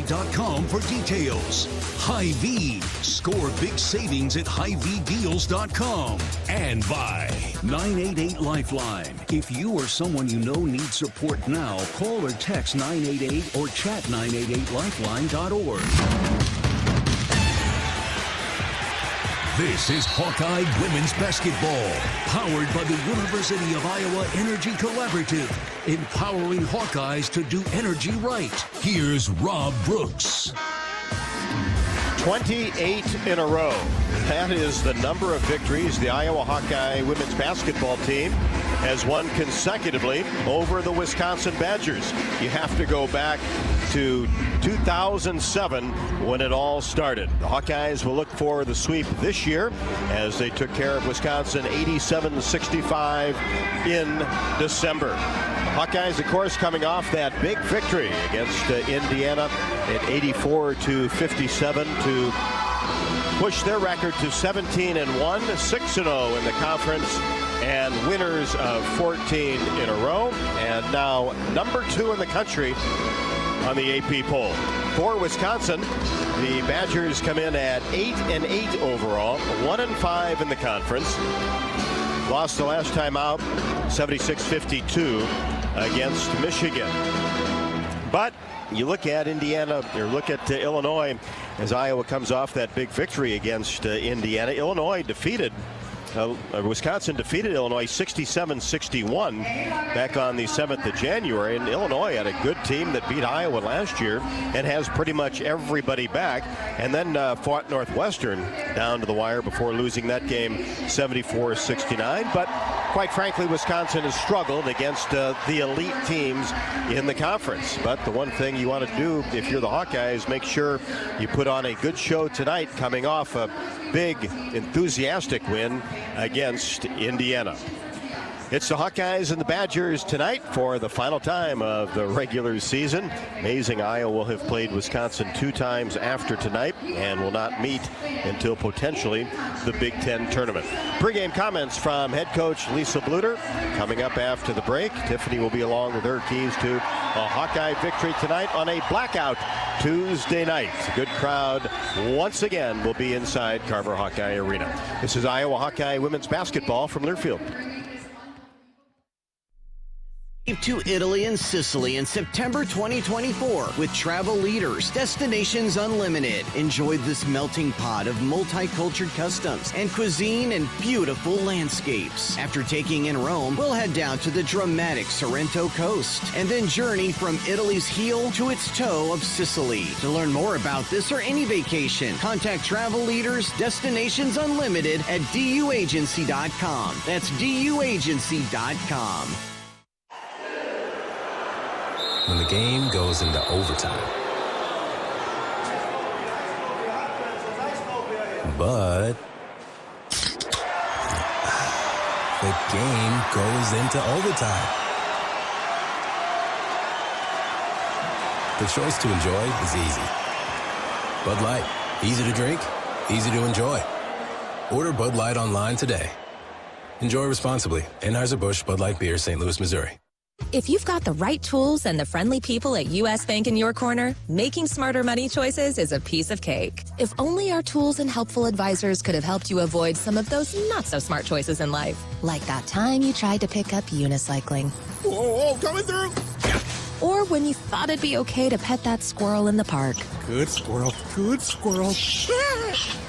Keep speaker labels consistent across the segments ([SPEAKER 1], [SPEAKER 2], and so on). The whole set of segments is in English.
[SPEAKER 1] .com for details. Hy-Vee. Score big savings at HyVeeDeals.com. And by 988 Lifeline. If you or someone you know needs support now, call or text 988 or chat 988lifeline.org. This is Hawkeye Women's Basketball, powered by the University of Iowa Energy Collaborative, empowering Hawkeyes to do energy right. Here's Rob Brooks.
[SPEAKER 2] 28 in a row. That is the number of victories the Iowa Hawkeye women's basketball team has won consecutively over the Wisconsin Badgers. You have to go back to 2007 when it all started. The Hawkeyes will look for the sweep this year as they took care of Wisconsin 87-65 in December. Hawkeyes, of course, coming off that big victory against Indiana at 84-57 to push their record to 17-1, 6-0 in the conference, and winners of 14 in a row, and now number 2 in the country on the AP poll. For Wisconsin, the Badgers come in at 8-8 overall, 1-5 in the conference. Lost the last time out, 76-52 against Michigan. But you look at Indiana, or look at Illinois, as Iowa comes off that big victory against Indiana. Wisconsin defeated Illinois 67-61 back on the 7th of January. And Illinois had a good team that beat Iowa last year and has pretty much everybody back. And then fought Northwestern down to the wire before losing that game 74-69. But quite frankly, Wisconsin has struggled against the elite teams in the conference. But the one thing you want to do if you're the Hawkeyes, make sure you put on a good show tonight, coming off a big, enthusiastic win against Indiana. It's the Hawkeyes and the Badgers tonight for the final time of the regular season. Amazing, Iowa will have played Wisconsin 2 times after tonight and will not meet until potentially the Big Ten tournament. Pre-game comments from head coach Lisa Bluter coming up after the break. Tiffany will be along with her keys to a Hawkeye victory tonight on a blackout Tuesday night. A good crowd once again will be inside Carver Hawkeye Arena. This is Iowa Hawkeye women's basketball from Learfield.
[SPEAKER 3] To Italy and Sicily in September 2024 with Travel Leaders, Destinations Unlimited. Enjoy this melting pot of multicultural customs and cuisine and beautiful landscapes. After taking in Rome, we'll head down to the dramatic Sorrento coast and then journey from Italy's heel to its toe of Sicily. To learn more about this or any vacation, contact Travel Leaders, Destinations Unlimited at duagency.com. That's duagency.com.
[SPEAKER 4] When the game goes into overtime. But the game goes into overtime. The choice to enjoy is easy. Bud Light, easy to drink, easy to enjoy. Order Bud Light online today. Enjoy responsibly. Anheuser-Busch Bud Light Beer, St. Louis, Missouri.
[SPEAKER 5] If you've got the right tools and the friendly people at U.S. Bank in your corner, making smarter money choices is a piece of cake. If only our tools and helpful advisors could have helped you avoid some of those not-so-smart choices in life. Like that time you tried to pick up unicycling.
[SPEAKER 6] Whoa, coming through!
[SPEAKER 5] Or when you thought it'd be okay to pet that squirrel in the park.
[SPEAKER 6] Good squirrel, good squirrel.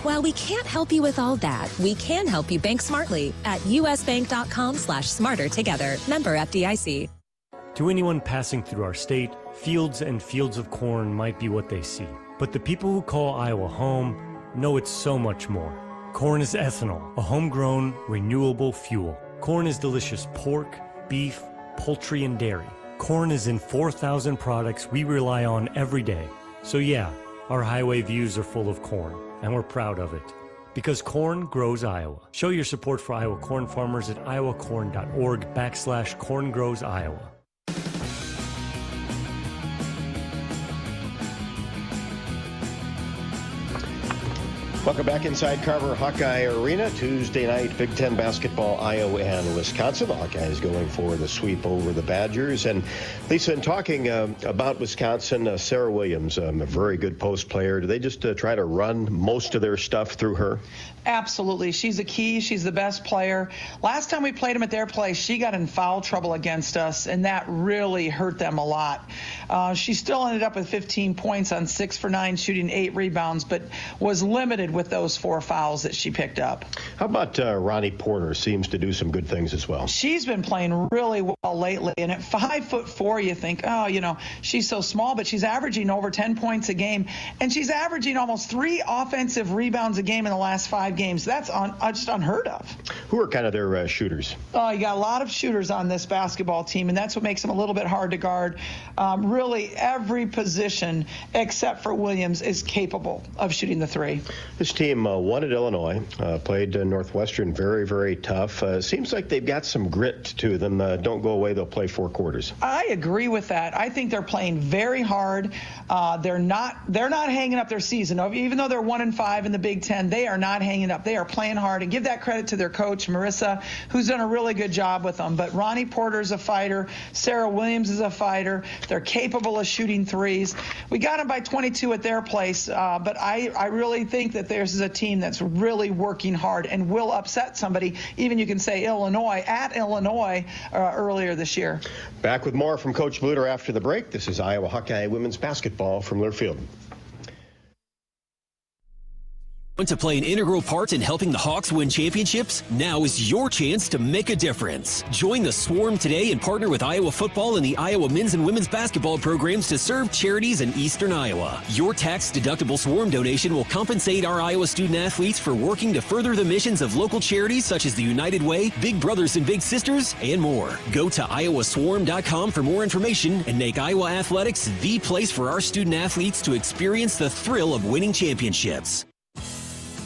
[SPEAKER 5] While we can't help you with all that, we can help you bank smartly at usbank.com/smarter together. Member FDIC.
[SPEAKER 7] To anyone passing through our state, fields and fields of corn might be what they see. But the people who call Iowa home know it's so much more. Corn is ethanol, a homegrown, renewable fuel. Corn is delicious pork, beef, poultry, and dairy. Corn is in 4,000 products we rely on every day. So yeah, our highway views are full of corn, and we're proud of it. Because corn grows Iowa. Show your support for Iowa corn farmers at iowacorn.org/corngrowsiowa.
[SPEAKER 2] Welcome back inside Carver Hawkeye Arena. Tuesday night, Big Ten basketball, Iowa and Wisconsin. The Hawkeyes going for the sweep over the Badgers. And Lisa, in talking about Wisconsin, Sarah Williams, a very good post player. Do they just try to run most of their stuff through her?
[SPEAKER 8] Absolutely. She's a key. She's the best player. Last time we played them at their place, she got in foul trouble against us, and that really hurt them a lot. She still ended up with 15 points on 6 for 9, shooting 8 rebounds, but was limited with those 4 fouls that she picked up.
[SPEAKER 2] How about Ronnie Porter? Seems to do some good things as well.
[SPEAKER 8] She's been playing really well lately, and at 5'4", you think, oh, you know, she's so small, but she's averaging over 10 points a game, and she's averaging almost 3 offensive rebounds a game in the last 5 games. That's just unheard of.
[SPEAKER 2] Who are kind of their shooters?
[SPEAKER 8] Oh, you got a lot of shooters on this basketball team, and that's what makes them a little bit hard to guard. Really, every position except for Williams is capable of shooting the 3.
[SPEAKER 2] This team won at Illinois, played Northwestern very, very tough. Seems like they've got some grit to them. Don't go away, they'll play 4 quarters.
[SPEAKER 8] I agree with that. I think they're playing very hard. They're not hanging up their season. Even though they're 1-5 in the Big Ten, they are not hanging up. They are playing hard, and give that credit to their coach, Marissa, who's done a really good job with them. But Ronnie Porter's a fighter. Sarah Williams is a fighter. They're capable of shooting 3s. We got them by 22 at their place, but I really think that this is a team that's really working hard and will upset somebody, even you can say Illinois, earlier this year.
[SPEAKER 2] Back with more from Coach Bluter after the break. This is Iowa Hawkeye women's basketball from Learfield.
[SPEAKER 9] Want to play an integral part in helping the Hawks win championships? Now is your chance to make a difference. Join the Swarm today and partner with Iowa football and the Iowa men's and women's basketball programs to serve charities in eastern Iowa. Your tax-deductible Swarm donation will compensate our Iowa student athletes for working to further the missions of local charities such as the United Way, Big Brothers and Big Sisters, and more. Go to iowaswarm.com for more information and make Iowa athletics the place for our student athletes to experience the thrill of winning championships.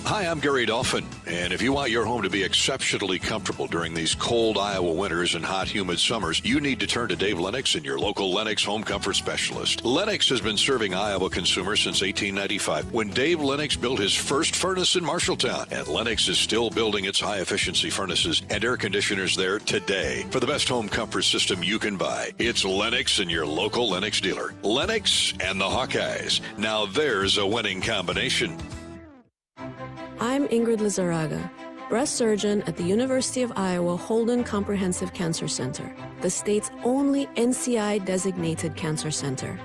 [SPEAKER 10] Hi, I'm Gary Dolphin, and if you want your home to be exceptionally comfortable during these cold Iowa winters and hot, humid summers, you need to turn to Dave Lennox and your local Lennox home comfort specialist. Lennox has been serving Iowa consumers since 1895, when Dave Lennox built his first furnace in Marshalltown, and Lennox is still building its high-efficiency furnaces and air conditioners there today. For the best home comfort system you can buy, it's Lennox and your local Lennox dealer. Lennox and the Hawkeyes. Now there's a winning combination.
[SPEAKER 11] I'm Ingrid Lizarraga, breast surgeon at the University of Iowa Holden Comprehensive Cancer Center, the state's only NCI-designated cancer center.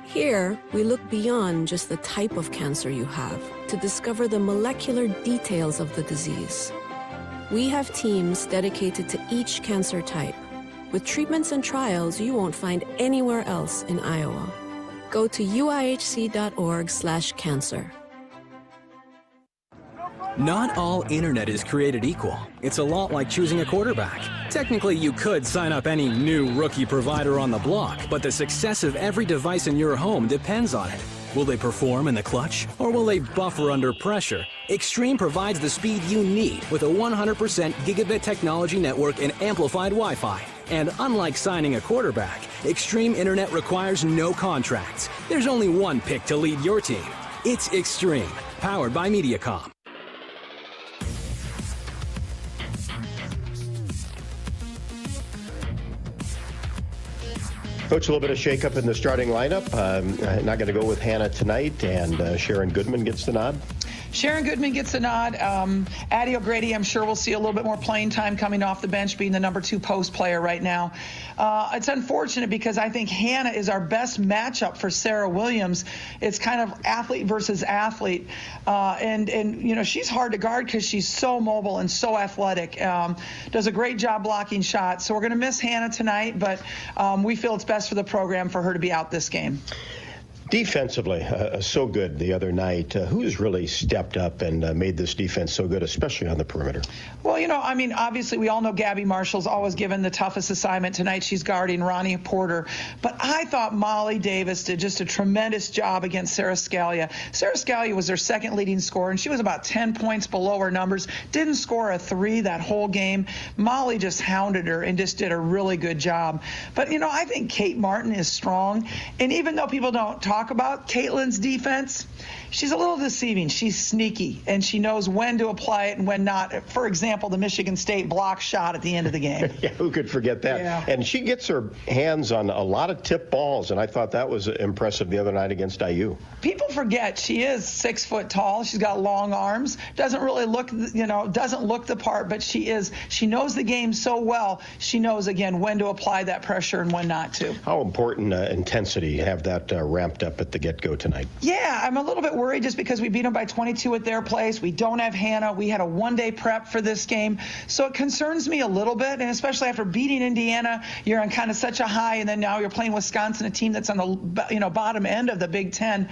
[SPEAKER 11] Here, we look beyond just the type of cancer you have to discover the molecular details of the disease. We have teams dedicated to each cancer type, with treatments and trials you won't find anywhere else in Iowa. Go to uihc.org/cancer.
[SPEAKER 12] Not all internet is created equal. It's a lot like choosing a quarterback. Technically, you could sign up any new rookie provider on the block, but the success of every device in your home depends on it. Will they perform in the clutch, or will they buffer under pressure? Extreme provides the speed you need with a 100% gigabit technology network and amplified Wi-Fi. And unlike signing a quarterback, Extreme Internet requires no contracts. There's only one pick to lead your team. It's Extreme, powered by Mediacom.
[SPEAKER 2] Coach, a little bit of shakeup in the starting lineup. Not going to go with Hannah tonight, and Sharon Goodman gets the nod.
[SPEAKER 8] Sharon Goodman gets a nod. Addie O'Grady, I'm sure we'll see a little bit more playing time coming off the bench, being the number 2 post player right now. It's unfortunate because I think Hannah is our best matchup for Sarah Williams. It's kind of athlete versus athlete. And you know, she's hard to guard because she's so mobile and so athletic. Does a great job blocking shots. So we're going to miss Hannah tonight, but we feel it's best for the program for her to be out this game.
[SPEAKER 2] Defensively, so good the other night. Who's really stepped up and made this defense so good, especially on the perimeter?
[SPEAKER 8] Well, you know, I mean, obviously we all know Gabby Marshall's always given the toughest assignment. Tonight she's guarding Ronnie Porter. But I thought Molly Davis did just a tremendous job against Sarah Scalia. Sarah Scalia was their second leading scorer, and she was about 10 points below her numbers. Didn't score a 3 that whole game. Molly just hounded her and just did a really good job. But, you know, I think Kate Martin is strong. And even though people don't talk talk about Caitlin's defense. She's a little deceiving. She's sneaky, and she knows when to apply it and when not. For example, the Michigan State block shot at the end of the game.
[SPEAKER 2] Yeah, who could forget that?
[SPEAKER 8] Yeah.
[SPEAKER 2] And she gets her hands on a lot of tip balls, and I thought that was impressive the other night against IU.
[SPEAKER 8] People forget she is 6 foot tall. She's got long arms. Doesn't really look, doesn't look the part, but she knows the game so well. She knows, again, when to apply that pressure and when not to.
[SPEAKER 2] How important intensity have that ramped up at the get-go tonight?
[SPEAKER 8] Yeah, I'm a little bit worried just because we beat them by 22 at their place. We don't have Hannah. We had a one-day prep for this game. So it concerns me a little bit, and especially after beating Indiana, you're on kind of such a high, and then now you're playing Wisconsin, a team that's on the bottom end of the Big Ten.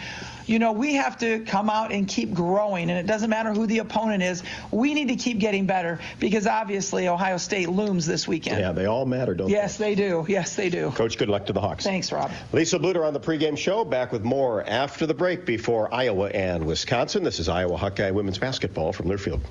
[SPEAKER 8] We have to come out and keep growing, and it doesn't matter who the opponent is. We need to keep getting better because obviously Ohio State looms this weekend.
[SPEAKER 2] Yeah, they all matter, don't
[SPEAKER 8] Yes, they do. Yes, they do.
[SPEAKER 2] Coach, good luck to the Hawks.
[SPEAKER 8] Thanks, Rob.
[SPEAKER 2] Lisa Bluter on the pregame show. Back with more after the break before Iowa and Wisconsin. This is Iowa Hawkeye women's basketball from Learfield.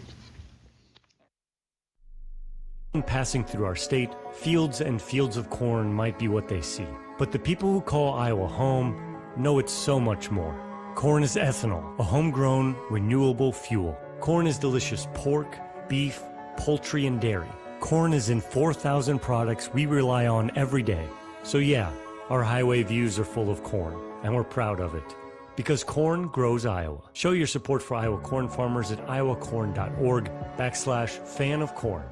[SPEAKER 7] Passing through our state, fields and fields of corn might be what they see. But the people who call Iowa home know it's so much more. Corn is ethanol, a homegrown, renewable fuel. Corn is delicious pork, beef, poultry, and dairy. Corn is in 4,000 products we rely on every day. So yeah, our highway views are full of corn, and we're proud of it. Because corn grows Iowa. Show your support for Iowa corn farmers at iowacorn.org/fan of corn.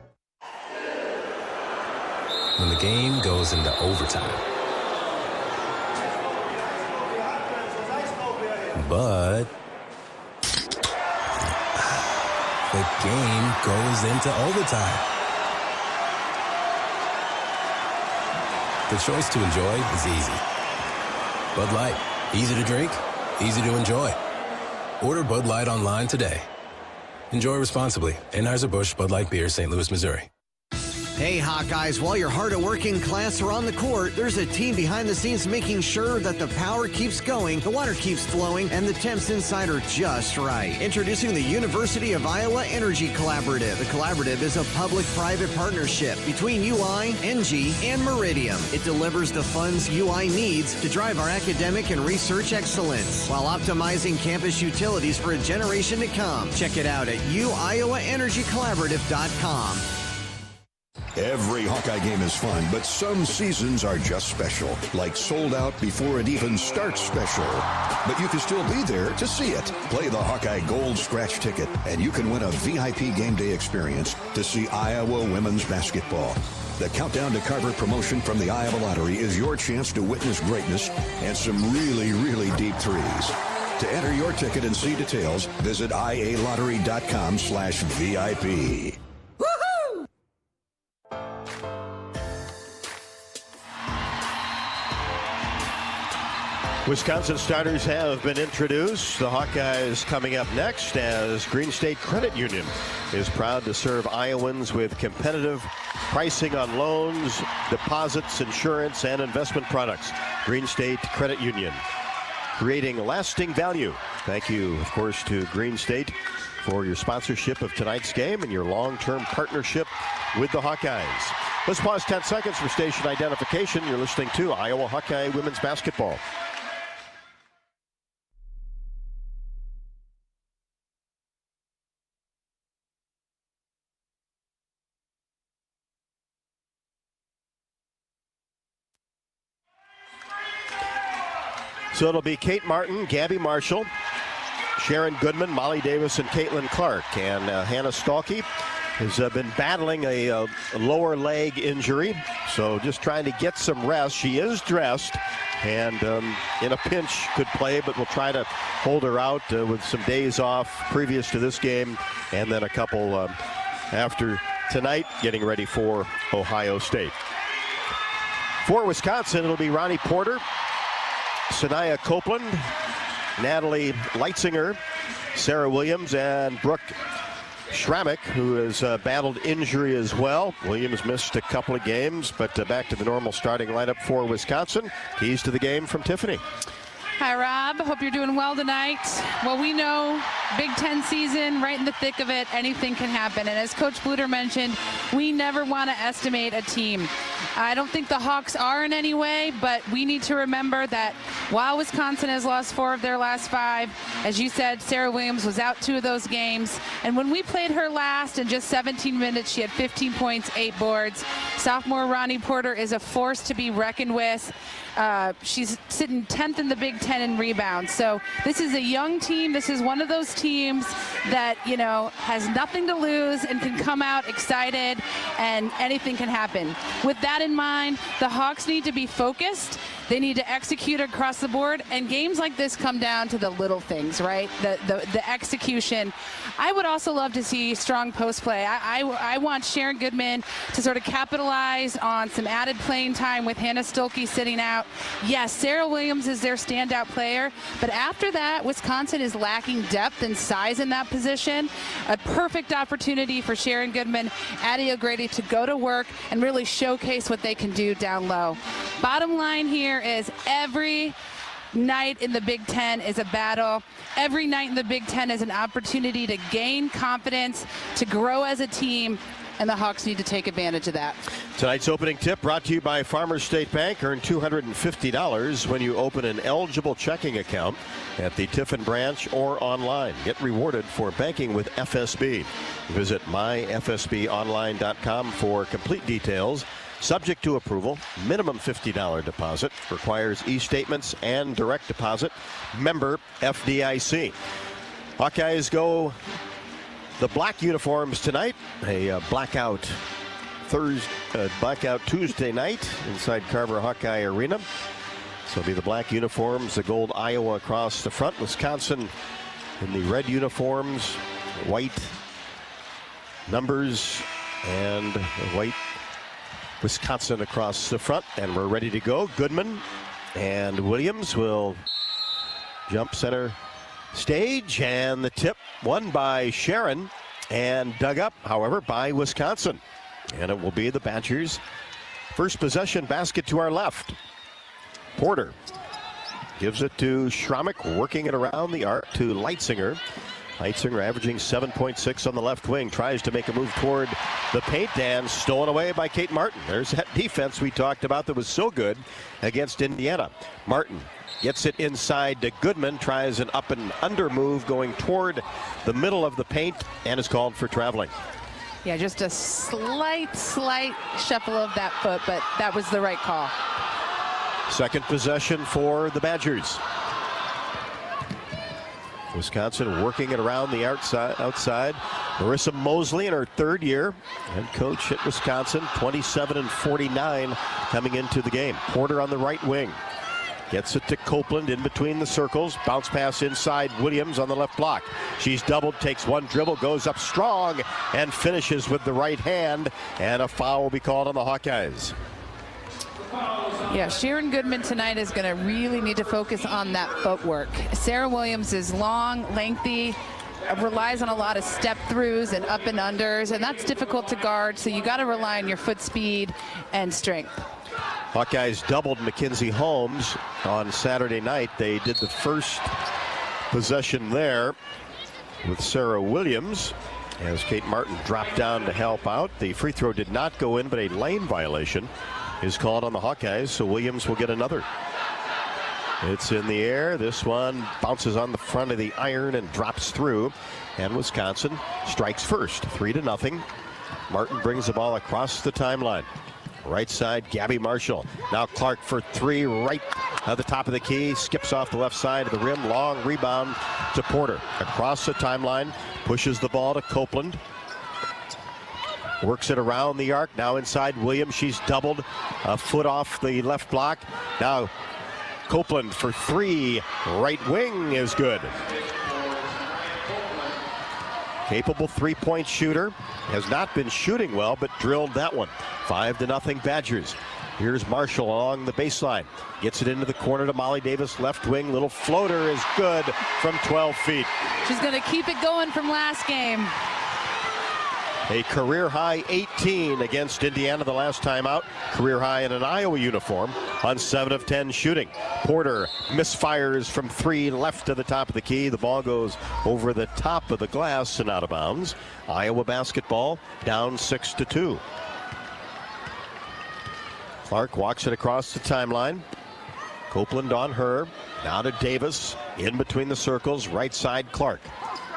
[SPEAKER 4] When the game goes into overtime. But the game goes into overtime. The choice to enjoy is easy. Bud Light, easy to drink, easy to enjoy. Order Bud Light online today. Enjoy responsibly. Anheuser-Busch Bud Light Beer, St. Louis, Missouri.
[SPEAKER 3] Hey, Hawkeyes, while your hard-working class are on the court, there's a team behind the scenes making sure that the power keeps going, the water keeps flowing, and the temps inside are just right. Introducing the University of Iowa Energy Collaborative. The collaborative is a public-private partnership between UI, NG, and Meridium. It delivers the funds UI needs to drive our academic and research excellence while optimizing campus utilities for a generation to come. Check it out at uiowaenergycollaborative.com.
[SPEAKER 13] Every Hawkeye game is fun, but some seasons are just special, like sold out before it even starts special. But you can still be there to see it. Play the Hawkeye Gold Scratch ticket, and you can win a VIP game day experience to see Iowa women's basketball. The Countdown to Carver promotion from the Iowa Lottery is your chance to witness greatness and some really, really deep threes. To enter your ticket and see details, visit ialottery.com/VIP.
[SPEAKER 2] Wisconsin starters have been introduced. The Hawkeyes coming up next as Green State Credit Union is proud to serve Iowans with competitive pricing on loans, deposits, insurance, and investment products. Green State Credit Union, creating lasting value. Thank you, of course, to Green State for your sponsorship of tonight's game and your long-term partnership with the Hawkeyes. Let's pause 10 seconds for station identification. You're listening to Iowa Hawkeye women's basketball. So it'll be Kate Martin, Gabby Marshall, Sharon Goodman, Molly Davis, and Caitlin Clark. And Hannah Stalkey has been battling a lower leg injury, so just trying to get some rest. She is dressed and in a pinch could play, but we'll try to hold her out with some days off previous to this game and then a couple after tonight, getting ready for Ohio State. For Wisconsin, it'll be Ronnie Porter, Sanaya Copeland, Natalie Leitzinger, Sarah Williams, and Brooke Schrammick, who has battled injury as well. Williams missed a couple of games, but back to the normal starting lineup for Wisconsin. Keys to the game from Tiffany.
[SPEAKER 14] Hi, Rob. Hope you're doing well tonight. Well, we know Big Ten season, right in the thick of it, anything can happen. And as Coach Bluter mentioned, we never want to estimate a team. I don't think the Hawks are in any way, but we need to remember that while Wisconsin has lost 4 of their last 5, as you said, Sarah Williams was out 2 of those games. And when we played her last, in just 17 minutes, she had 15 points, 8 boards. Sophomore Ronnie Porter is a force to be reckoned with. She's sitting 10th in the Big Ten in rebounds. So this is a young team. This is one of those teams that, you know, has nothing to lose and can come out excited, and anything can happen. With that in mind, the Hawks need to be focused. They need to execute across the board, and games like this come down to the little things, right? The execution. I would also love to see strong post play. I want Sharon Goodman to sort of capitalize on some added playing time with Hannah Stolke sitting out. Yes, Sarah Williams is their standout player, but after that, Wisconsin is lacking depth and size in that position. A perfect opportunity for Sharon Goodman, Addie O'Grady to go to work and really showcase what they can do down low. Bottom line here is every night in the Big Ten is a battle. Every night in the Big Ten is an opportunity to gain confidence, to grow as a team, and the Hawks need to take advantage of that.
[SPEAKER 2] Tonight's opening tip brought to you by Farmers State Bank. Earn $250 when you open an eligible checking account at the Tiffin branch or online. Get rewarded for banking with FSB. Visit myfsbonline.com for complete details. Subject to approval, minimum $50 deposit, requires e-statements and direct deposit. Member FDIC. Hawkeyes go the black uniforms tonight. A blackout Tuesday night inside Carver Hawkeye Arena. So it'll be the black uniforms, the gold Iowa across the front. Wisconsin in the red uniforms, white numbers, and white Wisconsin across the front, and we're ready to go. Goodman and Williams will jump center stage, and the tip won by Sharon and dug up, however, by Wisconsin. And it will be the Badgers' first possession basket to our left. Porter gives it to Schrammick, working it around the arc to Leitzinger. Leitzinger averaging 7.6 on the left wing, tries to make a move toward the paint, and stolen away by Kate Martin. There's that defense we talked about that was so good against Indiana. Martin gets it inside to Goodman, tries an up and under move going toward the middle of the paint, and is called for traveling.
[SPEAKER 14] Yeah, just a slight shuffle of that foot, but that was the right call.
[SPEAKER 2] Second possession for the Badgers. Wisconsin working it around the outside. Marissa Mosley in her 3rd year. Head coach at Wisconsin, 27-49 coming into the game. Porter on the right wing. Gets it to Copeland in between the circles. Bounce pass inside. Williams on the left block. She's doubled, takes one dribble, goes up strong, and finishes with the right hand. And a foul will be called on the Hawkeyes.
[SPEAKER 14] Yeah, Sharon Goodman tonight is going to really need to focus on that footwork. Sarah Williams is long, lengthy, relies on a lot of step throughs and up and unders, and that's difficult to guard, so you got to rely on your foot speed and strength.
[SPEAKER 2] Hawkeyes doubled Mackenzie Holmes on Saturday night. They did the first possession there with Sarah Williams as Kate Martin dropped down to help out. The free throw did not go in, but a lane violation is called on the Hawkeyes, so Williams will get another. It's in the air. This one bounces on the front of the iron and drops through, and Wisconsin strikes first, 3-0. Martin brings the ball across the timeline. Right side, Gabby Marshall. Now Clark for 3, right at the top of the key. Skips off the left side of the rim. Long rebound to Porter. Across the timeline, pushes the ball to Copeland. Works it around the arc. Now inside Williams. She's doubled. A foot off the left block. Now Copeland for 3. Right wing is good. Capable three-point shooter. Has not been shooting well, but drilled that one. 5-0 Badgers. Here's Marshall along the baseline. Gets it into the corner to Molly Davis, left wing. Little floater is good from 12 feet.
[SPEAKER 14] She's going to keep it going from last game.
[SPEAKER 2] A career high 18 against Indiana the last time out. Career high in an Iowa uniform on 7 of 10 shooting. Porter misfires from 3 left to the top of the key. The ball goes over the top of the glass and out of bounds. Iowa basketball down 6-2. Clark walks it across the timeline. Copeland on her. Now to Davis. In between the circles. Right side Clark.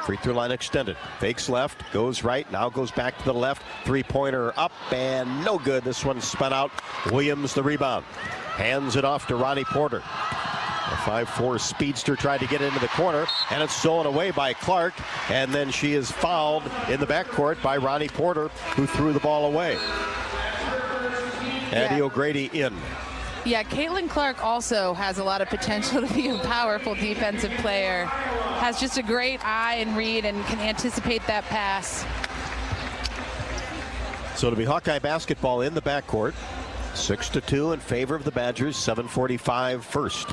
[SPEAKER 2] Free throw line extended. Fakes left. Goes right. Now goes back to the left. Three-pointer up and no good. This one spun out. Williams the rebound. Hands it off to Ronnie Porter. A 5'4" speedster tried to get into the corner, and it's stolen away by Clark. And then she is fouled in the backcourt by Ronnie Porter, who threw the ball away. Addie O'Grady in.
[SPEAKER 14] Yeah, Caitlin Clark also has a lot of potential to be a powerful defensive player. Has just a great eye and read and can anticipate that pass.
[SPEAKER 2] So it'll be Hawkeye basketball in the backcourt. 6-2 in favor of the Badgers. 7:45 first.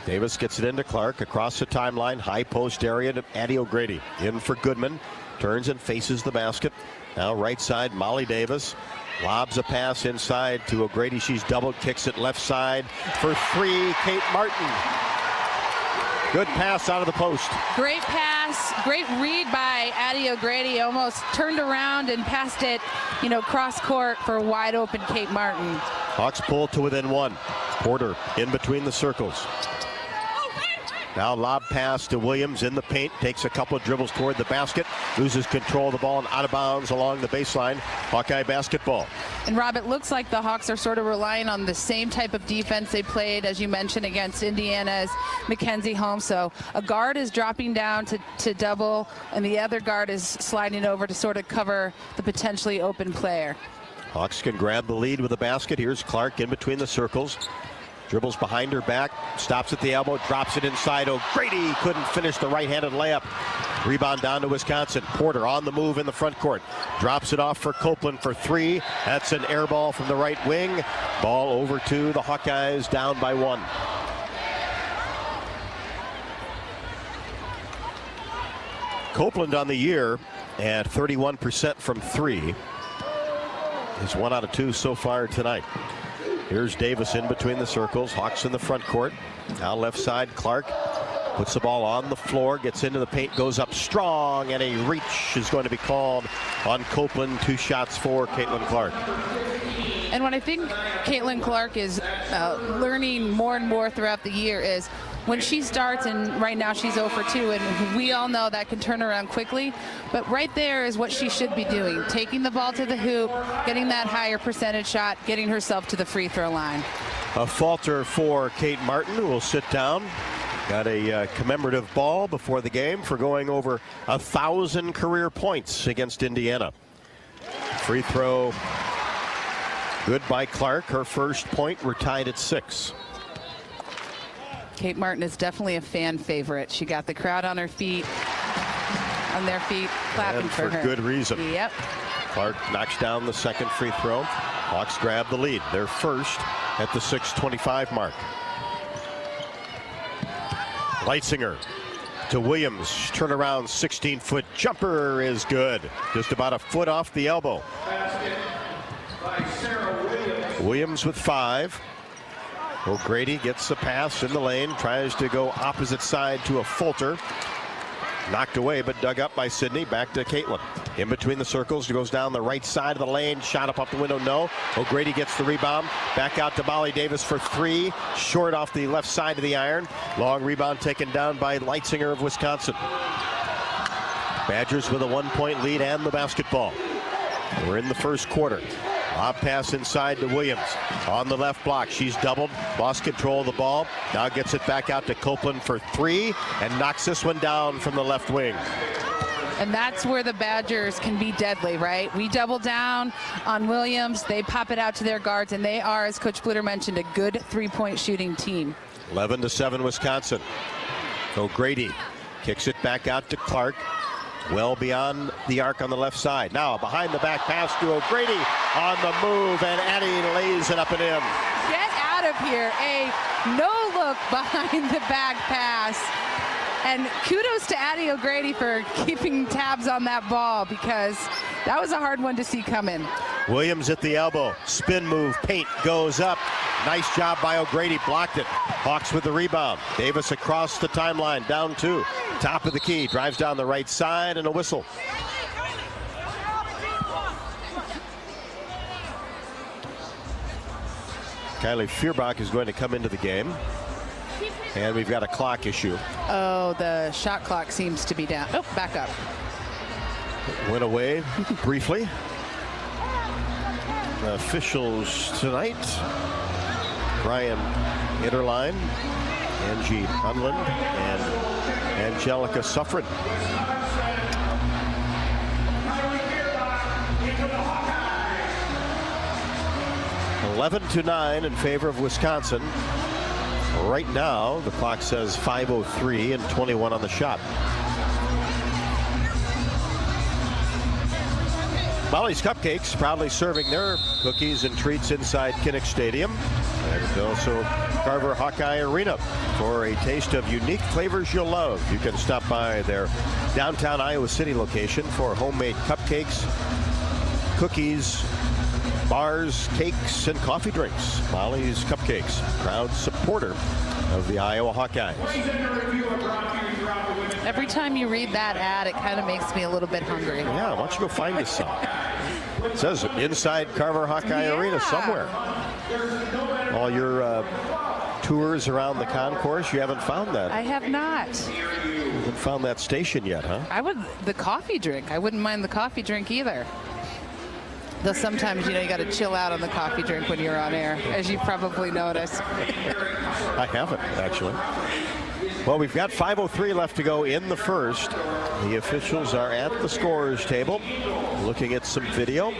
[SPEAKER 2] Davis gets it into Clark across the timeline. High post area to Addie O'Grady. In for Goodman. Turns and faces the basket. Now right side, Molly Davis. Lobs a pass inside to O'Grady. She's doubled, kicks it left side for three. Kate Martin. Good pass out of the post.
[SPEAKER 14] Great pass, great read by Addie O'Grady. Almost turned around and passed it, cross court for a wide open Kate Martin.
[SPEAKER 2] Hawks pull to within one. Porter in between the circles. Now lob pass to Williams in the paint. Takes a couple of dribbles toward the basket. Loses control of the ball and out of bounds along the baseline. Hawkeye basketball.
[SPEAKER 14] And Rob, it looks like the Hawks are sort of relying on the same type of defense they played, as you mentioned, against Indiana's Mackenzie Holmes. So a guard is dropping down to double, and the other guard is sliding over to sort of cover the potentially open player.
[SPEAKER 2] Hawks can grab the lead with a basket. Here's Clark in between the circles. Dribbles behind her back, stops at the elbow, drops it inside. O'Grady couldn't finish the right-handed layup. Rebound down to Wisconsin. Porter on the move in the front court. Drops it off for Copeland for three. That's an air ball from the right wing. Ball over to the Hawkeyes, down by one. Copeland on the year at 31% from three. He's 1 out of 2 so far tonight. Here's Davis in between the circles. Hawks in the front court. Now left side, Clark puts the ball on the floor, gets into the paint, goes up strong, and a reach is going to be called on Copeland. 2 shots for Caitlin Clark.
[SPEAKER 14] And what I think Caitlin Clark is learning more and more throughout the year is when she starts, and right now she's 0 for 2, and we all know that can turn around quickly, but right there is what she should be doing. Taking the ball to the hoop, getting that higher percentage shot, getting herself to the free throw line.
[SPEAKER 2] A falter for Kate Martin, who will sit down. Got a commemorative ball before the game for going over 1,000 career points against Indiana. Free throw good by Clark. Her first point. We're tied at 6.
[SPEAKER 14] Kate Martin is definitely a fan favorite. She got the crowd on their feet, clapping
[SPEAKER 2] and
[SPEAKER 14] for her.
[SPEAKER 2] good reason.
[SPEAKER 14] Yep.
[SPEAKER 2] Clark knocks down the second free throw. Hawks grab the lead. They're first at the 6:25 mark. Leitzinger to Williams. Turnaround 16-foot jumper is good. Just about a foot off the elbow. Williams with 5. O'Grady gets the pass in the lane, tries to go opposite side to a Fulter. Knocked away, but dug up by Sydney. Back to Caitlin. In between the circles, she goes down the right side of the lane. Shot up the window, no. O'Grady gets the rebound. Back out to Molly Davis for 3. Short off the left side of the iron. Long rebound taken down by Leitzinger of Wisconsin. Badgers with a 1-point lead and the basketball. We're in the first quarter. Lob pass inside to Williams. On the left block, she's doubled, lost control of the ball. Now gets it back out to Copeland for 3 and knocks this one down from the left wing.
[SPEAKER 14] And that's where the Badgers can be deadly, right? We double down on Williams. They pop it out to their guards, and they are, as Coach Bluter mentioned, a good three-point shooting team.
[SPEAKER 2] 11-7 Wisconsin. O'Grady kicks it back out to Clark. Well beyond the arc on the left side. Now behind the back pass to O'Grady on the move, and Addie lays it up and in.
[SPEAKER 14] Get out of here. A no-look behind the back pass. And kudos to Addie O'Grady for keeping tabs on that ball, because that was a hard one to see coming.
[SPEAKER 2] Williams at the elbow. Spin move. Paint goes up. Nice job by O'Grady. Blocked it. Hawks with the rebound. Davis across the timeline. Down 2. Top of the key. Drives down the right side and a whistle. Kylie Fierbach is going to come into the game. And we've got a clock issue.
[SPEAKER 14] Oh, the shot clock seems to be down. Oh, back up.
[SPEAKER 2] Went away briefly. The officials tonight: Brian Itterline, Angie Hunland, and Angelica Suffren. Eleven to 9 in favor of Wisconsin. Right now, the clock says 5:03 and 21 on the shot. Molly's Cupcakes proudly serving their cookies and treats inside Kinnick Stadium. And also Carver Hawkeye Arena for a taste of unique flavors you'll love. You can stop by their downtown Iowa City location for homemade cupcakes, cookies, bars, cakes, and coffee drinks. Molly's Cupcakes, proud supporter of the Iowa Hawkeyes.
[SPEAKER 14] Every time you read that ad, it kind of makes me a little bit hungry.
[SPEAKER 2] Yeah, why don't you go find us some? It says inside Carver Hawkeye Arena somewhere. All your tours around the concourse, you haven't found that.
[SPEAKER 14] I have not.
[SPEAKER 2] You haven't found that station yet, huh?
[SPEAKER 14] The coffee drink. I wouldn't mind the coffee drink either. Though sometimes, you got to chill out on the coffee drink when you're on air, as you probably noticed.
[SPEAKER 2] I haven't, actually. Well, we've got 5:03 left to go in the first. The officials are at the scorer's table looking at some video.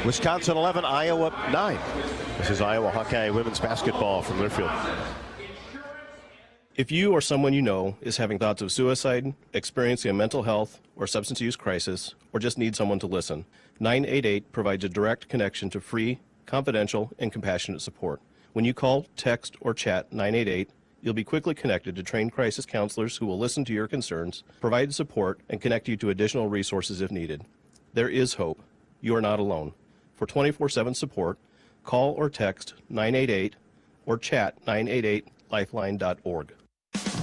[SPEAKER 2] Wisconsin 11, Iowa 9. This is Iowa Hawkeye women's basketball from Learfield.
[SPEAKER 15] If you or someone you know is having thoughts of suicide, experiencing a mental health or substance use crisis, or just need someone to listen, 988 provides a direct connection to free, confidential, and compassionate support. When you call, text, or chat 988, you'll be quickly connected to trained crisis counselors who will listen to your concerns, provide support, and connect you to additional resources if needed. There is hope. You are not alone. For 24/7 support, call or text 988 or chat 988lifeline.org.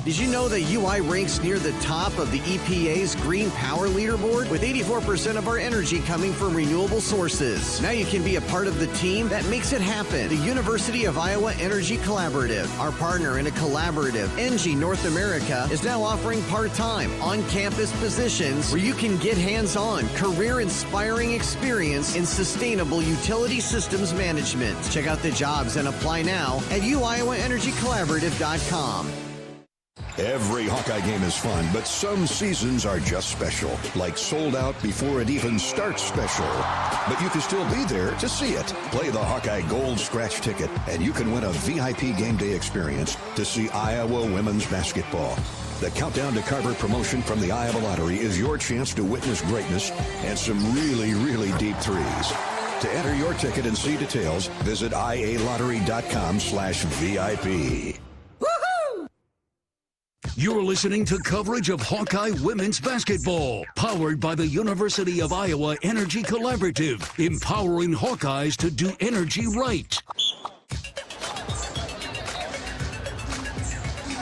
[SPEAKER 3] Did you know that UI ranks near the top of the EPA's Green Power Leaderboard with 84% of our energy coming from renewable sources? Now you can be a part of the team that makes it happen. The University of Iowa Energy Collaborative, our partner in a collaborative, ENGIE North America, is now offering part-time, on-campus positions where you can get hands-on, career-inspiring experience in sustainable utility systems management. Check out the jobs and apply now at uiowaenergycollaborative.com.
[SPEAKER 13] Every Hawkeye game is fun, but some seasons are just special, like sold out before it even starts special. But you can still be there to see it. Play the Hawkeye Gold Scratch ticket, and you can win a VIP game day experience to see Iowa women's basketball. The Countdown to Carver promotion from the Iowa Lottery is your chance to witness greatness and some really, really deep threes. To enter your ticket and see details, visit ialottery.com/VIP.
[SPEAKER 1] You're listening to coverage of Hawkeye women's basketball, powered by the University of Iowa Energy Collaborative, empowering Hawkeyes to do energy right.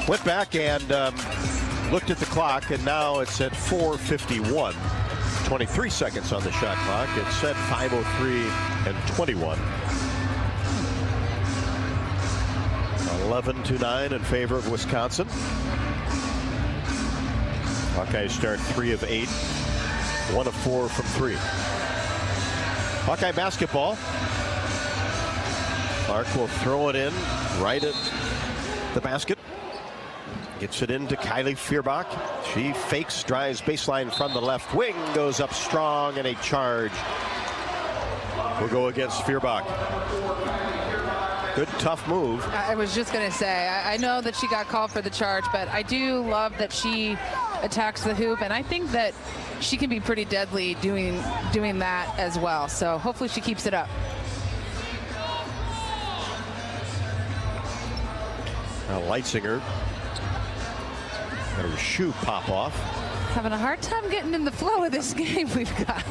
[SPEAKER 2] Went back and looked at the clock, and now it's at 4:51. 23 seconds on the shot clock. It said 5:03 and 21. 11-9 in favor of Wisconsin. Hawkeyes start 3 of 8, 1 of 4 from 3. Hawkeye basketball. Clark will throw it in right at the basket. Gets it into Kylie Fierbach. She fakes, drives baseline from the left wing, goes up strong, and a charge will go against Fierbach. Good, tough move.
[SPEAKER 14] I was just going to say, I know that she got called for the charge, but I do love that she attacks the hoop, and I think that she can be pretty deadly doing that as well. So hopefully she keeps it up.
[SPEAKER 2] Now Leitzinger got her shoe pop off.
[SPEAKER 14] Having a hard time getting in the flow of this game. We've got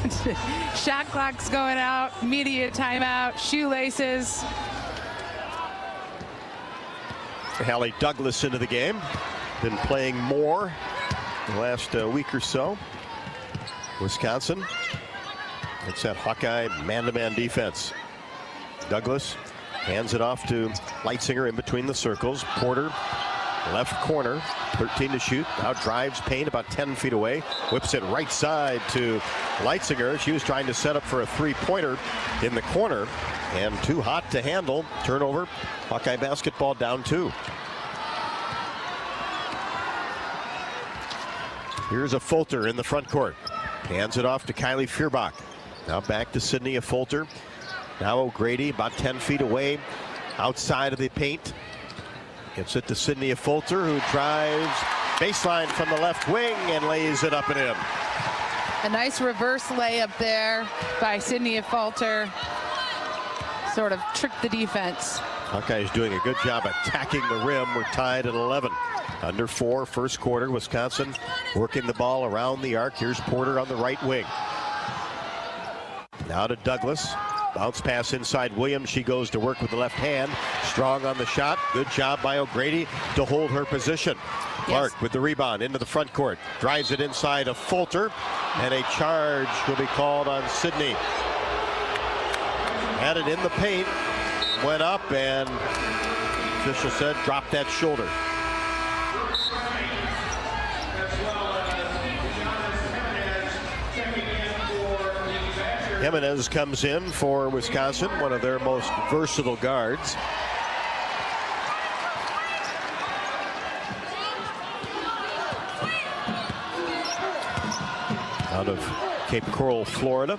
[SPEAKER 14] shot clocks going out, media timeout, shoelaces.
[SPEAKER 2] Hallie Douglas into the game. Been playing more the last week or so. Wisconsin. It's that Hawkeye man-to-man defense. Douglas Hands it off to Leitzinger in between the circles. Porter, left corner, 13 to shoot. Now drives paint about 10 feet away. Whips it right side to Leitzinger. She was trying to set up for a three-pointer in the corner, and too hot to handle. Turnover. Hawkeye basketball down 2. Here's a Folter in the front court. Hands it off to Kylie Feuerbach. Now back to Sydney Folter. Now O'Grady about 10 feet away outside of the paint. Gets it to Sydney Folter, who drives baseline from the left wing and lays it up and in.
[SPEAKER 14] A nice reverse layup there by Sydney Folter. Sort of tricked the defense.
[SPEAKER 2] Hawkeyes doing a good job attacking the rim. We're tied at 11. Under 4, first quarter. Wisconsin working the ball around the arc. Here's Porter on the right wing. Now to Douglas. Bounce pass inside Williams. She goes to work with the left hand. Strong on the shot. Good job by O'Grady to hold her position. Clark with the rebound into the front court. Drives it inside of Folter. And a charge will be called on Sydney. Had it in the paint. Went up and official said drop that shoulder. Jimenez comes in for Wisconsin, one of their most versatile guards. Out of Cape Coral, Florida.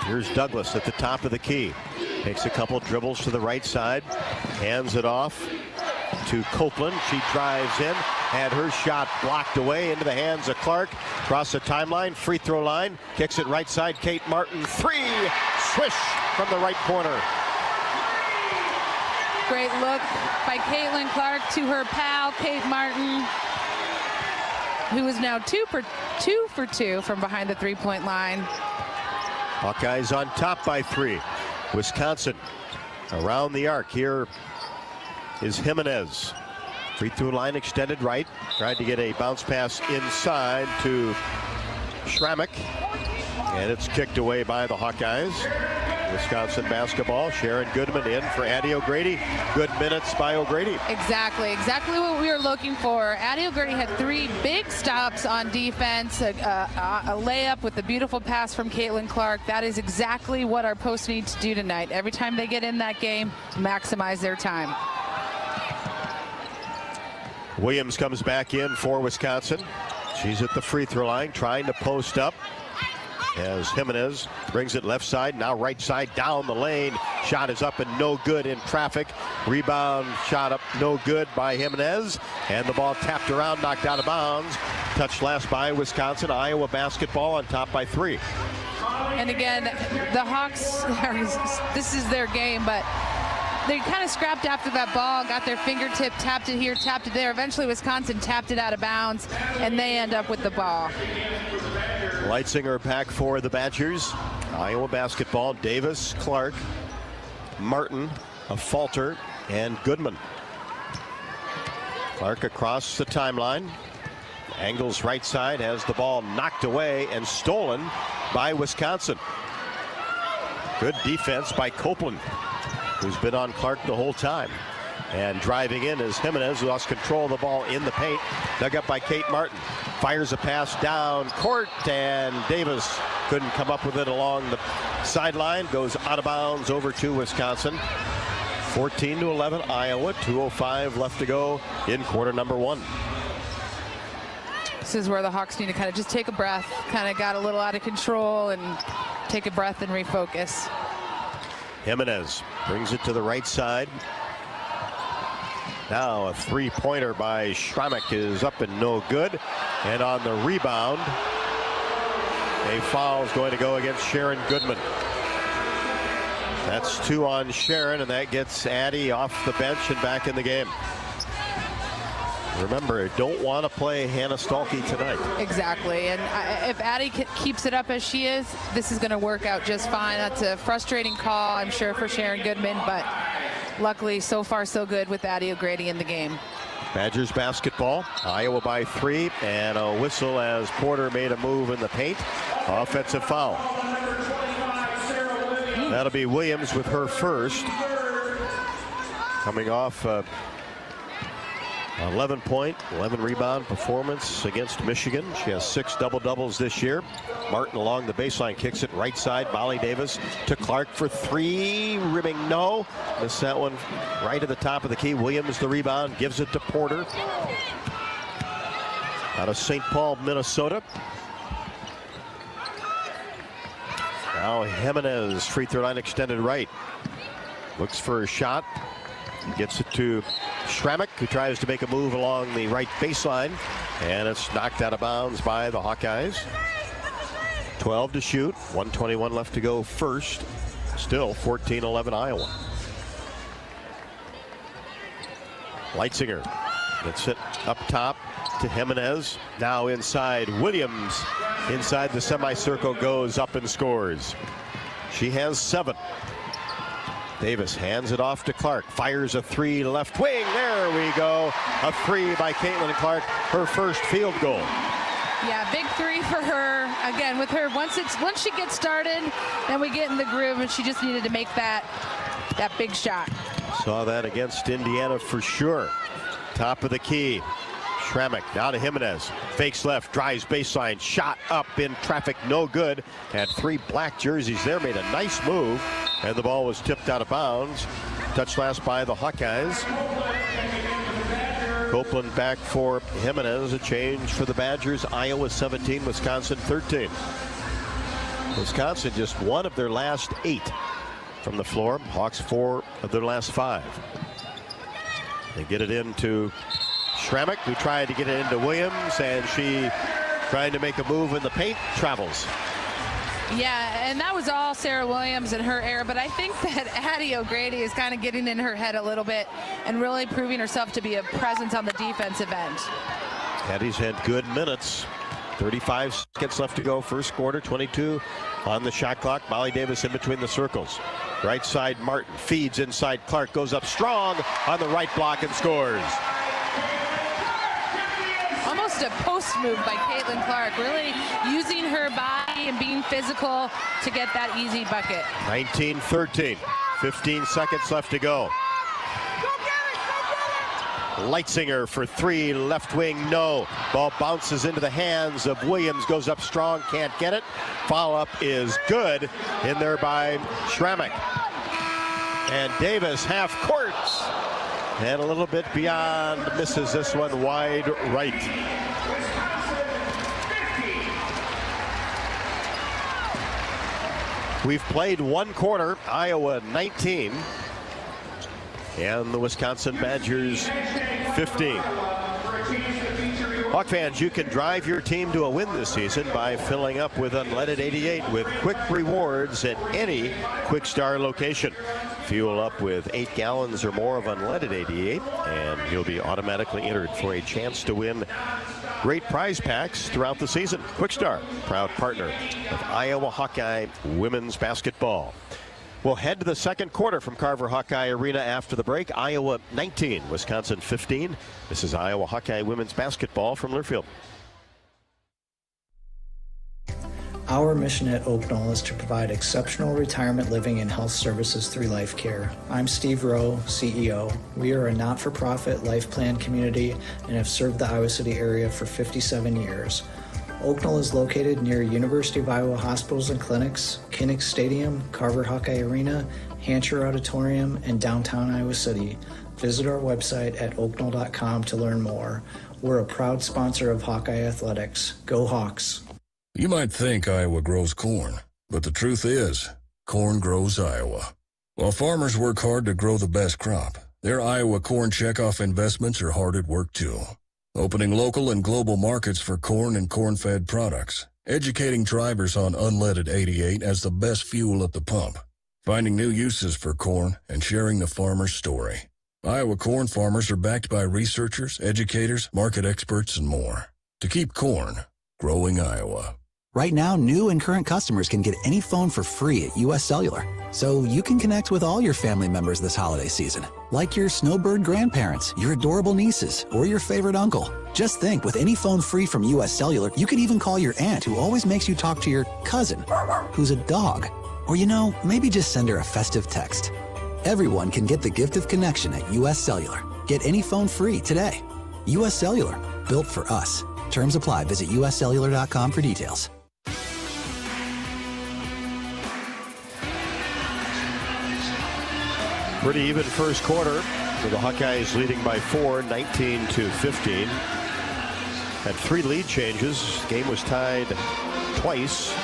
[SPEAKER 2] Here's Douglas at the top of the key. Takes a couple dribbles to the right side. Hands it off to Copeland. She drives in. Had her shot blocked away into the hands of Clark. Across the timeline, free throw line. Kicks it right side. Kate Martin, 3. Swish from the right corner.
[SPEAKER 14] Great look by Caitlin Clark to her pal, Kate Martin, who is now 2 for 2 from behind the three-point line.
[SPEAKER 2] Hawkeyes on top by 3. Wisconsin around the arc. Here is Jimenez. Free throw line extended right. Tried to get a bounce pass inside to Schramek. And it's kicked away by the Hawkeyes. Wisconsin basketball. Sharon Goodman in for Addie O'Grady. Good minutes by O'Grady.
[SPEAKER 14] Exactly what we were looking for. Addie O'Grady had 3 big stops on defense. A layup with a beautiful pass from Caitlin Clark. That is exactly what our post need to do tonight. Every time they get in that game, maximize their time.
[SPEAKER 2] Williams comes back in for Wisconsin. She's at the free throw line trying to post up as Jimenez brings it left side, now right side down the lane. Shot is up and no good in traffic. Rebound shot up, no good by Jimenez. And the ball tapped around, knocked out of bounds. Touched last by Wisconsin. Iowa basketball on top by 3.
[SPEAKER 14] And again, the Hawks, this is their game, but they kind of scrapped after that ball, got their fingertip, tapped it here, tapped it there. Eventually, Wisconsin tapped it out of bounds, and they end up with the ball.
[SPEAKER 2] Leitzinger back for the Badgers. Iowa basketball, Davis, Clark, Martin, Falter, and Goodman. Clark across the timeline. Angles right side, has the ball knocked away and stolen by Wisconsin. Good defense by Copeland, who's been on Clark the whole time. And driving in is Jimenez, who lost control of the ball in the paint. Dug up by Kate Martin. Fires a pass down court, and Davis couldn't come up with it along the sideline. Goes out of bounds over to Wisconsin. 14-11 Iowa. 2:05 left to go in quarter number 1.
[SPEAKER 14] This is where the Hawks need to kind of just take a breath. Kind of got a little out of control, and take a breath and refocus.
[SPEAKER 2] Jimenez brings it to the right side. Now a three-pointer by Schramek is up and no good. And on the rebound, a foul is going to go against Sharon Goodman. That's 2 on Sharon, and that gets Addie off the bench and back in the game. Remember, don't want to play Hannah Stalkey tonight.
[SPEAKER 14] Exactly, and if Addie keeps it up as she is, this is going to work out just fine. That's a frustrating call, I'm sure, for Sharon Goodman, but luckily, so far, so good with Addie O'Grady in the game.
[SPEAKER 2] Badgers basketball, Iowa by 3, and a whistle as Porter made a move in the paint. Offensive foul. That'll be Williams with her first. coming off 11-point, 11-rebound performance against Michigan. She has 6 double-doubles this year. Martin along the baseline kicks it right side. Molly Davis to Clark for 3. Ribbing no. Missed that one right at the top of the key. Williams the rebound, gives it to Porter. Out of St. Paul, Minnesota. Now Jimenez, free throw line extended right. Looks for a shot. Gets it to Schrammick, who tries to make a move along the right baseline. And it's knocked out of bounds by the Hawkeyes. 12 to shoot. 1:21 left to go first. Still 14-11 Iowa. Leitzinger gets it up top to Jimenez. Now inside. Williams inside the semicircle goes up and scores. She has 7. Davis hands it off to Clark. Fires a 3 left wing. There we go. A 3 by Caitlin Clark. Her first field goal.
[SPEAKER 14] Yeah, big 3 for her. Again, with her, once she gets started, then we get in the groove, and she just needed to make that big shot.
[SPEAKER 2] Saw that against Indiana for sure. Top of the key. Schrammick now to Jimenez. Fakes left, drives baseline, shot up in traffic, no good. Had 3 black jerseys there, made a nice move, and the ball was tipped out of bounds. Touched last by the Hawkeyes. Copeland back for Jimenez. A change for the Badgers. Iowa 17, Wisconsin 13. Wisconsin just 1 of their last 8 from the floor. Hawks 4 of their last 5. They get it into Schrammick, who tried to get it into Williams, and she trying to make a move in the paint, travels.
[SPEAKER 14] Yeah, and that was all Sarah Williams and her error, but I think that Addie O'Grady is kind of getting in her head a little bit and really proving herself to be a presence on the defensive end.
[SPEAKER 2] Addie's had good minutes. 35 seconds left to go first quarter, 22 on the shot clock. Molly Davis in between the circles. Right side, Martin feeds inside. Clark goes up strong on the right block and scores.
[SPEAKER 14] Almost a post move by Caitlin Clark, really using her body and being physical to get that easy bucket.
[SPEAKER 2] 19-13, 15 seconds left to go. Leitzinger for 3, left wing, no. Ball bounces into the hands of Williams, goes up strong, can't get it. Follow-up is good, in there by Schrammick. And Davis, half court. And a little bit beyond, misses this one wide right. We've played 1 quarter, Iowa 19, and the Wisconsin Badgers 15. Hawk fans, you can drive your team to a win this season by filling up with unleaded 88 with quick rewards at any Quick Star location. Fuel up with 8 gallons or more of unleaded 88, and you'll be automatically entered for a chance to win great prize packs throughout the season. Quick Star, proud partner of Iowa Hawkeye women's basketball. We'll head to the second quarter from Carver Hawkeye Arena after the break. Iowa 19, Wisconsin 15. This is Iowa Hawkeye women's basketball from Learfield.
[SPEAKER 16] Our mission at Oak Knoll is to provide exceptional retirement living and health services through life care. I'm Steve Rowe, CEO. We are a not-for-profit life plan community and have served the Iowa City area for 57 years. Oak Knoll is located near University of Iowa hospitals and clinics, Kinnick Stadium, Carver Hawkeye Arena, Hancher Auditorium, and downtown Iowa City. Visit our website at oakknoll.com to learn more. We're a proud sponsor of Hawkeye Athletics. Go Hawks!
[SPEAKER 17] You might think Iowa grows corn, but the truth is, corn grows Iowa. While farmers work hard to grow the best crop, their Iowa corn checkoff investments are hard at work too. Opening local and global markets for corn and corn-fed products, educating drivers on unleaded 88 as the best fuel at the pump, finding new uses for corn, and sharing the farmer's story. Iowa corn farmers are backed by researchers, educators, market experts, and more. To keep corn growing Iowa.
[SPEAKER 18] Right now, new and current customers can get any phone for free at U.S. Cellular. So you can connect with all your family members this holiday season, like your snowbird grandparents, your adorable nieces, or your favorite uncle. Just think, with any phone free from U.S. Cellular, you could even call your aunt who always makes you talk to your cousin, who's a dog. Or, maybe just send her a festive text. Everyone can get the gift of connection at U.S. Cellular. Get any phone free today. U.S. Cellular, built for us. Terms apply. Visit uscellular.com for details.
[SPEAKER 2] Pretty even first quarter, with the Hawkeyes leading by 4, 19-15. Had 3 lead changes. Game was tied twice.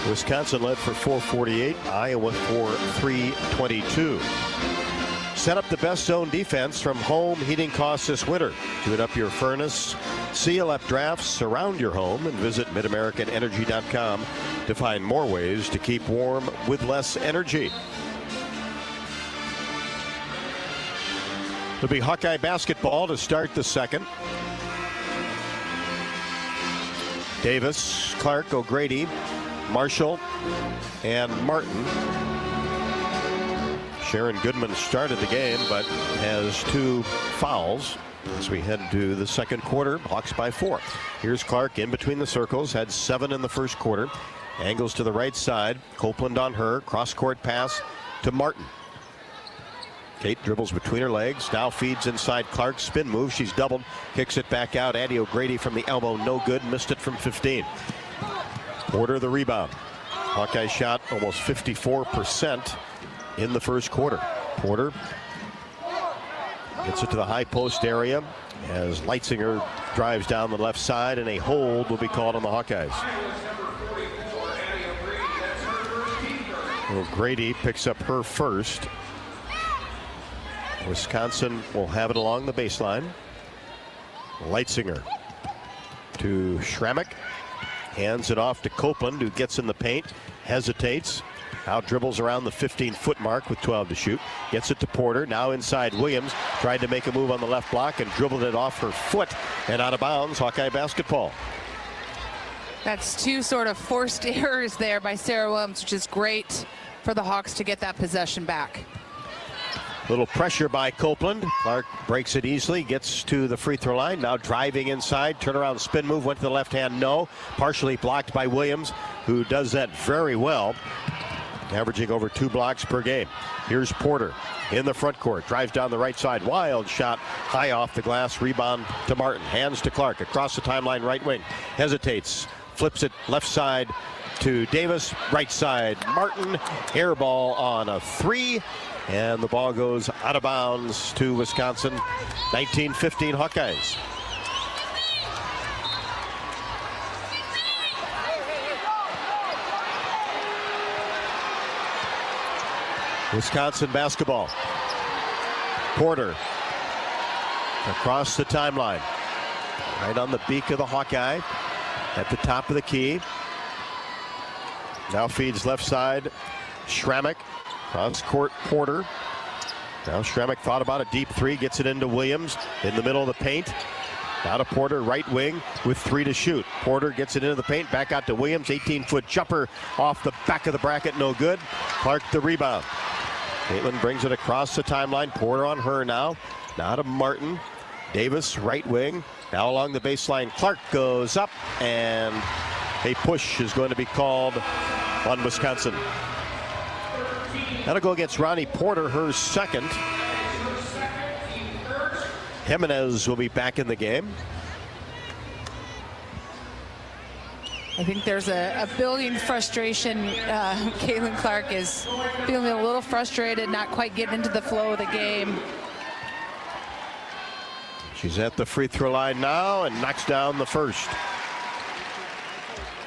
[SPEAKER 2] Wisconsin led for 4:48. Iowa for 3:22. Set up the best zone defense from home heating costs this winter. Tune up your furnace, seal up drafts, surround your home, and visit MidAmericanEnergy.com to find more ways to keep warm with less energy. It'll be Hawkeye basketball to start the second. Davis, Clark, O'Grady, Marshall, and Martin. Sharon Goodman started the game, but has 2 fouls as we head to the second quarter. Hawks by 4. Here's Clark in between the circles, had 7 in the first quarter. Angles to the right side. Copeland on her. Cross-court pass to Martin. Kate dribbles between her legs, now feeds inside Clark, spin move, she's doubled, kicks it back out. Addie O'Grady from the elbow, no good, missed it from 15. Porter the rebound. Hawkeye shot almost 54% in the first quarter. Porter gets it to the high post area as Leitzinger drives down the left side, and a hold will be called on the Hawkeyes. O'Grady picks up her first. Wisconsin will have it along the baseline. Leitzinger to Schrammick. Hands it off to Copeland, who gets in the paint, hesitates, now dribbles around the 15-foot mark with 12 to shoot. Gets it to Porter, now inside Williams. Tried to make a move on the left block and dribbled it off her foot and out of bounds. Hawkeye basketball.
[SPEAKER 14] That's 2 sort of forced errors there by Sarah Williams, which is great for the Hawks to get that possession back.
[SPEAKER 2] Little pressure by Copeland. Clark breaks it easily, gets to the free throw line, now driving inside, turnaround spin move, went to the left hand, no. Partially blocked by Williams, who does that very well, averaging over 2 blocks per game. Here's Porter in the front court, drives down the right side, wild shot, high off the glass, rebound to Martin, hands to Clark, across the timeline, right wing, hesitates, flips it left side to Davis, right side, Martin, air ball on a 3. And the ball goes out of bounds to Wisconsin. 19-15 Hawkeyes. Wisconsin basketball. Porter across the timeline. Right on the beak of the Hawkeye. At the top of the key. Now feeds left side. Schrammick. Cross court Porter. Now Schrammick thought about a deep 3, gets it into Williams in the middle of the paint. Now to Porter, right wing with 3 to shoot. Porter gets it into the paint, back out to Williams. 18-foot jumper off the back of the bracket, no good. Clark the rebound. Caitlin brings it across the timeline. Porter on her now. Now to Martin. Davis, right wing. Now along the baseline. Clark goes up, and a push is going to be called on Wisconsin. That'll go against Ronnie Porter, her second. Jimenez will be back in the game.
[SPEAKER 14] I think there's a building frustration. Caitlin Clark is feeling a little frustrated, not quite getting into the flow of the game.
[SPEAKER 2] She's at the free throw line now and knocks down the first.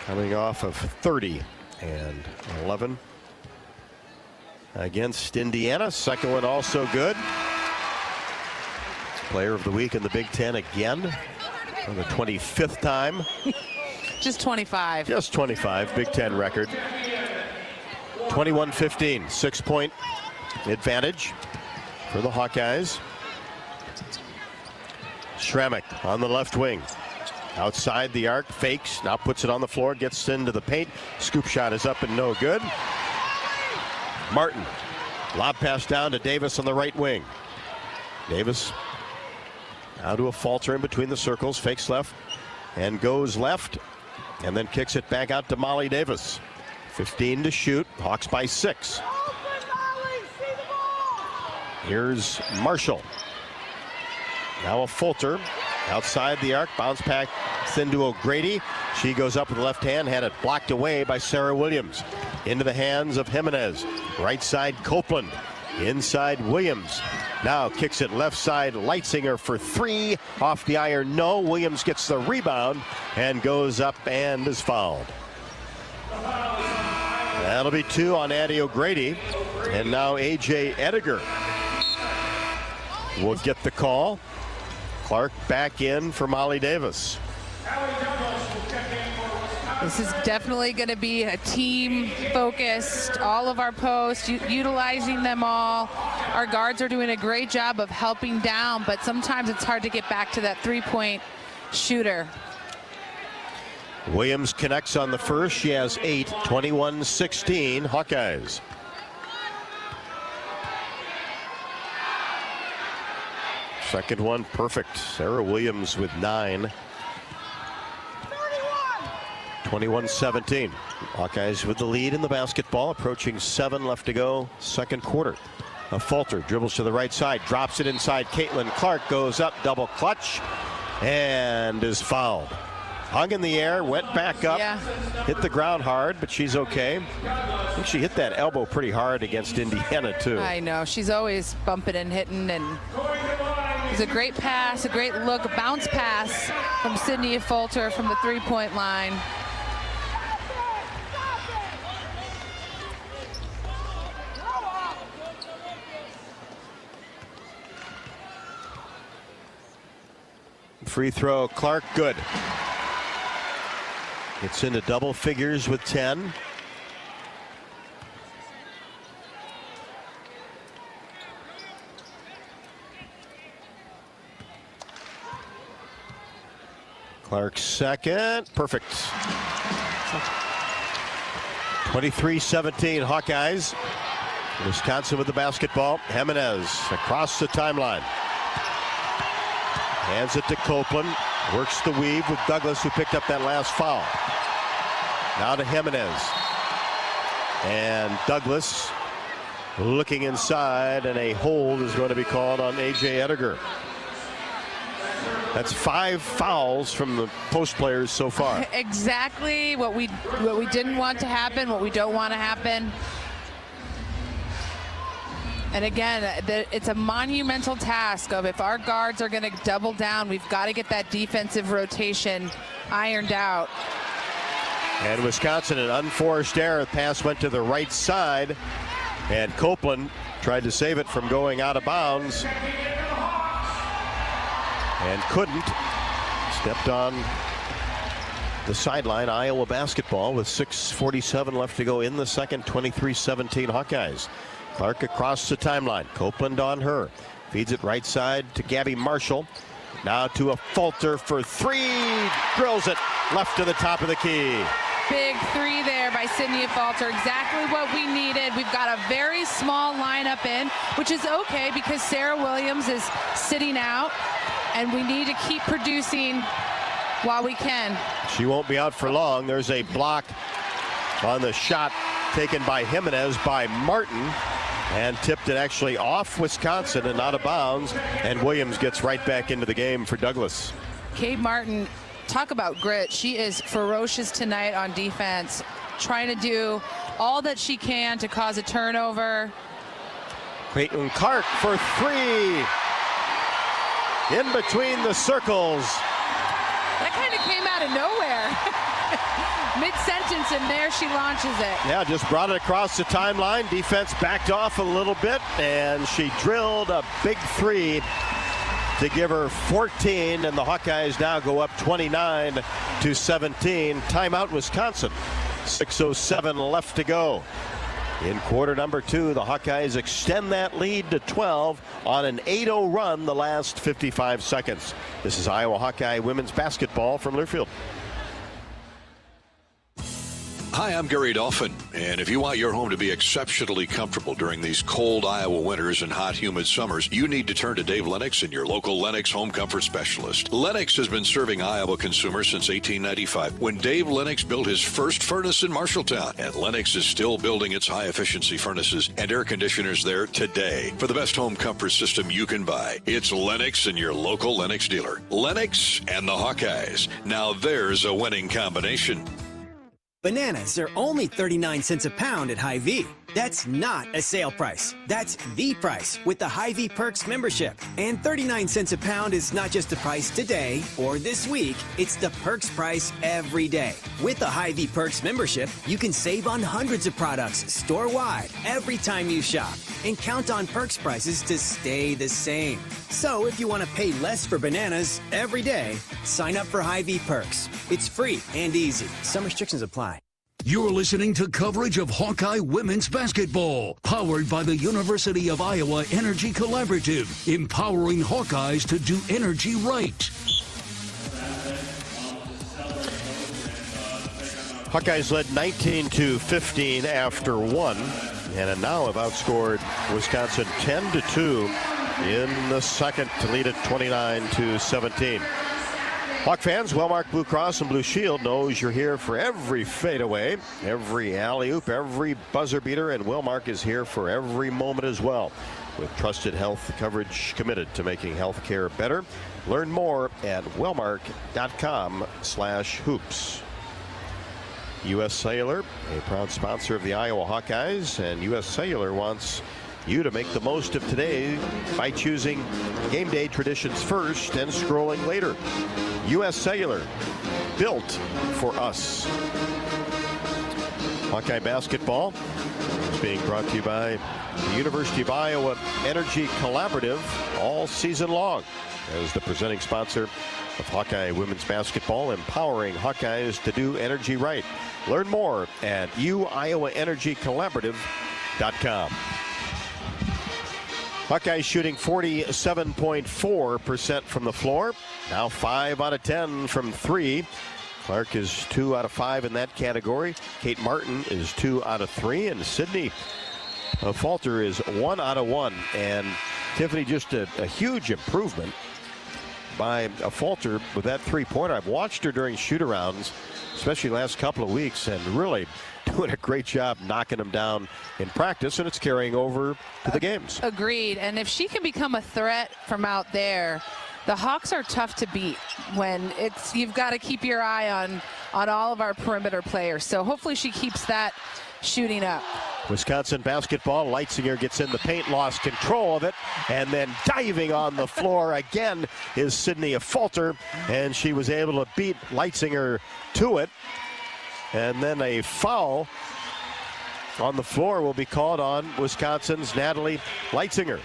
[SPEAKER 2] Coming off of 30 and 11. Against Indiana. Second one also good. Player of the week in the Big Ten again for the 25th time.
[SPEAKER 14] Just 25.
[SPEAKER 2] Just 25. Big Ten record. 21-15. 6-point advantage for the Hawkeyes. Schrammick on the left wing. Outside the arc. Fakes. Now puts it on the floor. Gets into the paint. Scoop shot is up and no good. Martin, lob pass down to Davis on the right wing. Davis now to a falter in between the circles, fakes left and goes left, and then kicks it back out to Molly Davis. 15 to shoot, Hawks by 6. Here's Marshall. Now a Fulter outside the arc, bounce back thin to O'Grady. She goes up with the left hand, had it blocked away by Sarah Williams. Into the hands of Jimenez. Right side Copeland. Inside Williams. Now kicks it left side, Leitzinger for three. Off the iron, no. Williams gets the rebound and goes up and is fouled. That'll be 2 on Addie O'Grady. And now A.J. Ediger will get the call. Clark back in for Molly Davis.
[SPEAKER 14] This is definitely going to be a team-focused, all of our posts, utilizing them all. Our guards are doing a great job of helping down, but sometimes it's hard to get back to that three-point shooter.
[SPEAKER 2] Williams connects on the first. She has 8, 21-16, Hawkeyes. Second one perfect. Sarah Williams with 9. 21-17. Hawkeyes with the lead in the basketball, approaching 7 left to go, second quarter. A Fulter dribbles to the right side, drops it inside. Caitlin Clark goes up, double clutch, and is fouled. Hung in the air, went back up, hit the ground hard, but she's okay. I think she hit that elbow pretty hard against Indiana, too.
[SPEAKER 14] I know. She's always bumping and hitting, and it was a great pass, a great look, a bounce pass from Sydney Fulter from the three-point line.
[SPEAKER 2] Free throw, Clark, good. It's into double figures with 10. Clark second, perfect. 23-17 Hawkeyes. Wisconsin with the basketball. Jimenez across the timeline. Hands it to Copeland. Works the weave with Douglas, who picked up that last foul. Now to Jimenez. And Douglas looking inside, and a hold is going to be called on A.J. Ediger. That's 5 fouls from the post players so far.
[SPEAKER 14] Exactly what we didn't want to happen, what we don't want to happen. And again, it's a monumental task of, if our guards are going to double down, we've got to get that defensive rotation ironed out.
[SPEAKER 2] And Wisconsin, an unforced error. The pass went to the right side, and Copeland tried to save it from going out of bounds and couldn't. Stepped on the sideline. Iowa basketball with 6:47 left to go in the second. 23-17 Hawkeyes. Clark across the timeline. Copeland on her. Feeds it right side to Gabby Marshall. Now to a Fulter for three. Drills it left to the top of the key.
[SPEAKER 14] Big three there by Sydney Fulter. Exactly what we needed. We've got a very small lineup in, which is okay because Sarah Williams is sitting out, and we need to keep producing while we can.
[SPEAKER 2] She won't be out for long. There's a block on the shot taken by Jimenez by Martin, and tipped it actually off Wisconsin and out of bounds, and Williams gets right back into the game for Douglas.
[SPEAKER 14] Kate Martin, talk about grit. She is ferocious tonight on defense, trying to do all that she can to cause a turnover.
[SPEAKER 2] Caitlin Clark for three. In between the circles.
[SPEAKER 14] That kind of came out of nowhere. Mid-sentence, and there she launches it.
[SPEAKER 2] Yeah, just brought it across the timeline. Defense backed off a little bit, and she drilled a big three to give her 14, and the Hawkeyes now go up 29-17. Timeout, Wisconsin. 6:07 left to go. In quarter number 2, the Hawkeyes extend that lead to 12 on an 8-0 run the last 55 seconds. This is Iowa Hawkeye women's basketball from Learfield.
[SPEAKER 10] Hi, I'm Gary Dolphin, and if you want your home to be exceptionally comfortable during these cold Iowa winters and hot, humid summers, you need to turn to Dave Lennox and your local Lennox home comfort specialist. Lennox has been serving Iowa consumers since 1895, when Dave Lennox built his first furnace in Marshalltown, and Lennox is still building its high-efficiency furnaces and air conditioners there today. For the best home comfort system you can buy, it's Lennox and your local Lennox dealer. Lennox and the Hawkeyes. Now there's a winning combination.
[SPEAKER 19] Bananas are only 39 cents a pound at Hy-Vee. That's not a sale price. That's the price with the Hy-Vee Perks membership. And 39 cents a pound is not just the price today or this week. It's the Perks price every day. With the Hy-Vee Perks membership, you can save on hundreds of products store-wide every time you shop. And count on Perks prices to stay the same. So if you want to pay less for bananas every day, sign up for Hy-Vee Perks. It's free and easy. Some restrictions apply.
[SPEAKER 1] You're listening to coverage of Hawkeye women's basketball, powered by the University of Iowa Energy Collaborative, empowering Hawkeyes to do energy right.
[SPEAKER 2] Hawkeyes led 19-15 after one, and now have outscored Wisconsin 10-2 in the second to lead it 29-17. Hawk fans, Wellmark Blue Cross and Blue Shield knows you're here for every fadeaway, every alley-oop, every buzzer beater, and Wellmark is here for every moment as well. With trusted health coverage committed to making health care better. Learn more at wellmark.com/hoops. U.S. Cellular, a proud sponsor of the Iowa Hawkeyes, and U.S. Cellular wants you to make the most of today by choosing game day traditions first and scrolling later. U.S. Cellular, built for us. Hawkeye basketball is being brought to you by the University of Iowa Energy Collaborative all season long as the presenting sponsor of Hawkeye women's basketball, empowering Hawkeyes to do energy right. Learn more at uiowaenergycollaborative.com. Hawkeyes shooting 47.4% from the floor. Now 5 out of 10 from 3. Clark is 2 out of 5 in that category. Kate Martin is 2 out of 3. And Sydney Falter is 1 out of 1. And Tiffany, just a huge improvement by Falter with that three-pointer. I've watched her during shoot-arounds, especially last couple of weeks, and really doing a great job knocking them down in practice, and it's carrying over to the games.
[SPEAKER 14] Agreed. And if she can become a threat from out there, the Hawks are tough to beat when you've got to keep your eye on all of our perimeter players. So hopefully she keeps that shooting up.
[SPEAKER 2] Wisconsin basketball, Leitzinger gets in the paint, lost control of it, and then diving on the floor again is Sydney Falter, and she was able to beat Leitzinger to it. And then a foul on the floor will be called on Wisconsin's Natalie Leitzinger.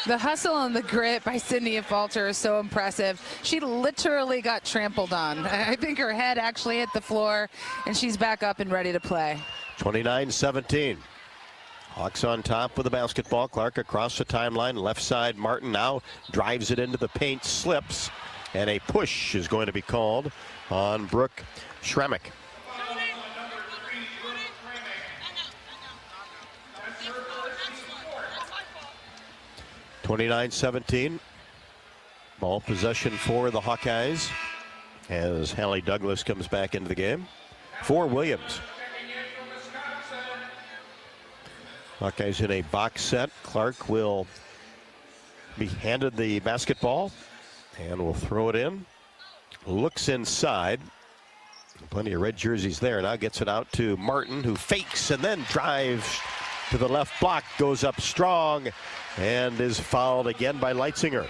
[SPEAKER 14] The hustle and the grit by Sydney Falter is so impressive. She literally got trampled on. I think her head actually hit the floor, and she's back up and ready to play.
[SPEAKER 2] 29-17. Hawks on top with the basketball. Clark across the timeline. Left side, Martin now drives it into the paint, slips, and a push is going to be called on Brooke Schremick. (29-17). Ball possession for the Hawkeyes as Hallie Douglas comes back into the game for Williams. Hawkeyes in a box set. Clark will be handed the basketball and will throw it in. Looks inside. Plenty of red jerseys there. Now gets it out to Martin, who fakes and then drives to the left block, goes up strong, and is fouled again by Leitzinger.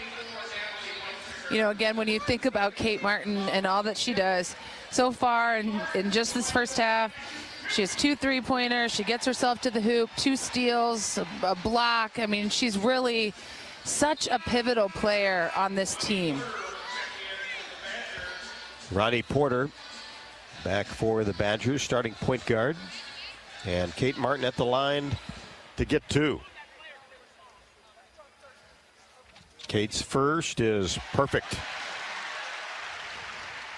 [SPEAKER 14] You know, again, when you think about Kate Martin and all that she does so far in just this first half, she has 2 3-pointers. She gets herself to the hoop, 2 steals, a block. I mean, she's really such a pivotal player on this team.
[SPEAKER 2] Ronnie Porter back for the Badgers, starting point guard. And Kate Martin at the line to get 2. Kate's first is perfect.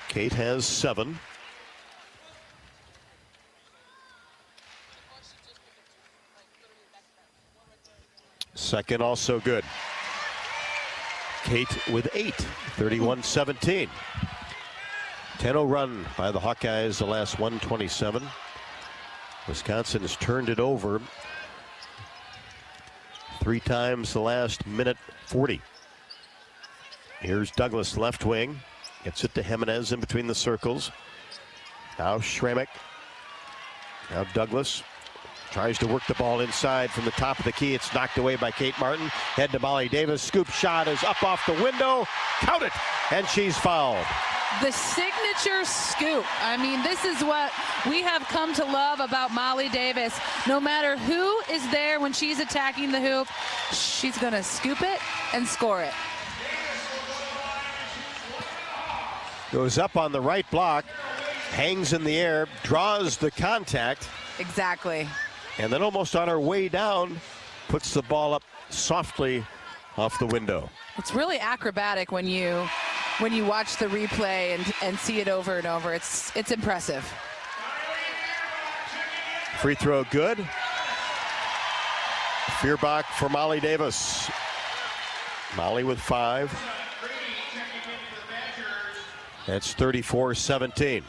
[SPEAKER 2] Kate has 7. Second also good. Kate with 8, 31-17. 10-0 run by the Hawkeyes the last 127. Wisconsin has turned it over 3 times the last minute 40. Here's Douglas, left wing. Gets it to Jimenez in between the circles. Now Schramek. Now Douglas tries to work the ball inside from the top of the key. It's knocked away by Kate Martin. Head to Molly Davis. Scoop shot is up off the window. Count it. And she's fouled.
[SPEAKER 14] The signature scoop. I mean, this is what we have come to love about Molly Davis. No matter who is there when she's attacking the hoop, she's going to scoop it and score it.
[SPEAKER 2] Goes up on the right block, hangs in the air, draws the contact.
[SPEAKER 14] Exactly.
[SPEAKER 2] And then almost on her way down, puts the ball up softly off the window.
[SPEAKER 14] It's really acrobatic when you watch the replay and see it over and over. It's impressive.
[SPEAKER 2] Free throw good. Feuerbach for Molly Davis. Molly with 5. That's 34-17.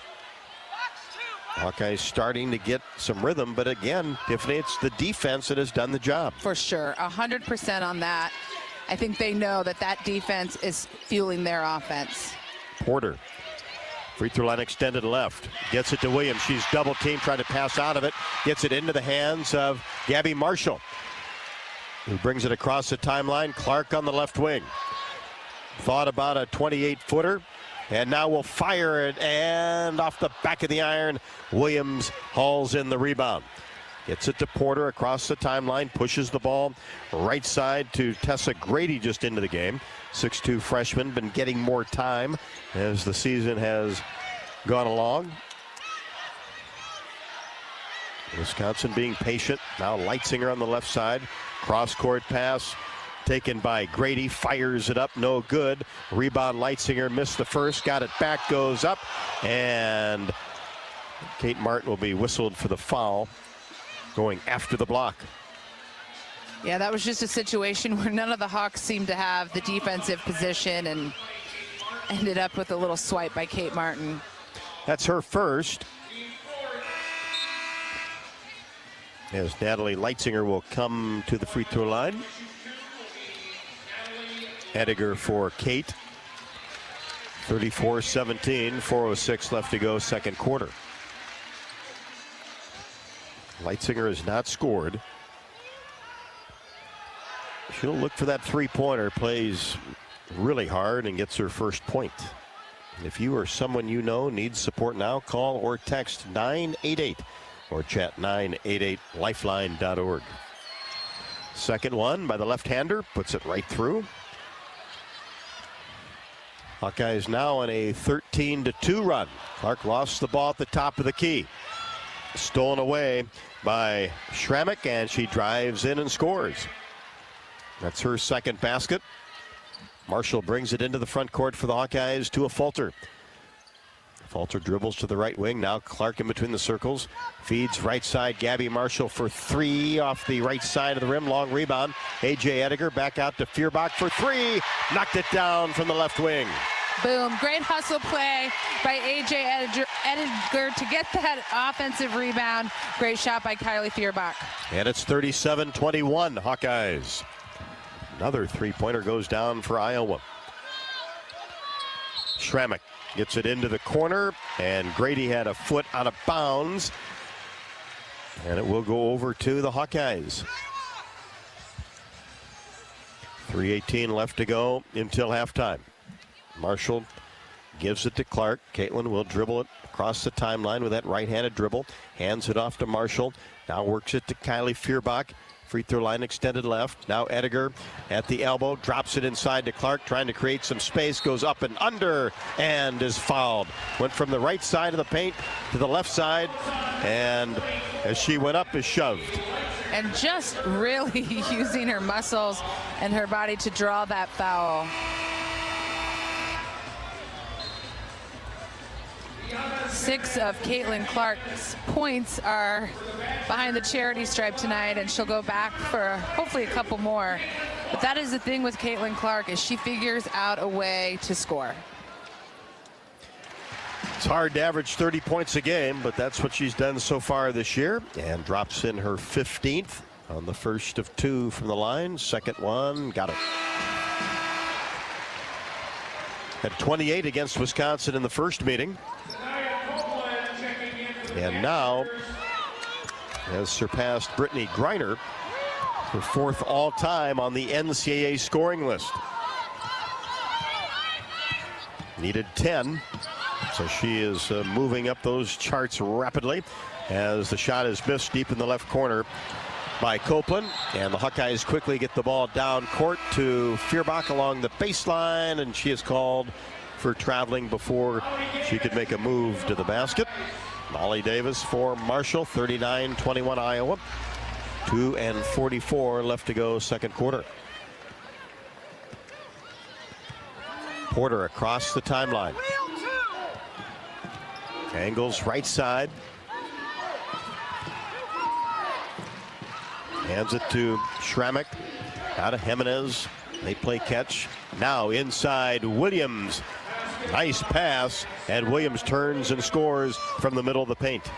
[SPEAKER 2] Hawkeyes starting to get some rhythm, but again, Tiffany, it's the defense that has done the job.
[SPEAKER 14] For sure, 100% on that. I think they know that defense is fueling their offense.
[SPEAKER 2] Porter, free throw line extended left. Gets it to Williams. She's double teamed, trying to pass out of it. Gets it into the hands of Gabby Marshall, who brings it across the timeline. Clark on the left wing. Thought about a 28-footer. And now will fire it, and off the back of the iron, Williams hauls in the rebound. Gets it to Porter across the timeline, pushes the ball right side to Tessa Grady just into the game. 6'2" freshman, been getting more time as the season has gone along. Wisconsin being patient. Now Leitzinger on the left side. Cross-court pass taken by Grady, fires it up, no good. Rebound, Leitzinger missed the first, got it back, goes up, and Kate Martin will be whistled for the foul going after the block.
[SPEAKER 14] Yeah, that was just a situation where none of the Hawks seemed to have the defensive position and ended up with a little swipe by Kate Martin.
[SPEAKER 2] That's her first. As Natalie Leitzinger will come to the free throw line. Ediger for Kate. 34-17, 4:06 left to go, second quarter. Leitzinger has not scored. She'll look for that three-pointer, plays really hard and gets her first point. If you or someone you know needs support now, call or text 988 or chat 988lifeline.org. Second one by the left-hander, puts it right through. Hawkeyes now on a 13-2 run. Clark lost the ball at the top of the key. Stolen away by Schramek, and she drives in and scores. That's her second basket. Marshall brings it into the front court for the Hawkeyes to a Falter. Falter dribbles to the right wing. Now Clark in between the circles. Feeds right side. Gabby Marshall for 3 off the right side of the rim. Long rebound. A.J. Ediger back out to Feuerbach for 3. Knocked it down from the left wing.
[SPEAKER 14] Boom. Great hustle play by A.J. Ediger to get that offensive rebound. Great shot by Kylie Feuerbach.
[SPEAKER 2] And it's 37-21 Hawkeyes. Another three-pointer goes down for Iowa. Schramek gets it into the corner, and Grady had a foot out of bounds. And it will go over to the Hawkeyes. 3:18 left to go until halftime. Marshall gives it to Clark. Caitlin will dribble it across the timeline with that right-handed dribble. Hands it off to Marshall. Now works it to Kylie Feuerbach. Free throw line extended left. Now Ediger at the elbow. Drops it inside to Clark, trying to create some space. Goes up and under and is fouled. Went from the right side of the paint to the left side. And as she went up, is shoved.
[SPEAKER 14] And just really using her muscles and her body to draw that foul. 6 of Caitlin Clark's points are behind the charity stripe tonight, and she'll go back for hopefully a couple more. But that is the thing with Caitlin Clark, is she figures out a way to score.
[SPEAKER 2] It's hard to average 30 points a game, but that's what she's done so far this year, and drops in her 15th on the first of 2 from the line. Second one, got it. Had 28 against Wisconsin in the first meeting, and now has surpassed Brittany Griner for 4th all-time on the NCAA scoring list. Needed 10, so she is moving up those charts rapidly as the shot is missed deep in the left corner by Copeland, and the Hawkeyes quickly get the ball down court to Feuerbach along the baseline, and she is called for traveling before she could make a move to the basket. Molly Davis for Marshall, 39-21 Iowa. 2:44 left to go, second quarter. Porter across the timeline. Angles right side. Hands it to Schrammick. Out of Jimenez. They play catch. Now inside Williams. Nice pass. And Williams turns and scores from the middle of the paint.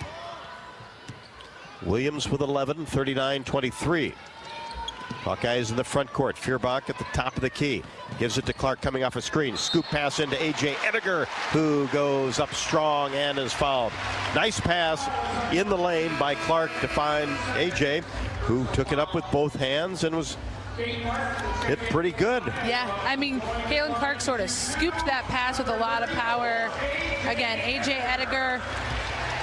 [SPEAKER 2] Williams with 11, 39-23. Hawkeyes in the front court. Feuerbach at the top of the key. Gives it to Clark coming off a screen. Scoop pass into A.J. Ediger, who goes up strong and is fouled. Nice pass in the lane by Clark to find A.J., who took it up with both hands and was hit pretty good.
[SPEAKER 14] Yeah, I mean, Caitlin Clark sort of scooped that pass with a lot of power. Again, A.J. Ediger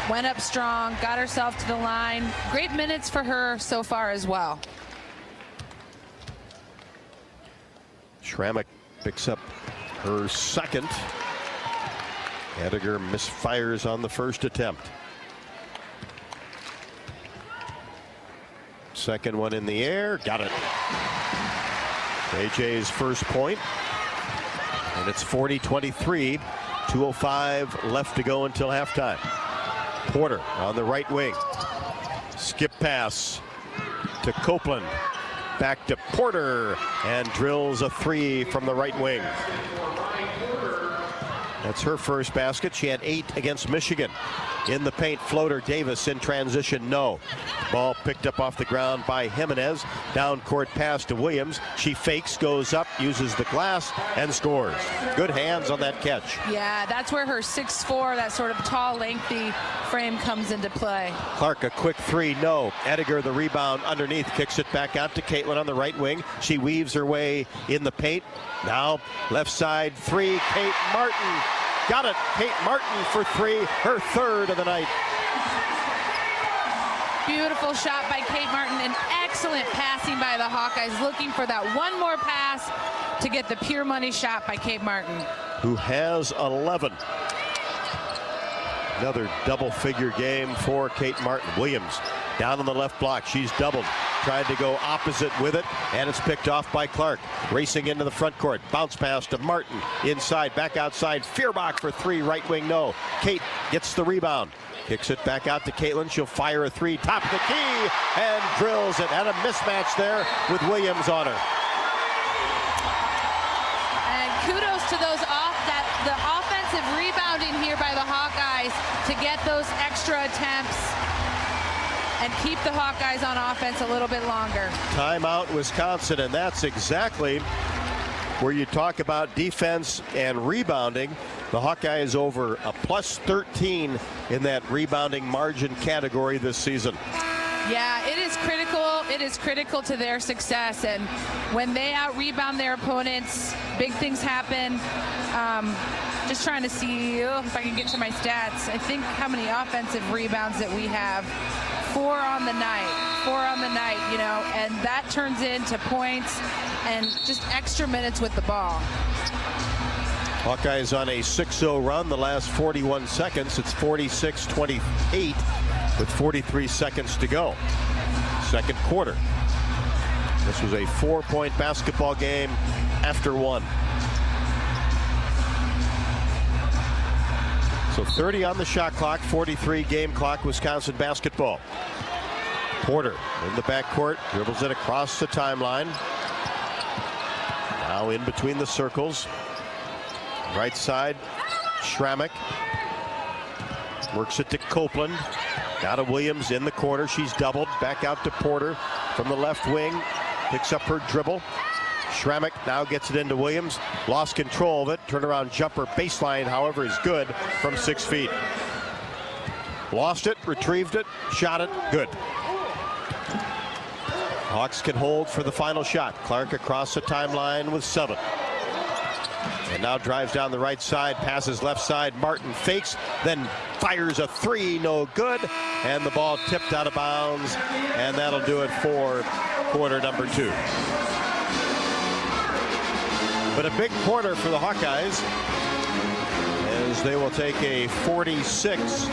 [SPEAKER 14] went up strong, got herself to the line. Great minutes for her so far as well.
[SPEAKER 2] Schrammick picks up her second. Ediger misfires on the first attempt. Second one in the air, got it. AJ's first point, and it's 40-23. 2:05 left to go until halftime. Porter on the right wing. Skip pass to Copeland. Back to Porter, and drills a 3 from the right wing. That's her first basket. She had 8 against Michigan. In the paint, floater, Davis in transition, no. Ball picked up off the ground by Jimenez. Down court pass to Williams. She fakes, goes up, uses the glass, and scores. Good hands on that catch.
[SPEAKER 14] Yeah, that's where her 6'4", that sort of tall, lengthy frame comes into play.
[SPEAKER 2] Clark, a quick 3, no. Ediger, the rebound underneath, kicks it back out to Caitlin on the right wing. She weaves her way in the paint. Now, left side 3, Kate Martin. Got it, Kate Martin for 3, her third of the night.
[SPEAKER 14] Beautiful shot by Kate Martin, and excellent passing by the Hawkeyes, looking for that one more pass to get the pure money shot by Kate Martin,
[SPEAKER 2] who has 11. Another double-figure game for Kate Martin. Williams down on the left block. She's doubled. Tried to go opposite with it, and it's picked off by Clark. Racing into the front court. Bounce pass to Martin. Inside, back outside. Feuerbach for 3, right wing, no. Kate gets the rebound. Kicks it back out to Caitlin. She'll fire a 3, top of the key, and drills it. And a mismatch there with Williams on her.
[SPEAKER 14] And kudos to those the offensive rebounding here by the Hawkeyes to get those extra attempts and keep the Hawkeyes on offense a little bit longer. Timeout,
[SPEAKER 2] Wisconsin, and that's exactly where you talk about defense and rebounding. The Hawkeyes over a plus 13 in that rebounding margin category this season.
[SPEAKER 14] Yeah, it is critical. It is critical to their success, and when they out-rebound their opponents, big things happen. Just trying to see if I can get to my stats. I think how many offensive rebounds that we have. 4 on the night, you know, and that turns into points and just extra minutes with the ball.
[SPEAKER 2] Hawkeyes on a 6-0 run the last 41 seconds. It's 46-28 with 43 seconds to go. Second quarter. This was a 4-point basketball game after 1. So 30 on the shot clock, 43 game clock, Wisconsin basketball. Porter in the backcourt, dribbles it across the timeline. Now in between the circles. Right side, Schrammick. Works it to Copeland. Now to Williams in the corner. She's doubled. Back out to Porter from the left wing. Picks up her dribble. Schrammick now gets it into Williams. Lost control of it. Turnaround jumper baseline, however, is good from 6 feet. Lost it, retrieved it, shot it, good. Hawks can hold for the final shot. Clark across the timeline with 7. And now drives down the right side, passes left side. Martin fakes, then fires a 3, no good. And the ball tipped out of bounds, and that'll do it for quarter number 2. But a big quarter for the Hawkeyes, as they will take a 46-30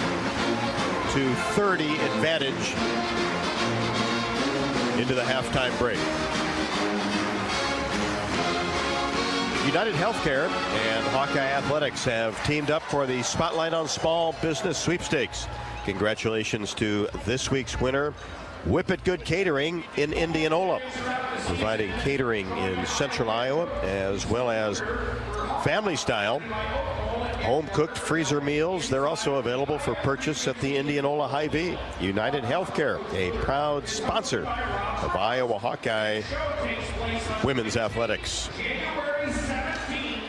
[SPEAKER 2] advantage into the halftime break. United Healthcare and Hawkeye Athletics have teamed up for the Spotlight on Small Business Sweepstakes. Congratulations to this week's winner, Whip It Good Catering in Indianola, providing catering in central Iowa as well as family style home-cooked freezer meals. They're also available for purchase at the Indianola Hy-Vee. United Healthcare, a proud sponsor of Iowa Hawkeye women's athletics.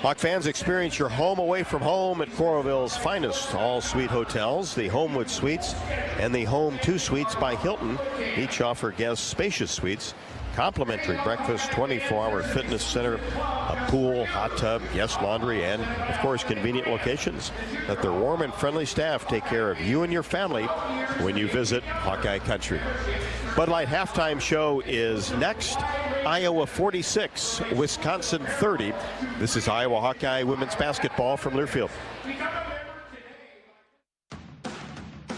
[SPEAKER 2] Hawk fans, experience your home away from home at Coralville's finest all-suite hotels. The Homewood Suites and the Home 2 Suites by Hilton each offer guests spacious suites, complimentary breakfast, 24-hour fitness center, a pool, hot tub, guest laundry, and, of course, convenient locations. Let their warm and friendly staff take care of you and your family when you visit Hawkeye Country. Bud Light halftime show is next. Iowa 46, Wisconsin 30. This is Iowa Hawkeye women's basketball from Learfield.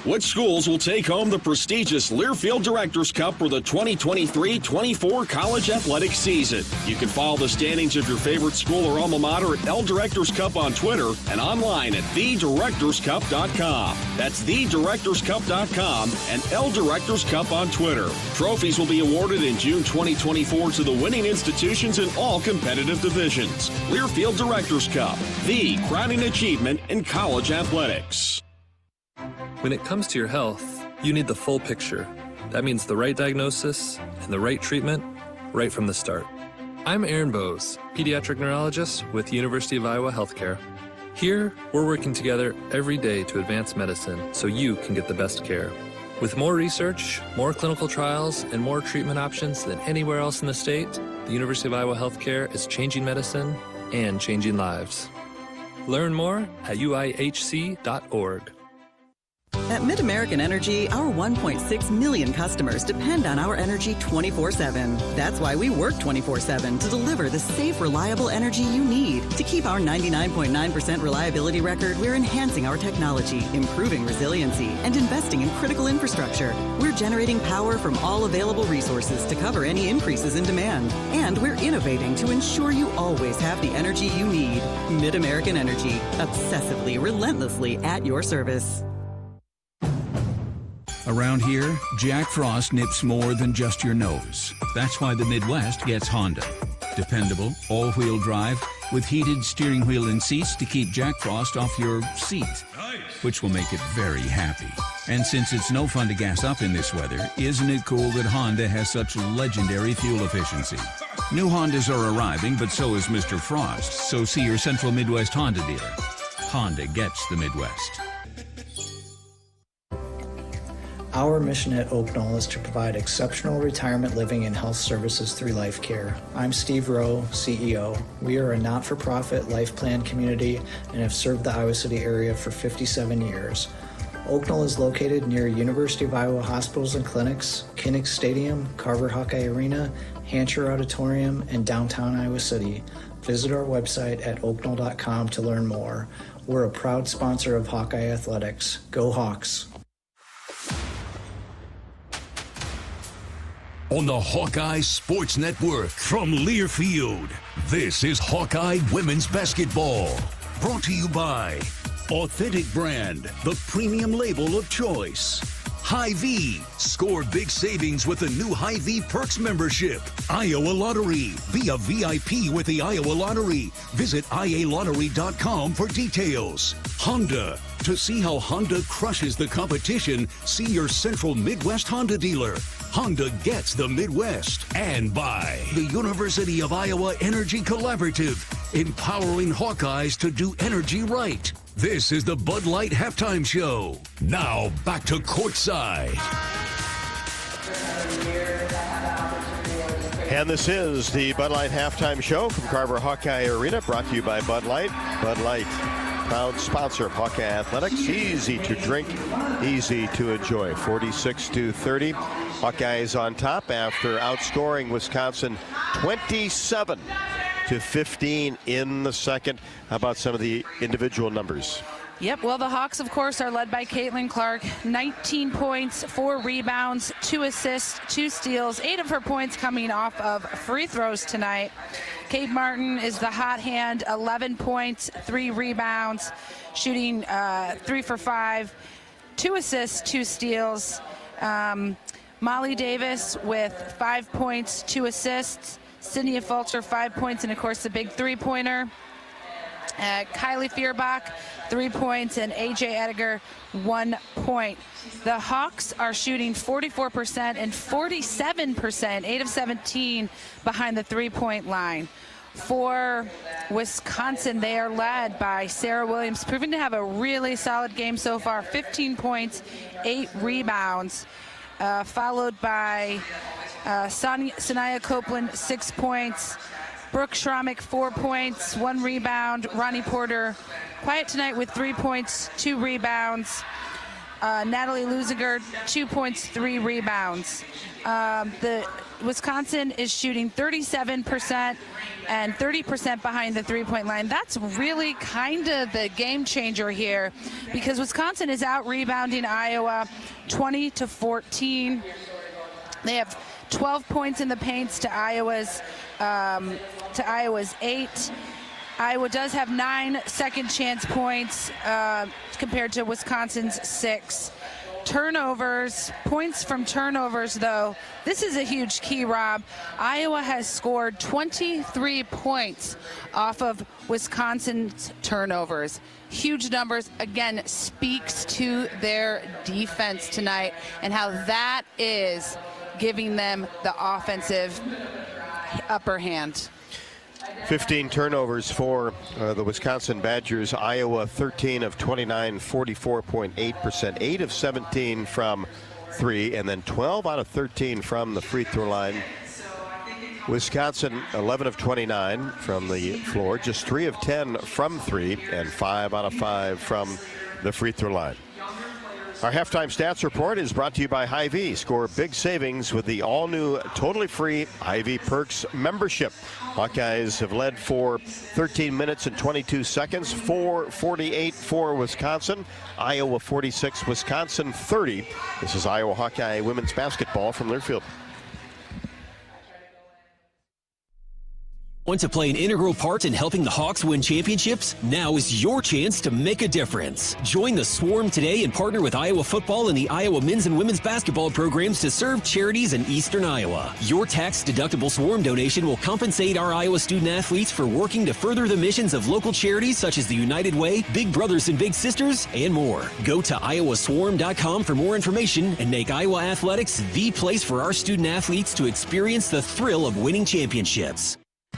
[SPEAKER 20] Which schools will take home the prestigious Learfield Directors Cup for the 2023-24 college athletics season? You can follow the standings of your favorite school or alma mater at L Directors Cup on Twitter and online at thedirectorscup.com. That's thedirectorscup.com and L Directors Cup on Twitter. Trophies will be awarded in June 2024 to the winning institutions in all competitive divisions. Learfield Directors Cup, the crowning achievement in college athletics.
[SPEAKER 21] When it comes to your health, you need the full picture. That means the right diagnosis and the right treatment right from the start. I'm Aaron Bose, pediatric neurologist with University of Iowa Healthcare. Here, we're working together every day to advance medicine so you can get the best care. With more research, more clinical trials, and more treatment options than anywhere else in the state, the University of Iowa Healthcare is changing medicine and changing lives. Learn more at uihc.org.
[SPEAKER 22] At MidAmerican Energy, our 1.6 million customers depend on our energy 24/7. That's why we work 24/7 to deliver the safe, reliable energy you need. To keep our 99.9% reliability record, we're enhancing our technology, improving resiliency, and investing in critical infrastructure. We're generating power from all available resources to cover any increases in demand. And we're innovating to ensure you always have the energy you need. MidAmerican Energy, obsessively, relentlessly at your service.
[SPEAKER 23] Around here, Jack Frost nips more than just your nose. That's why the Midwest gets Honda. Dependable, all-wheel drive, with heated steering wheel and seats to keep Jack Frost off your seat, which will make it very happy. And since it's no fun to gas up in this weather, isn't it cool that Honda has such legendary fuel efficiency? New Hondas are arriving, but so is Mr. Frost, so see your Central Midwest Honda dealer. Honda gets the Midwest.
[SPEAKER 16] Our mission at Oak Knoll is to provide exceptional retirement living and health services through life care. I'm Steve Rowe, CEO. We are a not-for-profit life plan community and have served the Iowa City area for 57 years. Oak Knoll is located near University of Iowa hospitals and clinics, Kinnick Stadium, Carver Hawkeye Arena, Hancher Auditorium, and downtown Iowa City. Visit our website at oakknoll.com to learn more. We're a proud sponsor of Hawkeye Athletics. Go Hawks!
[SPEAKER 1] On the Hawkeye Sports Network from Learfield, this is Hawkeye Women's Basketball. Brought to you by Authentic brand, the premium label of choice. Hy-Vee. Score big savings with the new Hy-Vee Perks membership. Iowa Lottery. Be a VIP with the Iowa Lottery. Visit ialottery.com for details. Honda. To see how Honda crushes the competition, see your Central Midwest Honda dealer. Honda gets the Midwest. And by the University of Iowa Energy Collaborative, empowering Hawkeyes to do energy right. This is the Bud Light Halftime Show. Now back to courtside.
[SPEAKER 2] And this is the Bud Light Halftime Show from Carver Hawkeye Arena, brought to you by Bud Light. Bud Light, proud sponsor of Hawkeye Athletics. Easy to drink, easy to enjoy. 46-30. Hawkeyes on top after outscoring Wisconsin 27-15 in the second. How about some of the individual numbers?
[SPEAKER 14] Yep, well, the Hawks, of course, are led by Caitlin Clark. 19 points, 4 rebounds, 2 assists, 2 steals. 8 of her points coming off of free throws tonight. Kate Martin is the hot hand, 11 points, 3 rebounds, shooting 3 for 5, 2 assists, 2 steals. Molly Davis with 5 points, 2 assists. Sydney Fulcher, 5 points, and of course the big three-pointer. Kylie Fierbach, 3 points, and AJ Ediger, 1 point. The Hawks are shooting 44% and 47%, 8 of 17 behind the three-point line. For Wisconsin, they are led by Sarah Williams, proving to have a really solid game so far. 15 points, 8 rebounds, followed by Sanaya Copeland, 6 points. Brooke Schromick, 4 points, 1 rebound. Ronnie Porter, quiet tonight with 3 points, 2 rebounds. Natalie Lusinger, 2 points, 3 rebounds. The Wisconsin is shooting 37% and 30% behind the three-point line. That's really kind of the game changer here, because Wisconsin is out rebounding Iowa 20-14. They have 12 points in the paints to Iowa's 8. Iowa does have 9 second chance points compared to Wisconsin's 6. Turnovers, points from turnovers, though, this is a huge key, Rob. Iowa has scored 23 points off of Wisconsin's turnovers. Huge numbers, again, speaks to their defense tonight and how that is giving them the offensive upper hand.
[SPEAKER 2] 15 turnovers for the Wisconsin Badgers. Iowa 13 of 29, 44.8%, 8 of 17 from 3, and then 12 out of 13 from the free throw line. Wisconsin 11 of 29 from the floor, just 3 of 10 from 3, and 5 out of 5 from the free throw line. Our halftime stats report is brought to you by Hy-Vee. Score big savings with the all-new, totally free Hy-Vee Perks membership. Hawkeyes have led for 13 minutes and 22 seconds, 4:48 for Wisconsin. Iowa 46, Wisconsin 30. This is Iowa Hawkeye women's basketball from Learfield.
[SPEAKER 5] Want to play an integral part in helping the Hawks win championships? Now is your chance to make a difference. Join the Swarm today and partner with Iowa football and the Iowa men's and women's basketball programs to serve charities in eastern Iowa. Your tax-deductible Swarm donation will compensate our Iowa student athletes for working to further the missions of local charities such as the United Way, Big Brothers and Big Sisters, and more. Go to iowaswarm.com for more information and make Iowa athletics the place for our student athletes to experience the thrill of winning championships.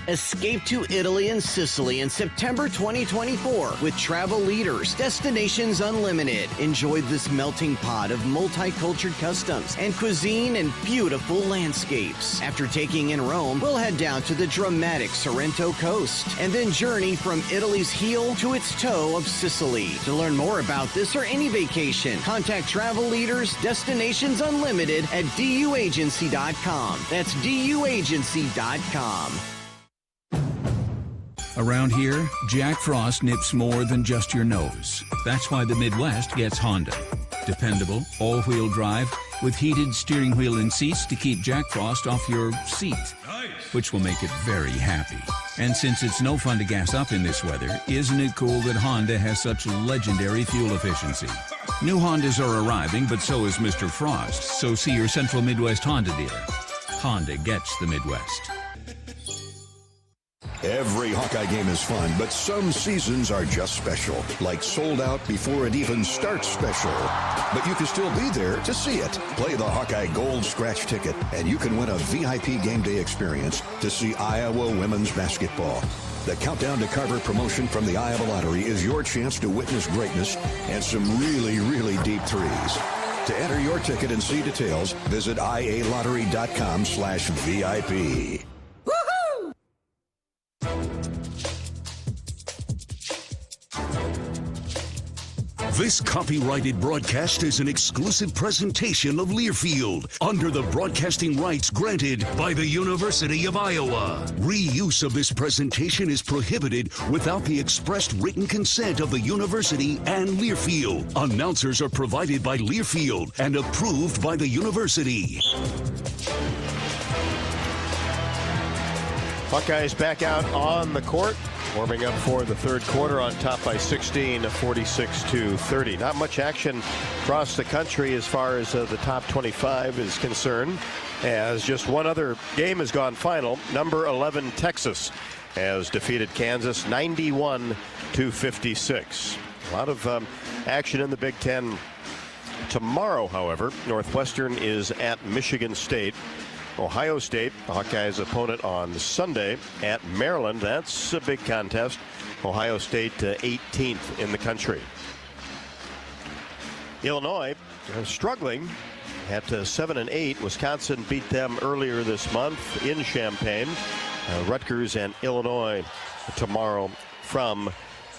[SPEAKER 3] Escape to Italy and Sicily in September 2024 with Travel Leaders, Destinations Unlimited. Enjoy this melting pot of multicultural customs and cuisine and beautiful landscapes. After taking in Rome, we'll head down to the dramatic Sorrento coast and then journey from Italy's heel to its toe of Sicily. To learn more about this or any vacation, contact Travel Leaders, Destinations Unlimited at duagency.com. That's duagency.com.
[SPEAKER 23] Around here, Jack Frost nips more than just your nose. That's why the Midwest gets Honda. Dependable, all-wheel drive with heated steering wheel and seats to keep Jack Frost off your seat, which will make it very happy. And since it's no fun to gas up in this weather, isn't it cool that Honda has such legendary fuel efficiency? New Hondas are arriving, but so is Mr. Frost, so see your Central Midwest Honda dealer. Honda gets the Midwest.
[SPEAKER 13] Every Hawkeye game is fun, but some seasons are just special, like sold out before it even starts special. But you can still be there to see it. Play the Hawkeye Gold Scratch ticket, and you can win a VIP game day experience to see Iowa women's basketball. The Countdown to Carver promotion from the Iowa Lottery is your chance to witness greatness and some really, really deep threes. To enter your ticket and see details, visit ialottery.com/VIP.
[SPEAKER 1] This copyrighted broadcast is an exclusive presentation of Learfield under the broadcasting rights granted by the University of Iowa. Reuse of this presentation is prohibited without the expressed written consent of the university and Learfield. Announcers are provided by Learfield and approved by the university.
[SPEAKER 2] Hawkeyes back out on the court, warming up for the third quarter, on top by 16, 46-30. Not much action across the country as far as the top 25 is concerned, as just one other game has gone final. Number 11 Texas has defeated Kansas 91-56. A lot of action in the Big Ten. Tomorrow, however, Northwestern is at Michigan State. Ohio State, the Hawkeyes' opponent, on Sunday at Maryland. That's a big contest. Ohio State 18th in the country. Illinois struggling at 7-8. Wisconsin beat them earlier this month in Champaign. Rutgers and Illinois tomorrow from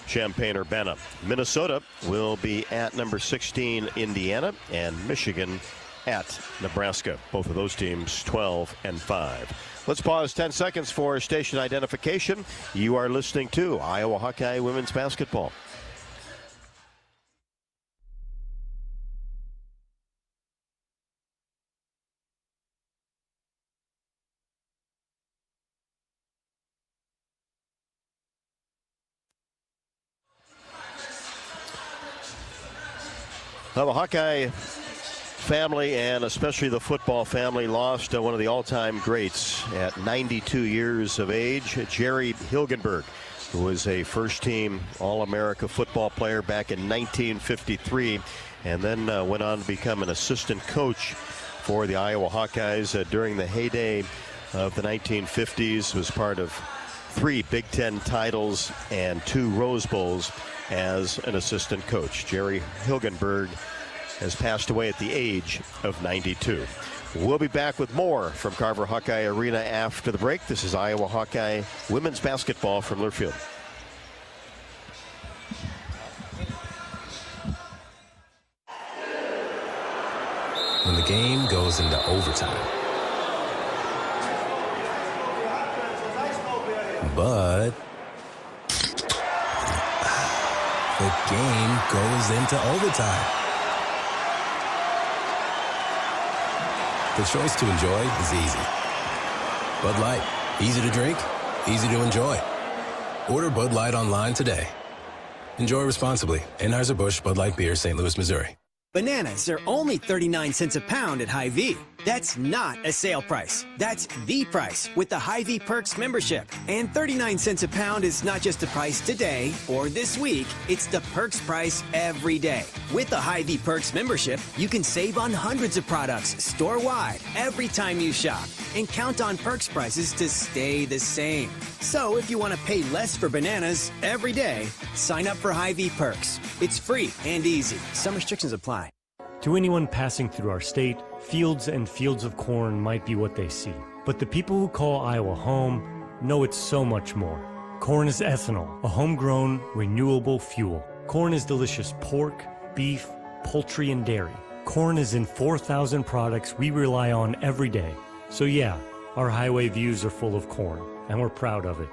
[SPEAKER 2] Champaign-Urbana. Minnesota will be at number 16 Indiana, and Michigan at Nebraska. Both of those teams 12-5. Let's pause 10 seconds for station identification. You are listening to Iowa Hawkeye Women's Basketball. Well, the Hawkeye family, and especially the football family, lost one of the all-time greats at 92 years of age, Jerry Hilgenberg, who was a first-team All-America football player back in 1953, and then went on to become an assistant coach for the Iowa Hawkeyes during the heyday of the 1950s. Was part of 3 Big Ten titles and 2 Rose Bowls as an assistant coach. Jerry Hilgenberg has passed away at the age of 92. We'll be back with more from Carver Hawkeye Arena after the break. This is Iowa Hawkeye Women's Basketball from Learfield.
[SPEAKER 4] When the game goes into overtime. But the game goes into overtime. The choice to enjoy is easy. Bud Light, easy to drink, easy to enjoy. Order Bud Light online today. Enjoy responsibly. Anheuser-Busch Bud Light Beer, St. Louis, Missouri.
[SPEAKER 19] Bananas are only 39 cents a pound at Hy-Vee. That's not a sale price. That's the price with the Hy-Vee Perks membership. And 39 cents a pound is not just the price today or this week. It's the Perks price every day. With the Hy-Vee Perks membership, you can save on hundreds of products store-wide every time you shop. And count on Perks prices to stay the same. So if you want to pay less for bananas every day, sign up for Hy-Vee Perks. It's free and easy. Some restrictions apply.
[SPEAKER 7] To anyone passing through our state, fields and fields of corn might be what they see. But the people who call Iowa home know it's so much more. Corn is ethanol, a homegrown, renewable fuel. Corn is delicious pork, beef, poultry, and dairy. Corn is in 4,000 products we rely on every day. So yeah, our highway views are full of corn, and we're proud of it.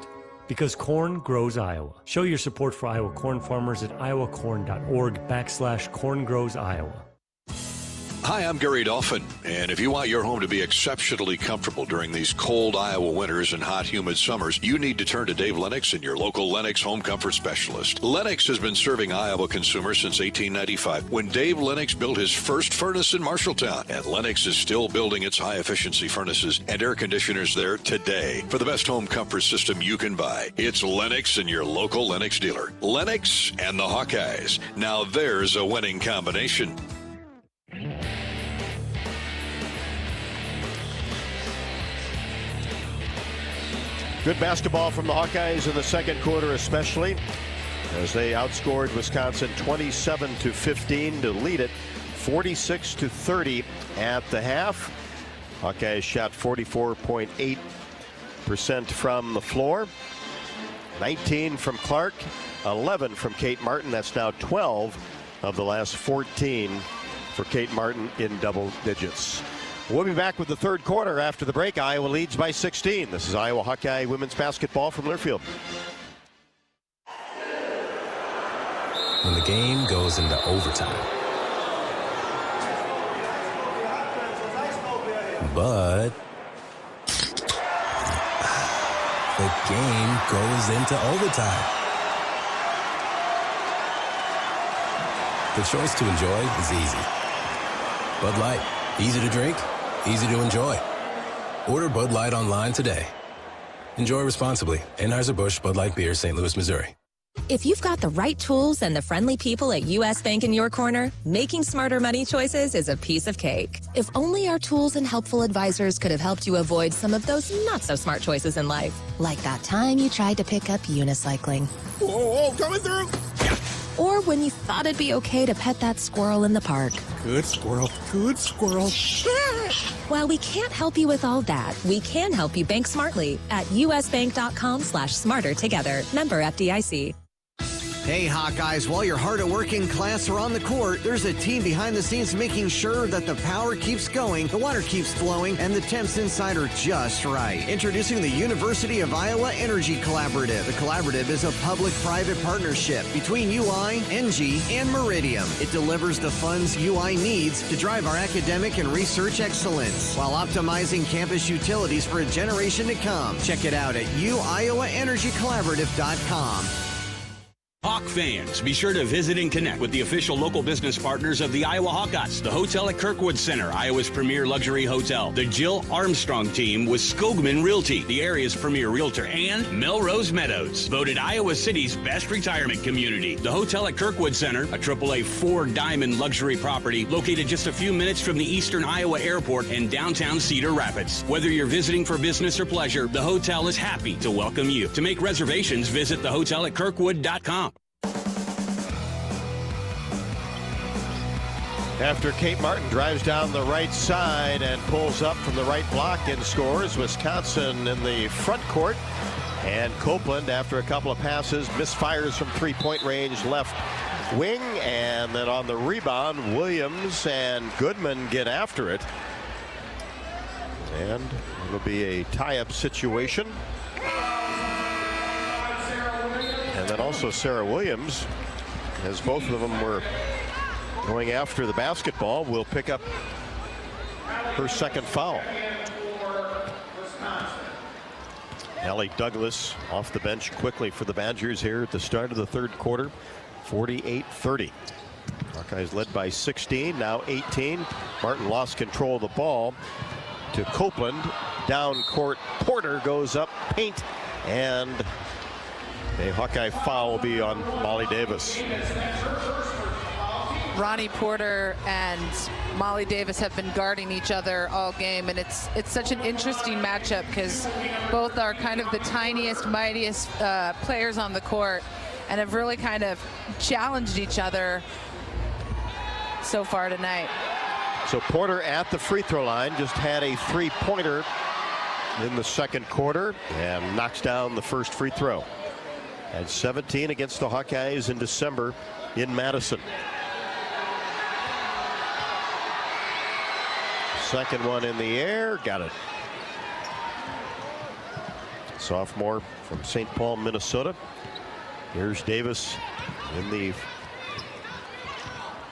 [SPEAKER 7] Because corn grows Iowa. Show your support for Iowa corn farmers at iowacorn.org/corngrowsiowa.
[SPEAKER 10] Hi, I'm Gary Dolphin, and if you want your home to be exceptionally comfortable during these cold Iowa winters and hot, humid summers, you need to turn to Dave Lennox and your local Lennox home comfort specialist. Lennox has been serving Iowa consumers since 1895, when Dave Lennox built his first furnace in Marshalltown, and Lennox is still building its high-efficiency furnaces and air conditioners there today. For the best home comfort system you can buy, it's Lennox and your local Lennox dealer. Lennox and the Hawkeyes. Now there's a winning combination.
[SPEAKER 2] Good basketball from the Hawkeyes in the second quarter, especially as they outscored Wisconsin 27-15 to lead it 46-30 at the half. Hawkeyes shot 44.8% from the floor, 19 from Clark, 11 from Kate Martin. That's now 12 of the last 14 for Kate Martin in double digits. We'll be back with the third quarter after the break. Iowa leads by 16. This is Iowa Hawkeye women's basketball from Learfield.
[SPEAKER 4] When the game goes into overtime. But the game goes into overtime. The choice to enjoy is easy. Bud Light, easy to drink, easy to enjoy. Order Bud Light online today. Enjoy responsibly. Anheuser-Busch Bud Light Beer, St. Louis, Missouri.
[SPEAKER 6] If you've got the right tools and the friendly people at U.S. Bank in your corner, making smarter money choices is a piece of cake. If only our tools and helpful advisors could have helped you avoid some of those not-so-smart choices in life. Like that time you tried to pick up unicycling.
[SPEAKER 9] Whoa, coming through!
[SPEAKER 6] Or when you thought it'd be okay to pet that squirrel in the park.
[SPEAKER 9] Good squirrel, good squirrel.
[SPEAKER 6] While we can't help you with all that, we can help you bank smartly at usbank.com/smarter together. Member FDIC.
[SPEAKER 3] Hey, Hawkeyes, while you're hard at work in class or on the court, there's a team behind the scenes making sure that the power keeps going, the water keeps flowing, and the temps inside are just right. Introducing the University of Iowa Energy Collaborative. The collaborative is a public-private partnership between UI, NG, and Meridium. It delivers the funds UI needs to drive our academic and research excellence while optimizing campus utilities for a generation to come. Check it out at uiowaenergycollaborative.com.
[SPEAKER 11] Hawk fans, be sure to visit and connect with the official local business partners of the Iowa Hawkeyes, the Hotel at Kirkwood Center, Iowa's premier luxury hotel, the Jill Armstrong team with Skogman Realty, the area's premier realtor, and Melrose Meadows, voted Iowa City's best retirement community. The Hotel at Kirkwood Center, a AAA 4-diamond luxury property located just a few minutes from the Eastern Iowa Airport and downtown Cedar Rapids. Whether you're visiting for business or pleasure, the hotel is happy to welcome you. To make reservations, visit thehotelatKirkwood.com.
[SPEAKER 2] After Kate Martin drives down the right side and pulls up from the right block and scores, Wisconsin in the front court. And Copeland, after a couple of passes, misfires from three-point range left wing. And then on the rebound, Williams and Goodman get after it. And it'll be a tie-up situation. And then also Sarah Williams, as both of them were going after the basketball, will pick up her second foul. Allie Douglas off the bench quickly for the Badgers here at the start of the third quarter. 48-30. Hawkeyes led by 16, now 18. Martin lost control of the ball to Copeland. Down court, Porter goes up, paint, and a Hawkeye foul will be on Molly Davis.
[SPEAKER 14] Ronnie Porter and Molly Davis have been guarding each other all game, and it's such an interesting matchup because both are kind of the tiniest, mightiest players on the court and have really kind of challenged each other so far tonight.
[SPEAKER 2] So Porter at the free throw line just had a three-pointer in the second quarter and knocks down the first free throw. At 17 against the Hawkeyes in December in Madison. Second one in the air, got it. Sophomore from St. Paul, Minnesota. Here's Davis in the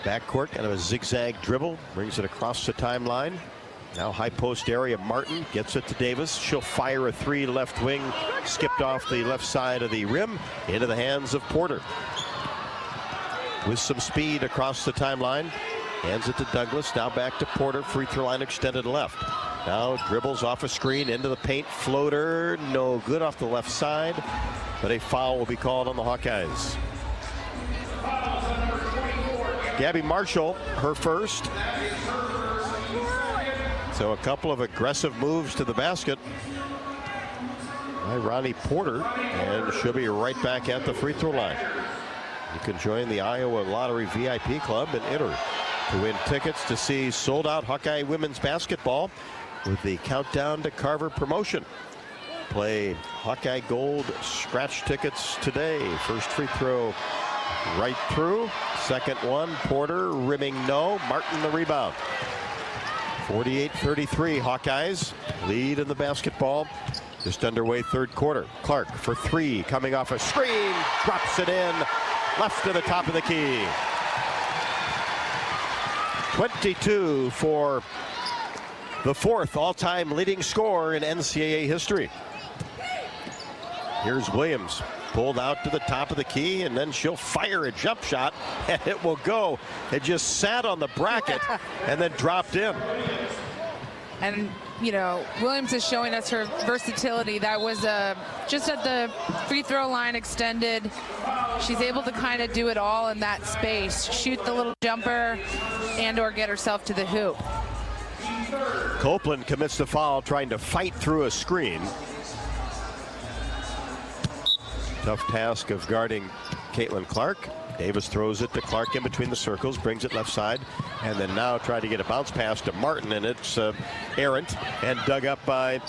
[SPEAKER 2] Backcourt, kind of a zigzag dribble, brings it across the timeline. Now high post area, Martin gets it to Davis. She'll fire a three, left wing, skipped off the left side of the rim, into the hands of Porter. With some speed across the timeline, hands it to Douglas, now back to Porter, free throw line extended left. Now dribbles off a screen, into the paint, floater, no good off the left side, but a foul will be called on the Hawkeyes. Gabby Marshall, her first. So a couple of aggressive moves to the basket by Ronnie Porter, and she'll be right back at the free throw line. You can join the Iowa Lottery VIP Club and enter to win tickets to see sold-out Hawkeye women's basketball with the Countdown to Carver promotion. Play Hawkeye Gold scratch tickets today. First free throw right through. Second one, Porter, rimming no. Martin the rebound. 48-33, Hawkeyes lead in the basketball. Just underway third quarter. Clark for three, coming off a screen, drops it in, left to the top of the key. 22 for the fourth all-time leading scorer in NCAA history. Here's Williams, pulled out to the top of the key, and then she'll fire a jump shot, and it will go. It just sat on the bracket and then dropped in.
[SPEAKER 14] And, you know, Williams is showing us her versatility. That was just at the free throw line extended. She's able to kind of do it all in that space. Shoot the little jumper and or get herself to the hoop.
[SPEAKER 2] Copeland commits the foul, trying to fight through a screen. Tough task of guarding Caitlin Clark. Davis throws it to Clark in between the circles, brings it left side, and then now trying to get a bounce pass to Martin, and it's errant and dug up by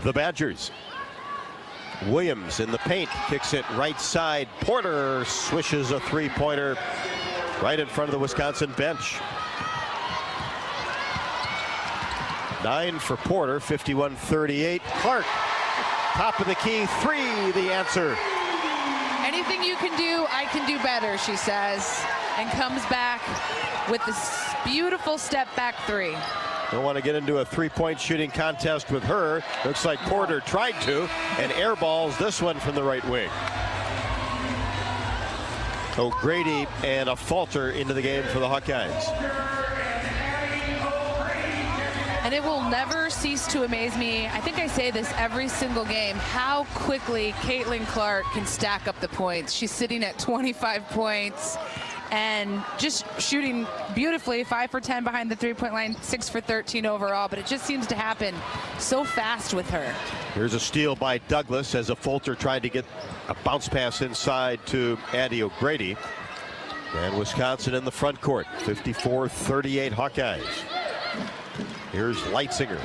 [SPEAKER 2] the Badgers. Williams in the paint, kicks it right side. Porter swishes a three-pointer right in front of the Wisconsin bench. 9 for Porter, 51-38. Clark, top of the key, three, the answer.
[SPEAKER 14] Anything you can do, I can do better, she says, and comes back with this beautiful step back three.
[SPEAKER 2] Don't want to get into a three-point shooting contest with her. Looks like Porter tried to, and airballs this one from the right wing. O'Grady and a falter into the game for the Hawkeyes.
[SPEAKER 14] And it will never cease to amaze me. I think I say this every single game, how quickly Caitlin Clark can stack up the points. She's sitting at 25 points and just shooting beautifully, 5 for 10 behind the three-point line, 6 for 13 overall, but it just seems to happen so fast with her.
[SPEAKER 2] Here's a steal by Douglas as a Fulter tried to get a bounce pass inside to Addie O'Grady. And Wisconsin in the front court, 54-38 Hawkeyes. Here's Leitzinger,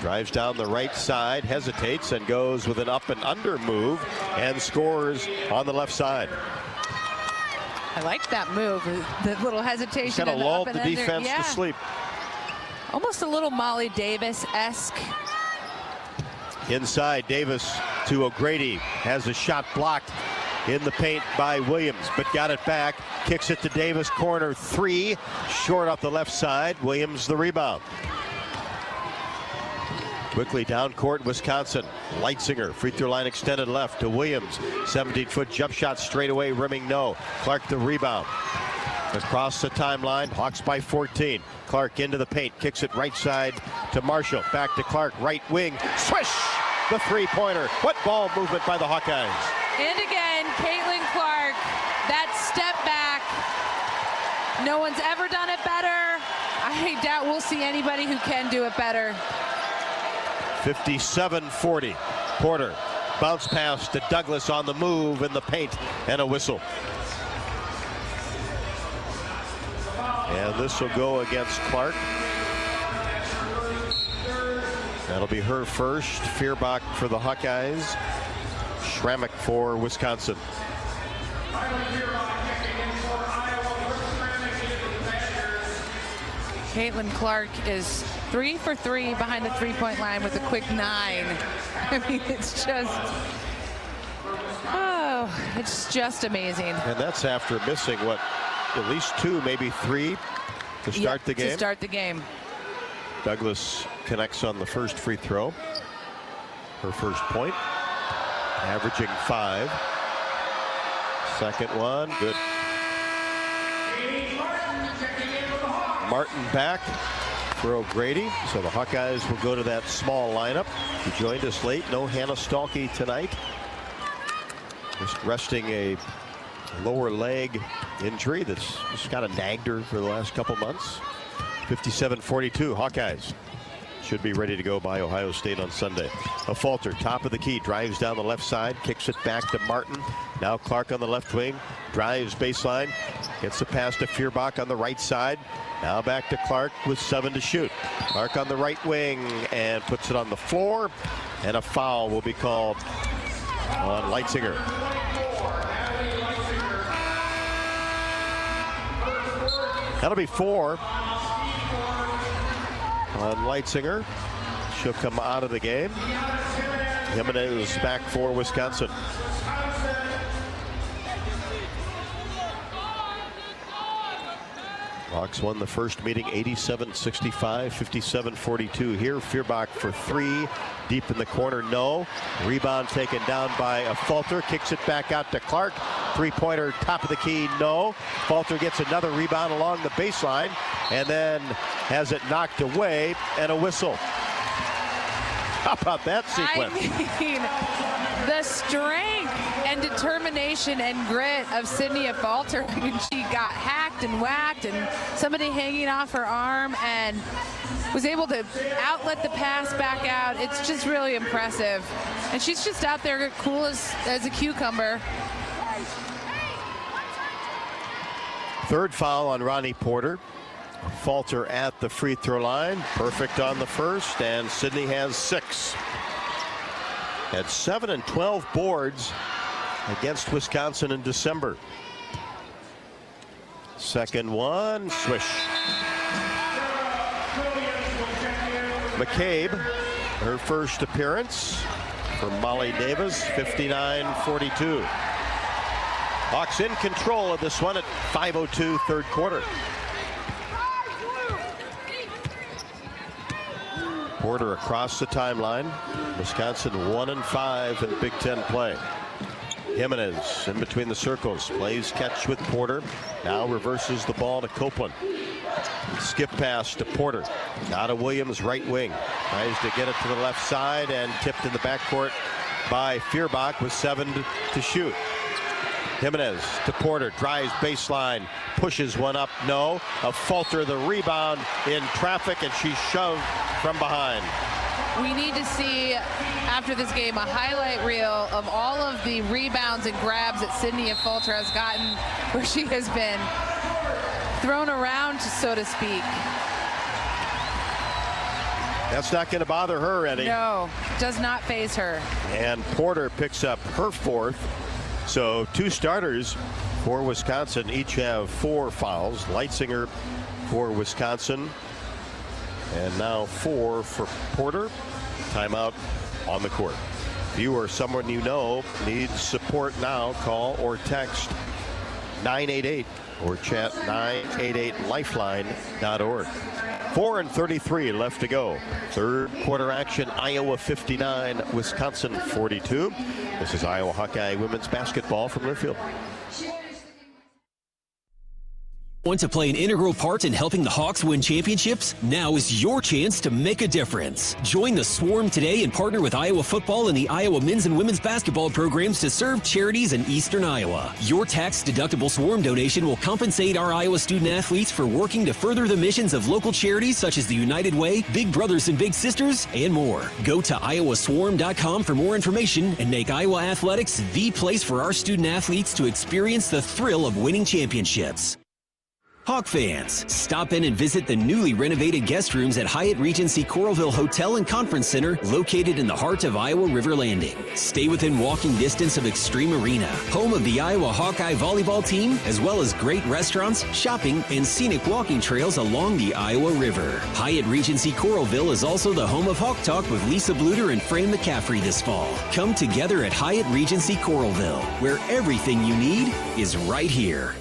[SPEAKER 2] drives down the right side, hesitates, and goes with an up and under move and scores on the left side.
[SPEAKER 14] I like that move, the little hesitation.
[SPEAKER 2] Kind of lulled the defense to sleep.
[SPEAKER 14] Almost a little Molly Davis-esque.
[SPEAKER 2] Inside, Davis to O'Grady, has a shot blocked in the paint by Williams, but got it back, kicks it to Davis, corner three, short off the left side. Williams the rebound. Quickly down court, Wisconsin. Leitzinger, free throw line extended left to Williams. 17-foot jump shot straight away, rimming no. Clark the rebound. Across the timeline, Hawks by 14. Clark into the paint, kicks it right side to Marshall. Back to Clark, right wing. Swish! The three-pointer. What ball movement by the Hawkeyes.
[SPEAKER 14] And again, Caitlin Clark, that step back. No one's ever done it better. I doubt we'll see anybody who can do it better.
[SPEAKER 2] 57-40. Porter, bounce pass to Douglas on the move in the paint, and a whistle. And this will go against Clark. That'll be her first. Feuerbach for the Hawkeyes. Schrammick for Wisconsin.
[SPEAKER 14] Caitlin Clark is 3 for 3 behind the three-point line with a quick 9. I mean, it's just amazing.
[SPEAKER 2] And that's after missing, what, at least 2, maybe 3 to start the game.
[SPEAKER 14] To start the game.
[SPEAKER 2] Douglas connects on the first free throw. Her first point, averaging 5. Second one, good. Martin back for O'Grady, so the Hawkeyes will go to that small lineup. He joined us late. No Hannah Stalkey tonight. Just resting a lower leg injury that's just kind of nagged her for the last couple months. 57-42, Hawkeyes should be ready to go by Ohio State on Sunday. A Falter, top of the key, drives down the left side, kicks it back to Martin. Now Clark on the left wing, drives baseline, gets the pass to Feuerbach on the right side. Now back to Clark with 7 to shoot. Clark on the right wing and puts it on the floor, and a foul will be called on Leitzinger. That'll be 4 on Leitzinger. She'll come out of the game. Jimenez back for Wisconsin. Hawks won the first meeting 87-65, 57-42 here. Feuerbach for 3, deep in the corner, no. Rebound taken down by a Falter, kicks it back out to Clark. 3-pointer, top of the key, no. Falter gets another rebound along the baseline and then has it knocked away, and a whistle. How about that sequence?
[SPEAKER 14] I mean, the strength and determination and grit of Sydney Falter. I mean, she got hacked and whacked and somebody hanging off her arm and was able to outlet the pass back out. It's just really impressive. And she's just out there cool as a cucumber.
[SPEAKER 2] Third foul on Ronnie Porter. Falter at the free throw line. Perfect on the first, and Sydney has 6. At 7 and 12 boards against Wisconsin in December. Second one, swish. McCabe, her first appearance for Molly Davis, 59-42. Hawks in control of this one at 5:02 third quarter. Porter across the timeline. Wisconsin 1-5 in Big Ten play. Jimenez in between the circles, plays catch with Porter. Now reverses the ball to Copeland. Skip pass to Porter. Now to Williams, right wing. Tries to get it to the left side and tipped in the backcourt by Feuerbach with 7 to shoot. Jimenez to Porter, drives baseline, pushes one up, no. A Falter the rebound in traffic, and she's shoved from behind.
[SPEAKER 14] We need to see, after this game, a highlight reel of all of the rebounds and grabs that Sydney Falter has gotten, where she has been thrown around, so to speak.
[SPEAKER 2] That's not going to bother her, Eddie.
[SPEAKER 14] No, does not faze her.
[SPEAKER 2] And Porter picks up her 4th. So 2 starters for Wisconsin each have 4 fouls. Leitzinger for Wisconsin, and now 4 for Porter. Timeout on the court. If you or someone you know needs support now, call or text 988 or chat 988lifeline.org. 4:33 left to go. Third quarter action, Iowa 59, Wisconsin 42. This is Iowa Hawkeye women's basketball from Learfield.
[SPEAKER 5] Want to play an integral part in helping the Hawks win championships? Now is your chance to make a difference. Join the Swarm today and partner with Iowa football and the Iowa men's and women's basketball programs to serve charities in eastern Iowa. Your tax-deductible Swarm donation will compensate our Iowa student athletes for working to further the missions of local charities such as the United Way, Big Brothers and Big Sisters, and more. Go to iowaswarm.com for more information and make Iowa athletics the place for our student athletes to experience the thrill of winning championships. Hawk fans, stop in and visit the newly renovated guest rooms at Hyatt Regency Coralville Hotel and Conference Center, located in the heart of Iowa River Landing. Stay within walking distance of Extreme Arena, home of the Iowa Hawkeye volleyball team, as well as great restaurants, shopping, and scenic walking trails along the Iowa River. Hyatt Regency Coralville is also the home of Hawk Talk with Lisa Bluter and Fran McCaffrey this fall. Come together at Hyatt Regency Coralville, where everything you need is right here.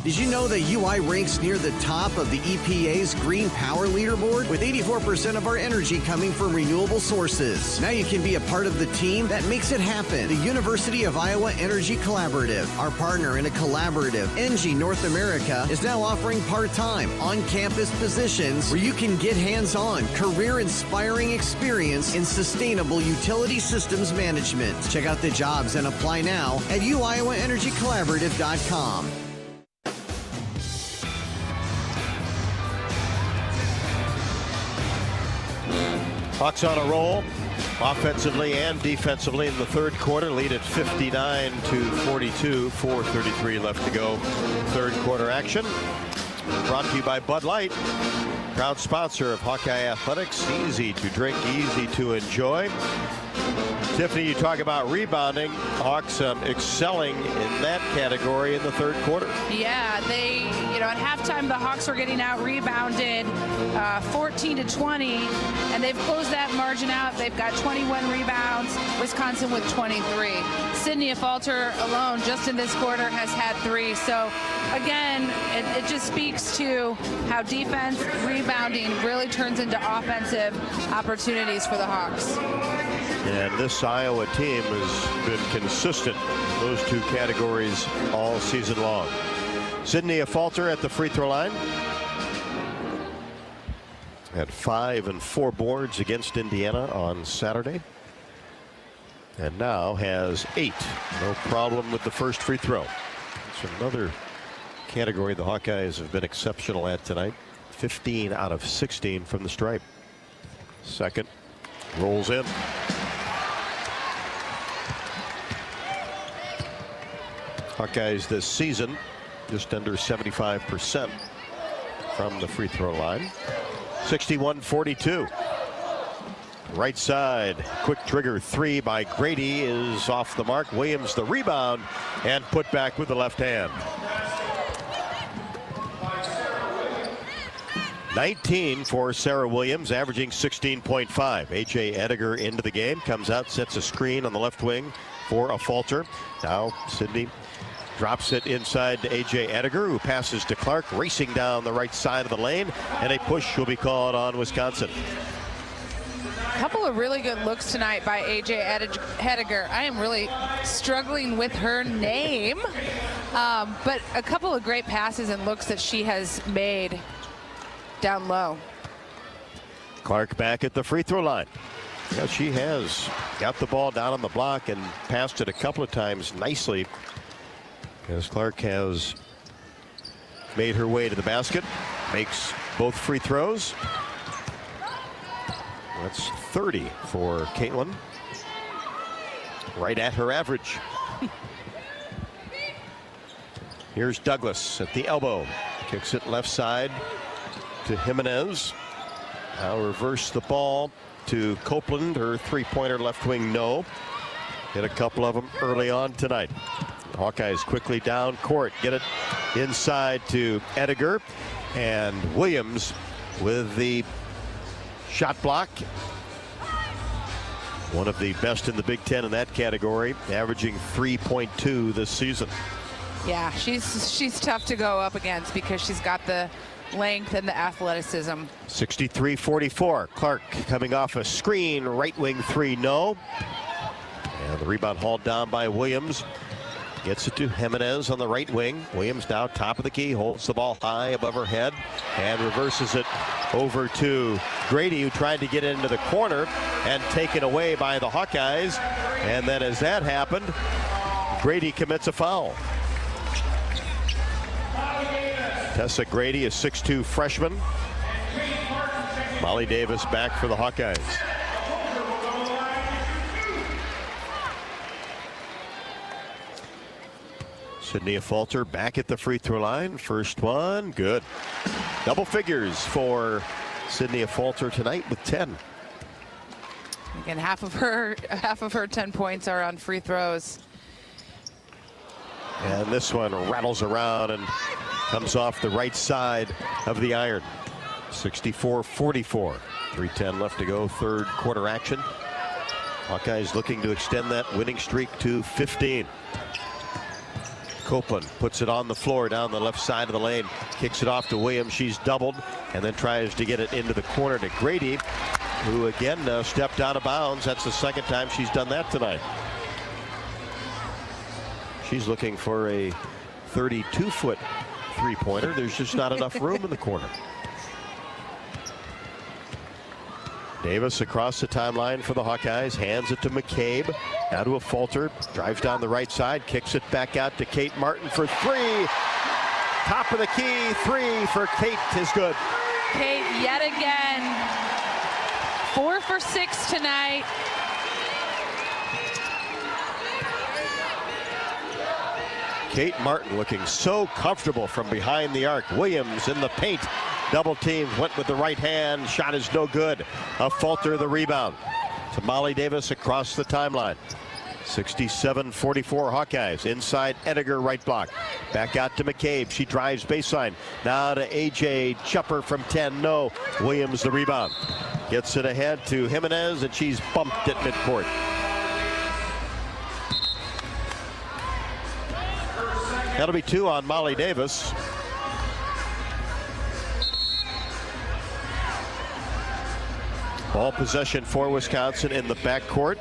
[SPEAKER 3] Did you know that UI ranks near the top of the EPA's Green Power Leaderboard? With 84% of our energy coming from renewable sources. Now you can be a part of the team that makes it happen. The University of Iowa Energy Collaborative, our partner in a collaborative, ENGIE North America, is now offering part-time, on-campus positions where you can get hands-on, career-inspiring experience in sustainable utility systems management. Check out the jobs and apply now at uiowaenergycollaborative.com.
[SPEAKER 2] Hawks on a roll, offensively and defensively in the third quarter. Lead at 59-42, 4:33 left to go. Third quarter action. Brought to you by Bud Light, proud sponsor of Hawkeye Athletics. Easy to drink, easy to enjoy. Tiffany, you talk about rebounding. Hawks excelling in that category in the third quarter.
[SPEAKER 14] Yeah, they, at halftime, the Hawks were getting out rebounded 14-20, and they've closed that margin out. They've got 21 rebounds, Wisconsin with 23. Sydney Falter alone, just in this quarter, has had 3. So, again, it just speaks to how defense, rebounding really turns into offensive opportunities for the Hawks.
[SPEAKER 2] And this Iowa team has been consistent in those two categories all season long. Sydney Falter at the free throw line. Had 5 and 4 boards against Indiana on Saturday. And now has 8. No problem with the first free throw. It's another category the Hawkeyes have been exceptional at tonight. 15 out of 16 from the stripe. Second rolls in. Hawkeyes this season just under 75% from the free throw line. 61-42. Right side, quick trigger 3 by Grady is off the mark. Williams the rebound and put back with the left hand. 19 for Sarah Williams, averaging 16.5. A.J. Ediger into the game, comes out, sets a screen on the left wing for a Falter. Now Sydney drops it inside to A.J. Ediger, who passes to Clark, racing down the right side of the lane, and a push will be called on Wisconsin.
[SPEAKER 14] A couple of really good looks tonight by A.J. Ediger. I am really struggling with her name, but a couple of great passes and looks that she has made down low.
[SPEAKER 2] Clark back at the free throw line. Yeah, she has got the ball down on the block and passed it a couple of times nicely, as Clark has made her way to the basket, makes both free throws. That's 30 for Caitlin. Right at her average. Here's Douglas at the elbow. Kicks it left side to Jimenez. Now reverse the ball to Copeland. Her three-pointer left wing, no. Hit a couple of them early on tonight. Hawkeyes quickly down court. Get it inside to Ediger. And Williams with the shot block. One of the best in the Big Ten in that category, averaging 3.2 this season.
[SPEAKER 14] Yeah, she's tough to go up against because she's got the length and the athleticism.
[SPEAKER 2] 63-44. Clark coming off a screen, right wing 3, no. And the rebound hauled down by Williams. Gets it to Jimenez on the right wing. Williams now top of the key, holds the ball high above her head and reverses it over to Grady, who tried to get into the corner and taken away by the Hawkeyes. And then as that happened, Grady commits a foul. Tessa Grady, a 6'2" freshman. Molly Davis back for the Hawkeyes. Sydney Falter back at the free throw line. First one, good. Double figures for Sydney Falter tonight with 10.
[SPEAKER 14] Again, half of her 10 points are on free throws.
[SPEAKER 2] And this one rattles around and comes off the right side of the iron. 64-44. 3:10 left to go, third quarter action. Hawkeyes looking to extend that winning streak to 15. Copeland puts it on the floor down the left side of the lane, kicks it off to Williams. She's doubled and then tries to get it into the corner to Grady, who again stepped out of bounds. That's the second time she's done that tonight. She's looking for a 32-foot three-pointer. There's just not enough room in the corner. Davis across the timeline for the Hawkeyes, hands it to McCabe. Now to a Falter, drives down the right side, kicks it back out to Kate Martin for three. Top of the key, three for Kate is good.
[SPEAKER 14] Kate yet again, 4 for 6 tonight.
[SPEAKER 2] Kate Martin looking so comfortable from behind the arc. Williams in the paint. Double team, went with the right hand. Shot is no good. A Falter the rebound. To Molly Davis across the timeline. 67-44 Hawkeyes. Inside Ediger, right block. Back out to McCabe. She drives baseline. Now to AJ. Chupper from 10. No. Williams the rebound. Gets it ahead to Jimenez, and she's bumped at midcourt. That'll be 2 on Molly Davis. Ball possession for Wisconsin in the backcourt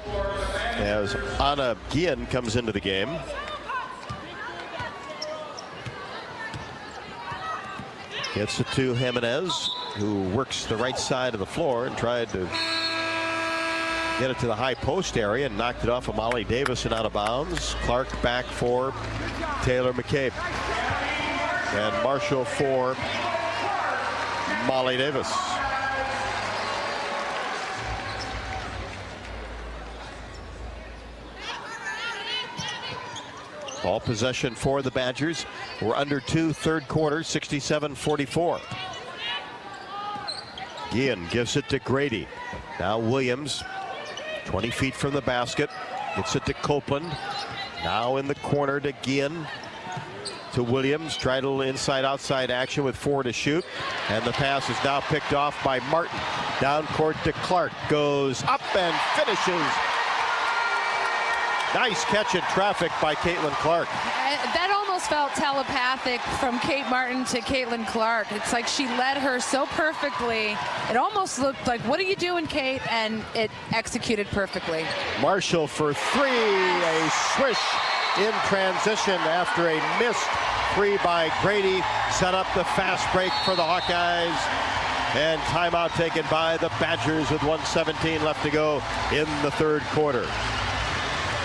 [SPEAKER 2] as Anna Guillen comes into the game. Gets it to Jimenez, who works the right side of the floor and tried to get it to the high post area and knocked it off of Molly Davis and out of bounds. Clark back for Taylor McCabe. And Marshall for Molly Davis. Ball possession for the Badgers. We're under 2 third quarter, 67-44. Guillen gives it to Grady. Now Williams, 20 feet from the basket. Gets it to Copeland. Now in the corner to Guillen. To Williams. Try a little inside-outside action with 4 to shoot. And the pass is now picked off by Martin. Down court to Clark. Goes up and finishes. Nice catch in traffic by Caitlin Clark.
[SPEAKER 14] That almost felt telepathic from Kate Martin to Caitlin Clark. It's like she led her so perfectly. It almost looked like, what are you doing, Kate? And it executed perfectly.
[SPEAKER 2] Marshall for 3. A swish in transition after a missed 3 by Grady. Set up the fast break for the Hawkeyes. And timeout taken by the Badgers with 1:17 left to go in the third quarter.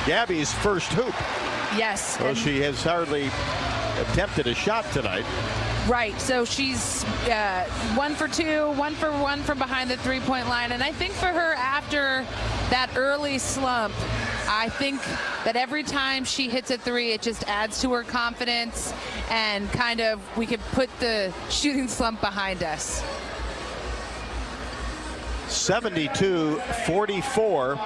[SPEAKER 2] Gabby's first hoop.
[SPEAKER 14] Yes.
[SPEAKER 2] Well, she has hardly attempted a shot tonight.
[SPEAKER 14] Right, so she's 1 for 2, 1 for 1 from behind the three-point line. And I think for her, after that early slump, I think that every time she hits a 3, it just adds to her confidence, and kind of we could put the shooting slump behind us.
[SPEAKER 2] 72-44.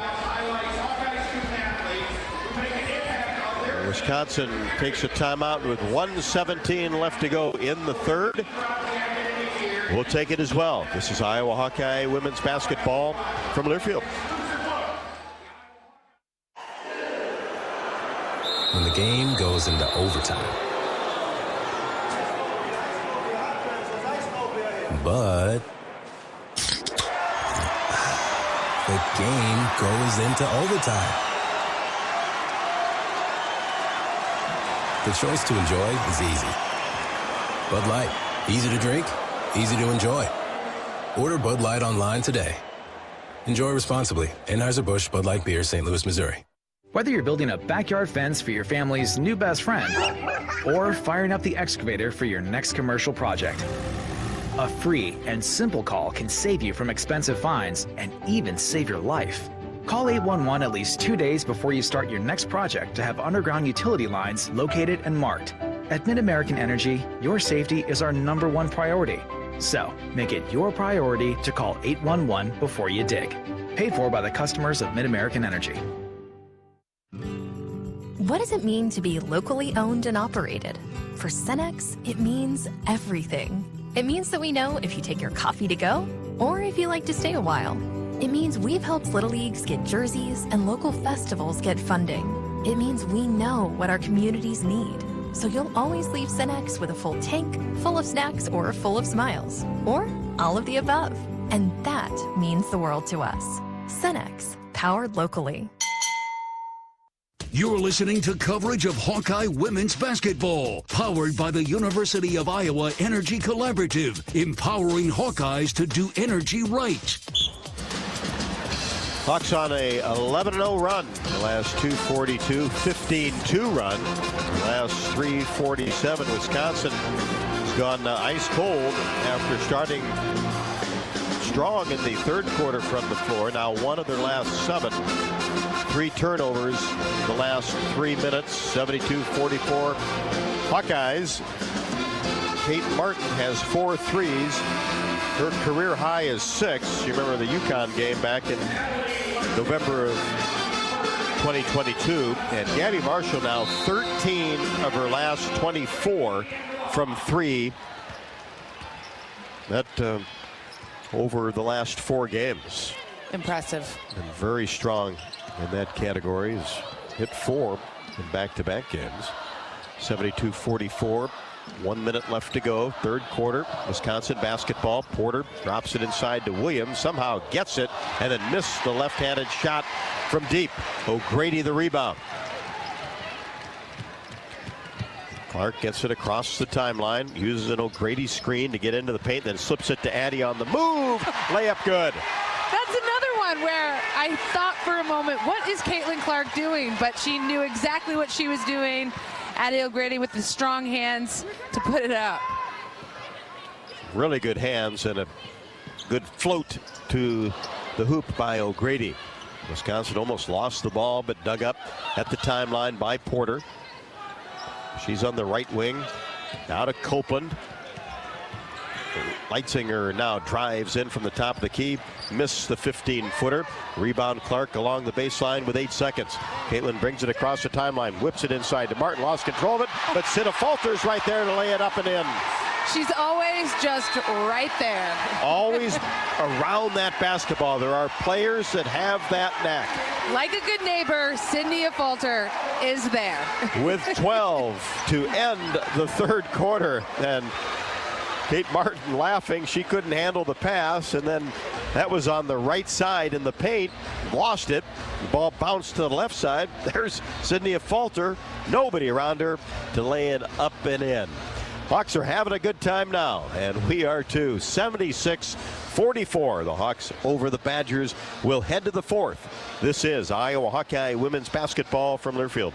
[SPEAKER 2] Wisconsin takes a timeout with 1:17 left to go in the third. We'll take it as well. This is Iowa Hawkeye women's basketball from Learfield.
[SPEAKER 4] When the game goes into overtime. But the game goes into overtime. The choice to enjoy is easy. Bud Light, easy to drink, easy to enjoy. Order Bud Light online today. Enjoy responsibly. Anheuser-Busch Bud Light Beer, St. Louis, Missouri.
[SPEAKER 8] Whether you're building a backyard fence for your family's new best friend or firing up the excavator for your next commercial project, a free and simple call can save you from expensive fines and even save your life. Call 811 at least 2 days before you start your next project to have underground utility lines located and marked. At Mid-American Energy, your safety is our #1 priority. So, make it your priority to call 811 before you dig. Paid for by the customers of Mid-American Energy.
[SPEAKER 12] What does it mean to be locally owned and operated? For Cenex, it means everything. It means that we know if you take your coffee to go or if you like to stay a while. It means we've helped Little Leagues get jerseys and local festivals get funding. It means we know what our communities need. So you'll always leave Cenex with a full tank, full of snacks, or full of smiles. Or all of the above. And that means the world to us. Cenex, powered locally.
[SPEAKER 1] You're listening to coverage of Hawkeye women's basketball, powered by the University of Iowa Energy Collaborative, empowering Hawkeyes to do energy right.
[SPEAKER 2] Hawks on a 11-0 run. The last 242-15-2 run. The last 347. Wisconsin has gone ice cold after starting strong in the third quarter from the floor. Now one of their last 7. 3 turnovers the last 3 minutes. 72-44. Hawkeyes. Kate Martin has 4 threes. Her career high is 6. You remember the UConn game back in November of 2022. And Gabby Marshall now 13 of her last 24 from 3. That over the last 4 games.
[SPEAKER 14] Impressive.
[SPEAKER 2] And very strong in that category. Has hit 4 in back-to-back games. 72-44. 1 minute left to go. Third quarter. Wisconsin basketball. Porter drops it inside to Williams. Somehow gets it and then missed the left-handed shot from deep. O'Grady the rebound. Clark gets it across the timeline. Uses an O'Grady screen to get into the paint. Then slips it to Addie on the move. Layup good.
[SPEAKER 14] That's another one where I thought for a moment, what is Caitlin Clark doing? But she knew exactly what she was doing. Addie O'Grady with the strong hands to put it up.
[SPEAKER 2] Really good hands and a good float to the hoop by O'Grady. Wisconsin almost lost the ball, but dug up at the timeline by Porter. She's on the right wing. Now to Copeland. Leitzinger now drives in from the top of the key. Missed the 15-footer. Rebound Clark along the baseline with 8 seconds. Caitlin brings it across the timeline. Whips it inside to Martin. Lost control of it. But Sina Falter's right there to lay it up and in.
[SPEAKER 14] She's always just right there.
[SPEAKER 2] Always around that basketball. There are players that have that knack.
[SPEAKER 14] Like a good neighbor, Sydney Falter is there.
[SPEAKER 2] With 12 to end the third quarter. And Kate Martin laughing. She couldn't handle the pass. And then that was on the right side in the paint. Lost it. The ball bounced to the left side. There's Sydney Falter. Nobody around her to lay it up and in. Hawks are having a good time now, and we are too. 76-44. The Hawks over the Badgers will head to the fourth. This is Iowa Hawkeye women's basketball from Learfield.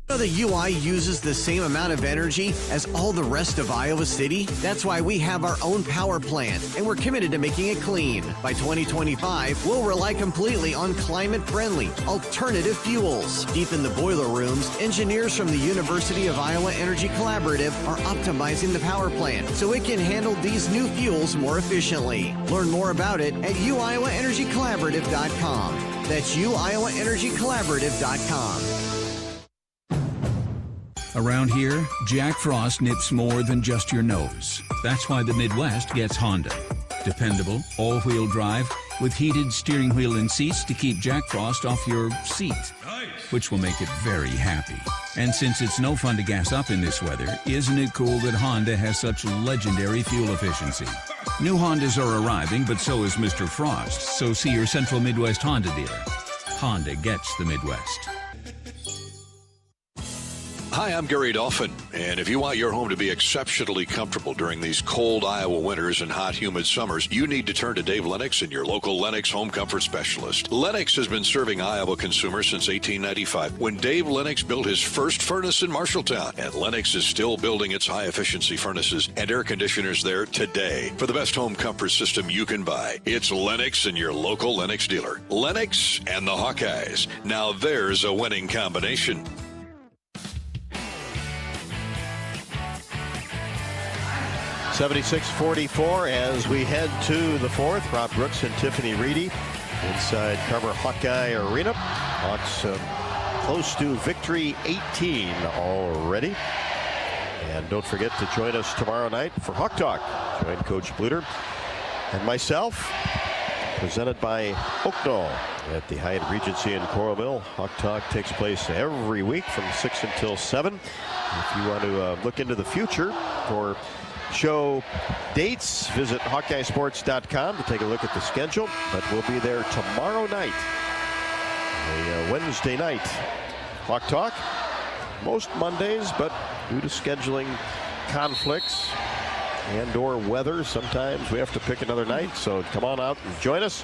[SPEAKER 3] The UI uses the same amount of energy as all the rest of Iowa City. That's why we have our own power plant, and we're committed to making it clean. By 2025, we'll rely completely on climate-friendly, alternative fuels. Deep in the boiler rooms, engineers from the University of Iowa Energy Collaborative are optimizing the power plant so it can handle these new fuels more efficiently. Learn more about it at uiowaenergycollaborative.com. That's uiowaenergycollaborative.com.
[SPEAKER 23] Around here, Jack Frost nips more than just your nose. That's why the Midwest gets Honda. Dependable, all-wheel drive with heated steering wheel and seats to keep Jack Frost off your seat, which will make it very happy. And since it's no fun to gas up in this weather, isn't it cool that Honda has such legendary fuel efficiency? New Hondas are arriving, but so is Mr. Frost, so see your Central Midwest Honda dealer. Honda gets the Midwest.
[SPEAKER 10] Hi, I'm Gary Dolphin, and if you want your home to be exceptionally comfortable during these cold Iowa winters and hot, humid summers, you need to turn to Dave Lennox and your local Lennox home comfort specialist. Lennox has been serving Iowa consumers since 1895, when Dave Lennox built his first furnace in Marshalltown, and Lennox is still building its high-efficiency furnaces and air conditioners there today. For the best home comfort system you can buy, it's Lennox and your local Lennox dealer. Lennox and the Hawkeyes. Now there's a winning combination.
[SPEAKER 2] 76-44 as we head to the fourth. Rob Brooks and Tiffany Reedy inside Carver Hawkeye Arena. Hawks close to victory 18 already. And don't forget to join us tomorrow night for Hawk Talk. Join Coach Bluter and myself presented by Oakdale at the Hyatt Regency in Coralville. Hawk Talk takes place every week from 6 until 7. If you want to look into the future for show dates, visit HawkeyeSports.com to take a look at the schedule. But we'll be there tomorrow night, a Wednesday night Hawk Talk. Most Mondays, but due to scheduling conflicts and/or weather, sometimes we have to pick another night. So come on out and join us.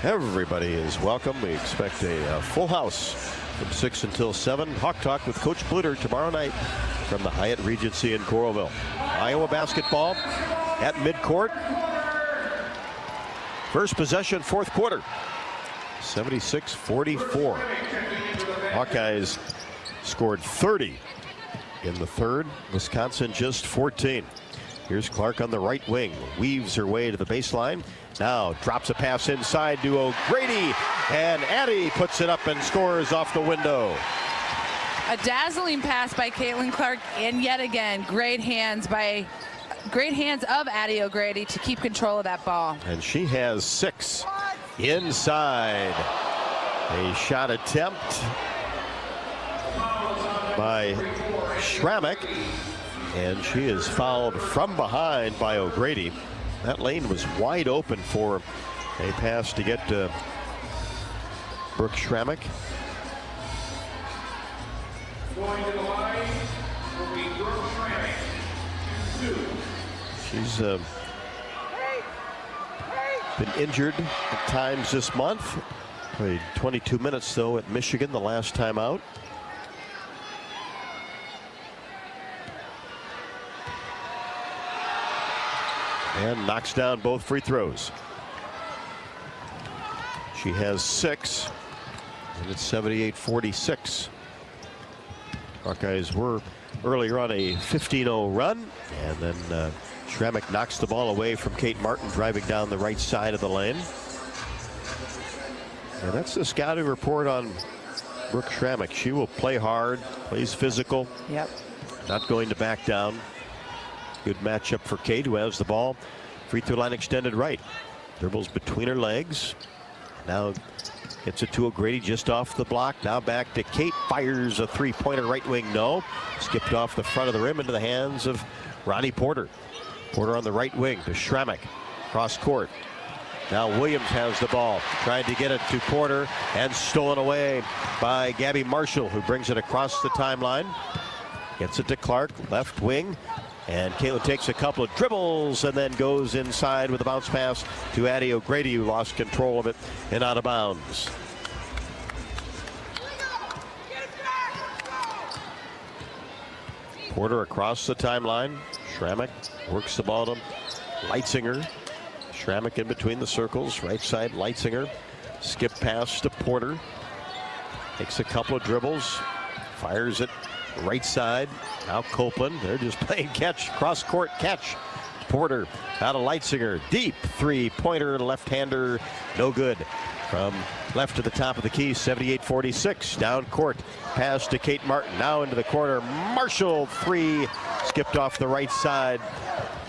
[SPEAKER 2] Everybody is welcome. We expect a full house from 6 until 7. Hawk Talk with Coach Bluter tomorrow night from the Hyatt Regency in Coralville. Iowa basketball at midcourt. First possession, fourth quarter. 76-44. Hawkeyes scored 30 in the third. Wisconsin just 14. Here's Clark on the right wing. Weaves her way to the baseline. Now drops a pass inside to O'Grady. And Addy puts it up and scores off the window.
[SPEAKER 14] A dazzling pass by Caitlin Clark. And yet again, great hands of Addie O'Grady to keep control of that ball.
[SPEAKER 2] And she has 6 inside. A shot attempt by Schrammick, and she is fouled from behind by O'Grady. That lane was wide open for a pass to get to Brooke Schrammick.
[SPEAKER 15] Going to the line will be Brooke Schrammick.
[SPEAKER 2] She's been injured at times this month. Played 22 minutes though at Michigan the last time out. And knocks down both free throws. She has 6, and it's 78-46. Hawkeyes were earlier on a 15-0 run, and then Schrammick knocks the ball away from Kate Martin driving down the right side of the lane. And that's the scouting report on Brooke Schrammick. She will play hard, plays physical.
[SPEAKER 14] Yep.
[SPEAKER 2] Not going to back down. Good matchup for Kate, who has the ball. Free throw line extended right. Dribbles between her legs. Now gets it to O'Grady just off the block. Now back to Kate. Fires a three-pointer right wing. No. Skipped off the front of the rim into the hands of Ronnie Porter. Porter on the right wing to Schrammick. Cross court. Now Williams has the ball. Trying to get it to Porter and stolen away by Gabby Marshall, who brings it across the timeline. Gets it to Clark, left wing. And Caitlin takes a couple of dribbles and then goes inside with a bounce pass to Addie O'Grady, who lost control of it and out of bounds. Porter across the timeline. Schrammick works the ball to Leitzinger. Schrammick in between the circles. Right side, Leitzinger. Skip pass to Porter. Takes a couple of dribbles. Fires it right side. Now Copeland. They're just playing catch. Cross court catch. Porter out of Leitzinger. Deep three-pointer, left-hander. No good. From left to the top of the key, 78-46. Down court. Pass to Kate Martin. Now into the corner. Marshall, three. Skipped off the right side.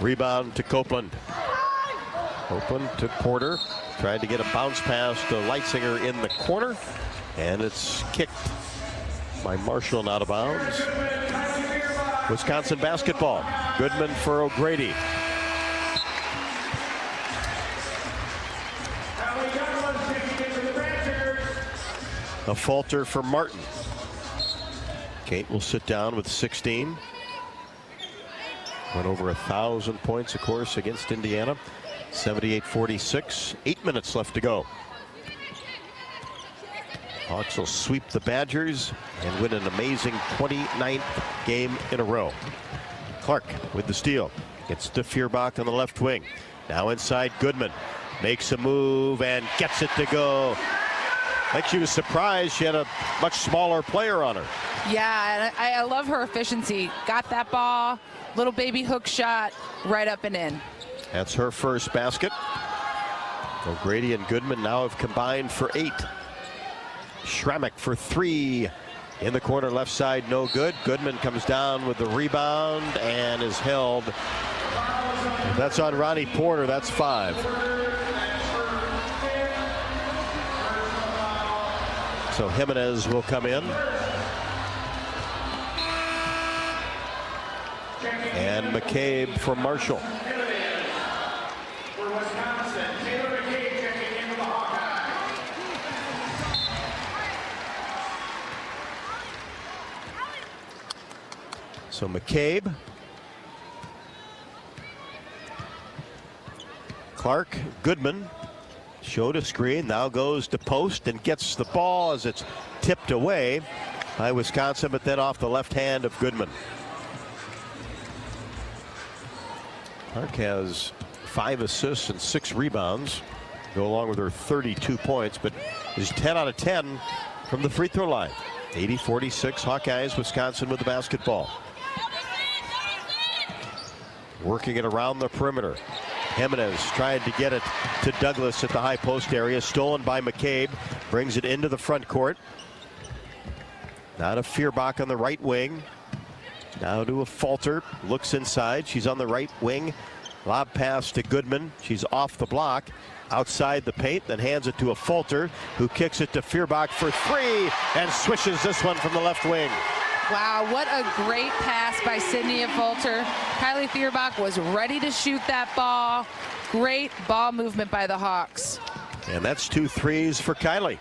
[SPEAKER 2] Rebound to Copeland. Copeland to Porter. Tried to get a bounce pass to Leitzinger in the corner. And it's kicked by Marshall and out of bounds. Wisconsin basketball. Goodman for O'Grady. A falter for Martin. Kate will sit down with 16. Went over 1,000 points, of course, against Indiana. 78-46. 8 minutes left to go. Hawks will sweep the Badgers and win an amazing 29th game in a row. Clark with the steal. Gets to Feuerbach on the left wing. Now inside Goodman. Makes a move and gets it to go. Like she was surprised she had a much smaller player on her.
[SPEAKER 14] Yeah, and I love her efficiency. Got that ball, little baby hook shot, right up and in.
[SPEAKER 2] That's her first basket. O'Grady and Goodman now have combined for 8. Schrammick for 3 in the corner left side, no good. Goodman comes down with the rebound and is held. That's on Ronnie Porter. That's 5. So Jimenez will come in. And McCabe for Marshall. So McCabe, Clark, Goodman showed a screen, now goes to post and gets the ball as it's tipped away by Wisconsin, but then off the left hand of Goodman. Clark has 5 assists and 6 rebounds, go along with her 32 points, but is 10 out of 10 from the free throw line. 80-46 Hawkeyes, Wisconsin with the basketball. Working it around the perimeter. Jimenez tried to get it to Douglas at the high post area. Stolen by McCabe. Brings it into the front court. Now to Feuerbach on the right wing. Now to a Falter. Looks inside. She's on the right wing. Lob pass to Goodman. She's off the block. Outside the paint. Then hands it to a Falter, who kicks it to Feuerbach for 3 and swishes this one from the left wing.
[SPEAKER 14] Wow, what a great pass by Sydney Falter. Kylie Feuerbach was ready to shoot that ball. Great ball movement by the Hawks.
[SPEAKER 2] And that's 2 threes for Kylie.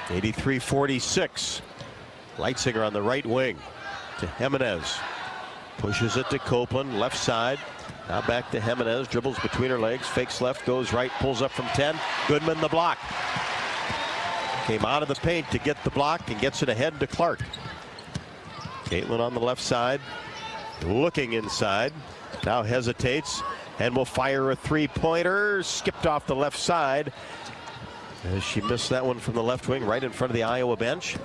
[SPEAKER 2] 83-46. Leitzinger on the right wing to Jimenez. Pushes it to Copeland, left side. Now back to Jimenez, dribbles between her legs, fakes left, goes right, pulls up from 10. Goodman the block. Came out of the paint to get the block and gets it ahead to Clark. Caitlin on the left side, looking inside, now hesitates and will fire a 3-pointer. Skipped off the left side as she missed that one from the left wing right in front of the Iowa bench.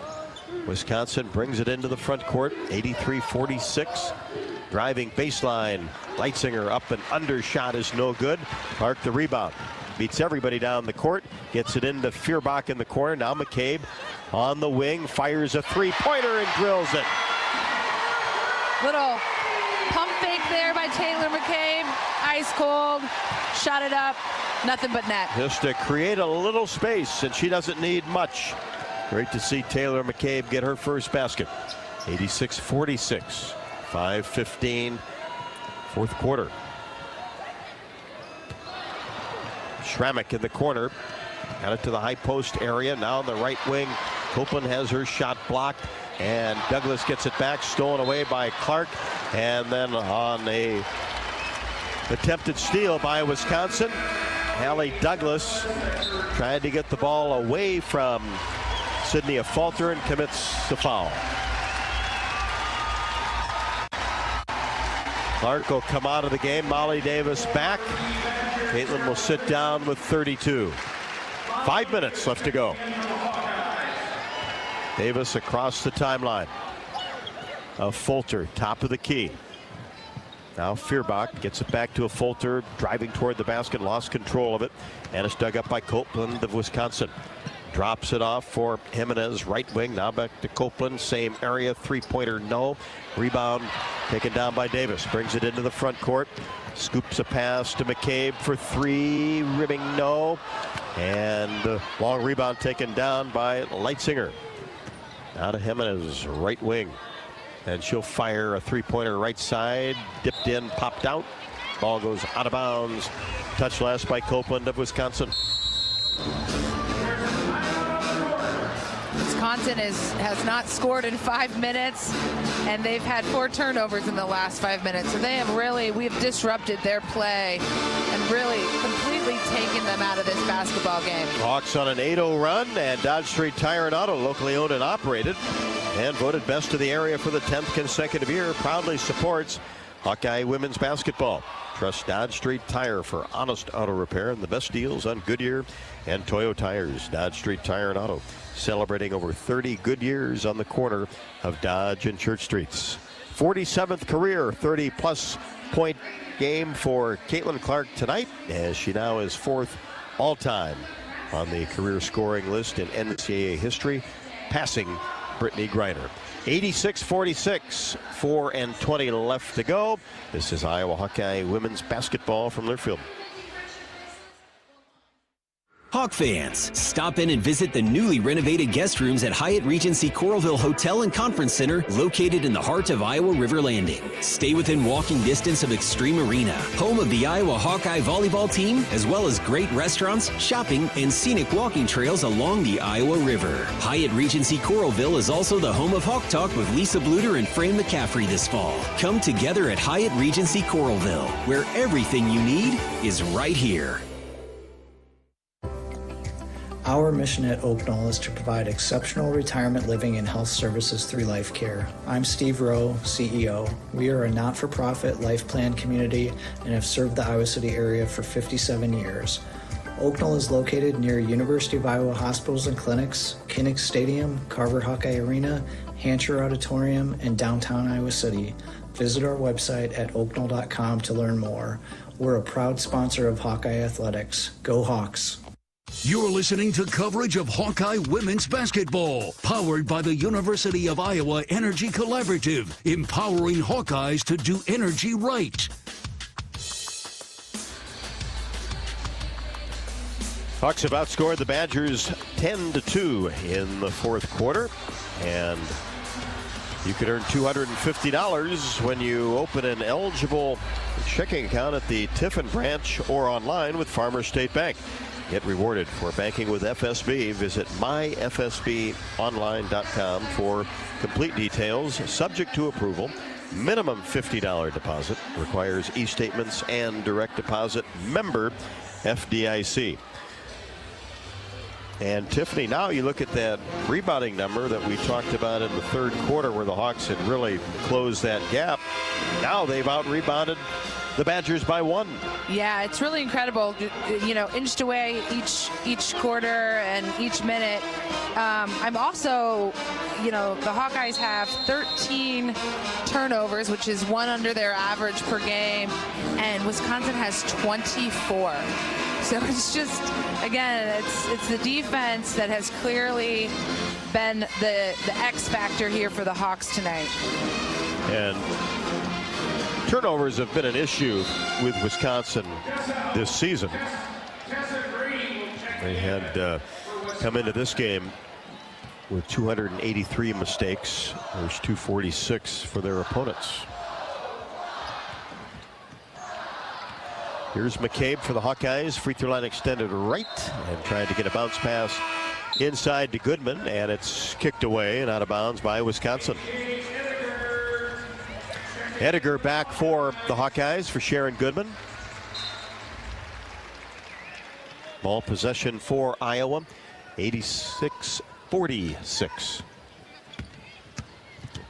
[SPEAKER 2] Wisconsin brings it into the front court, 83-46. Driving baseline, Leitzinger up and under, shot is no good. Clark the rebound, beats everybody down the court, gets it into Feuerbach in the corner. Now McCabe on the wing, fires a 3-pointer and drills it.
[SPEAKER 14] Little pump fake there by Taylor McCabe. Ice cold, shot it up, nothing but net.
[SPEAKER 2] Just to create a little space, and she doesn't need much. Great to see Taylor McCabe get her first basket. 86-46, 5:15, fourth quarter. Schrammick in the corner, got it to the high post area. Now in the right wing, Copeland has her shot blocked. And Douglas gets it back, stolen away by Clark. And then on a attempted steal by Wisconsin, Hallie Douglas tried to get the ball away from Sydney Falter and commits the foul. Clark will come out of the game. Molly Davis back. Caitlin will sit down with 32. 5 minutes left to go. Davis across the timeline. A Falter, top of the key. Now Feuerbach gets it back to a Falter, driving toward the basket, lost control of it. And it's dug up by Copeland of Wisconsin. Drops it off for Jimenez, right wing. Now back to Copeland, same area, 3-pointer, no. Rebound taken down by Davis. Brings it into the front court. Scoops a pass to McCabe for 3, ribbing no. And long rebound taken down by Leitzinger. Now to Jimenez, right wing. And she'll fire a 3-pointer right side. Dipped in, popped out. Ball goes out of bounds. Touch last by Copeland of Wisconsin.
[SPEAKER 14] Wisconsin has not scored in 5 minutes, and they've had 4 turnovers in the last 5 minutes. So we've disrupted their play and really completely taken them out of this basketball game.
[SPEAKER 2] Hawks on an 8-0 run, and Dodge Street Tire and Auto, locally owned and operated, and voted best of the area for the 10th consecutive year, proudly supports Hawkeye women's basketball. Trust Dodge Street Tire for honest auto repair and the best deals on Goodyear and Toyo tires. Dodge Street Tire and Auto, celebrating over 30 good years on the corner of Dodge and Church Streets. 47th career 30-plus point game for Caitlin Clark tonight, as she now is 4th all-time on the career scoring list in NCAA history, passing Brittany Griner. 86-46, 4:20 left to go. This is Iowa Hawkeye women's basketball from Learfield.
[SPEAKER 5] Hawk fans, stop in and visit the newly renovated guest rooms at Hyatt Regency Coralville Hotel and Conference Center, located in the heart of Iowa River Landing. Stay within walking distance of Extreme Arena, home of the Iowa Hawkeye volleyball team, as well as great restaurants, shopping, and scenic walking trails along the Iowa River. Hyatt Regency Coralville is also the home of Hawk Talk with Lisa Bluter and Fran McCaffrey this fall. Come together at Hyatt Regency Coralville, where everything you need is right here.
[SPEAKER 16] Our mission at Oak Knoll is to provide exceptional retirement living and health services through life care. I'm Steve Rowe, CEO. We are a not-for-profit life plan community and have served the Iowa City area for 57 years. Oak Knoll is located near University of Iowa hospitals and clinics, Kinnick Stadium, Carver Hawkeye Arena, Hancher Auditorium, and downtown Iowa City. Visit our website at oakknoll.com to learn more. We're a proud sponsor of Hawkeye Athletics. Go Hawks!
[SPEAKER 1] You're listening to coverage of Hawkeye women's basketball, powered by the University of Iowa Energy Collaborative, empowering Hawkeyes to do energy right.
[SPEAKER 2] Hawks have outscored the Badgers 10-2 in the fourth quarter, and you can earn $250 when you open an eligible checking account at the Tiffin branch or online with Farmers State Bank. Get rewarded for banking with FSB. Visit myfsbonline.com for complete details. Subject to approval. Minimum $50 deposit. Requires e-statements and direct deposit. Member FDIC. And Tiffany, now you look at that rebounding number that we talked about in the third quarter where the Hawks had really closed that gap. Now they've out-rebounded the Badgers by 1.
[SPEAKER 14] Yeah, it's really incredible. You know, inched away each quarter and each minute. I'm also, you know, the Hawkeyes have 13 turnovers, which is 1 under their average per game, and Wisconsin has 24. So it's just, again, it's the defense that has clearly been the X factor here for the Hawks tonight.
[SPEAKER 2] And turnovers have been an issue with Wisconsin this season. They had come into this game with 283 mistakes. There's 246 for their opponents. Here's McCabe for the Hawkeyes. Free throw line extended right and trying to get a bounce pass inside to Goodman, and it's kicked away and out of bounds by Wisconsin. Ediger back for the Hawkeyes for Sharon Goodman. Ball possession for Iowa, 86-46.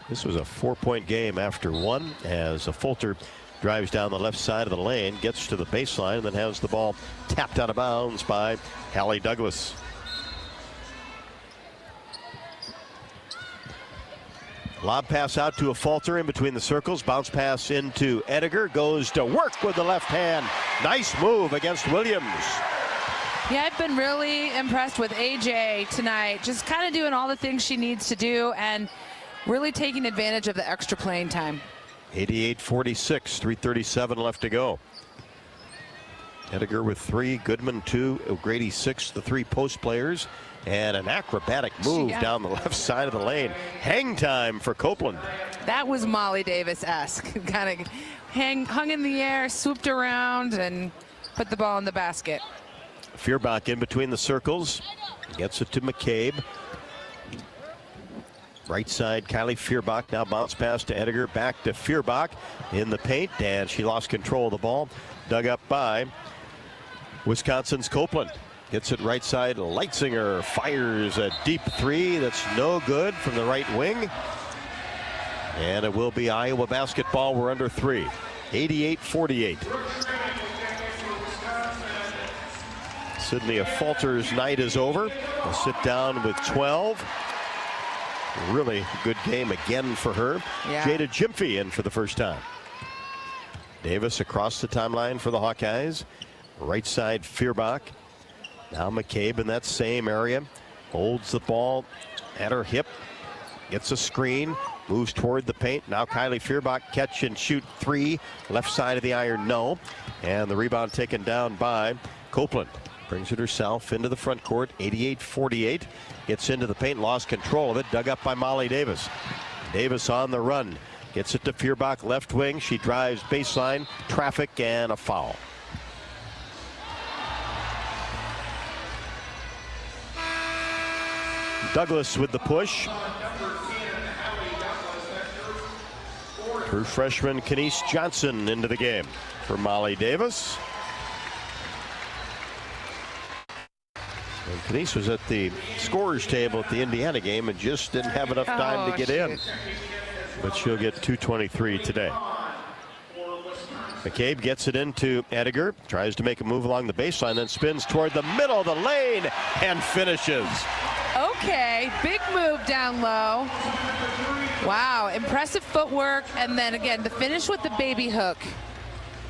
[SPEAKER 2] This was a 4-point game after 1 as a Fulter drives down the left side of the lane, gets to the baseline, and then has the ball tapped out of bounds by Hallie Douglas. Lob pass out to a Falter in between the circles. Bounce pass into Ediger. Goes to work with the left hand. Nice move against Williams.
[SPEAKER 14] Yeah, I've been really impressed with AJ tonight. Just kind of doing all the things she needs to do and really taking advantage of the extra playing time.
[SPEAKER 2] 88-46, 3:37 left to go. Ediger with 3, Goodman 2, O'Grady 6, the 3 post players. And an acrobatic move down the left side of the lane. Hang time for Copeland.
[SPEAKER 14] That was Molly Davis-esque. Kind of hung in the air, swooped around, and put the ball in the basket.
[SPEAKER 2] Feuerbach in between the circles. Gets it to McCabe. Right side, Kylie Feuerbach. Now bounce pass to Ediger. Back to Feuerbach in the paint. And she lost control of the ball. Dug up by Wisconsin's Copeland. Gets it right side. Leitzinger fires a deep 3 that's no good from the right wing. And it will be Iowa basketball. We're under 3. 88-48. Sydney Falter's night is over. They'll sit down with 12. Really good game again for her.
[SPEAKER 14] Yeah.
[SPEAKER 2] Jada Jimphy in for the first time. Davis across the timeline for the Hawkeyes. Right side, Feuerbach. Now McCabe in that same area. Holds the ball at her hip. Gets a screen. Moves toward the paint. Now Kylie Feuerbach catch and shoot 3. Left side of the iron, no. And the rebound taken down by Copeland. Brings it herself into the front court. 88-48. Gets into the paint. Lost control of it. Dug up by Molly Davis. Davis on the run. Gets it to Feuerbach, left wing. She drives baseline. Traffic and a foul. Douglas with the push. True freshman Kenise Johnson into the game for Molly Davis. And Kenise was at the scorer's table at the Indiana game and just didn't have enough time to get in. But she'll get 2:23 today. McCabe gets it into Ediger, tries to make a move along the baseline, then spins toward the middle of the lane and finishes.
[SPEAKER 14] Okay, big move down low. Wow, impressive footwork, and then again the finish with the baby hook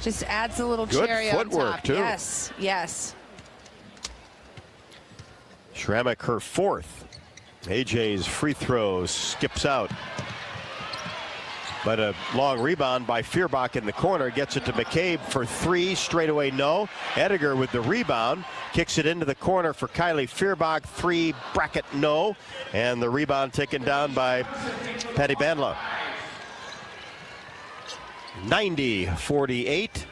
[SPEAKER 14] just adds a little cherry on top.
[SPEAKER 2] Good footwork too.
[SPEAKER 14] Yes, yes.
[SPEAKER 2] Schrammick her fourth. AJ's free throw skips out. But a long rebound by Feuerbach in the corner. Gets it to McCabe for three. Straight away, no. Ediger with the rebound. Kicks it into the corner for Kylie Feuerbach. Three, bracket, no. And the rebound taken down by Patty Bandla. 90-48.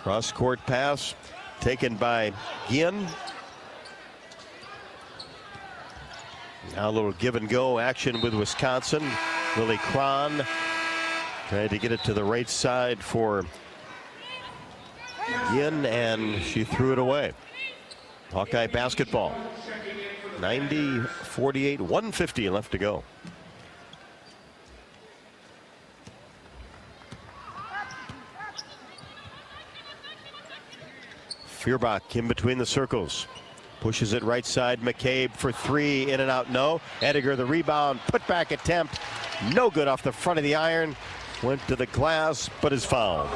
[SPEAKER 2] Cross-court pass taken by Guillen. Now a little give and go action with Wisconsin. Lily Cron tried to get it to the right side for Guillen, and she threw it away. Hawkeye basketball. 90-48, 150 left to go. Feuerbach in between the circles. Pushes it right side. McCabe for three. In and out, no. Ediger the rebound. Put back attempt. No good off the front of the iron. Went to the glass, but is fouled.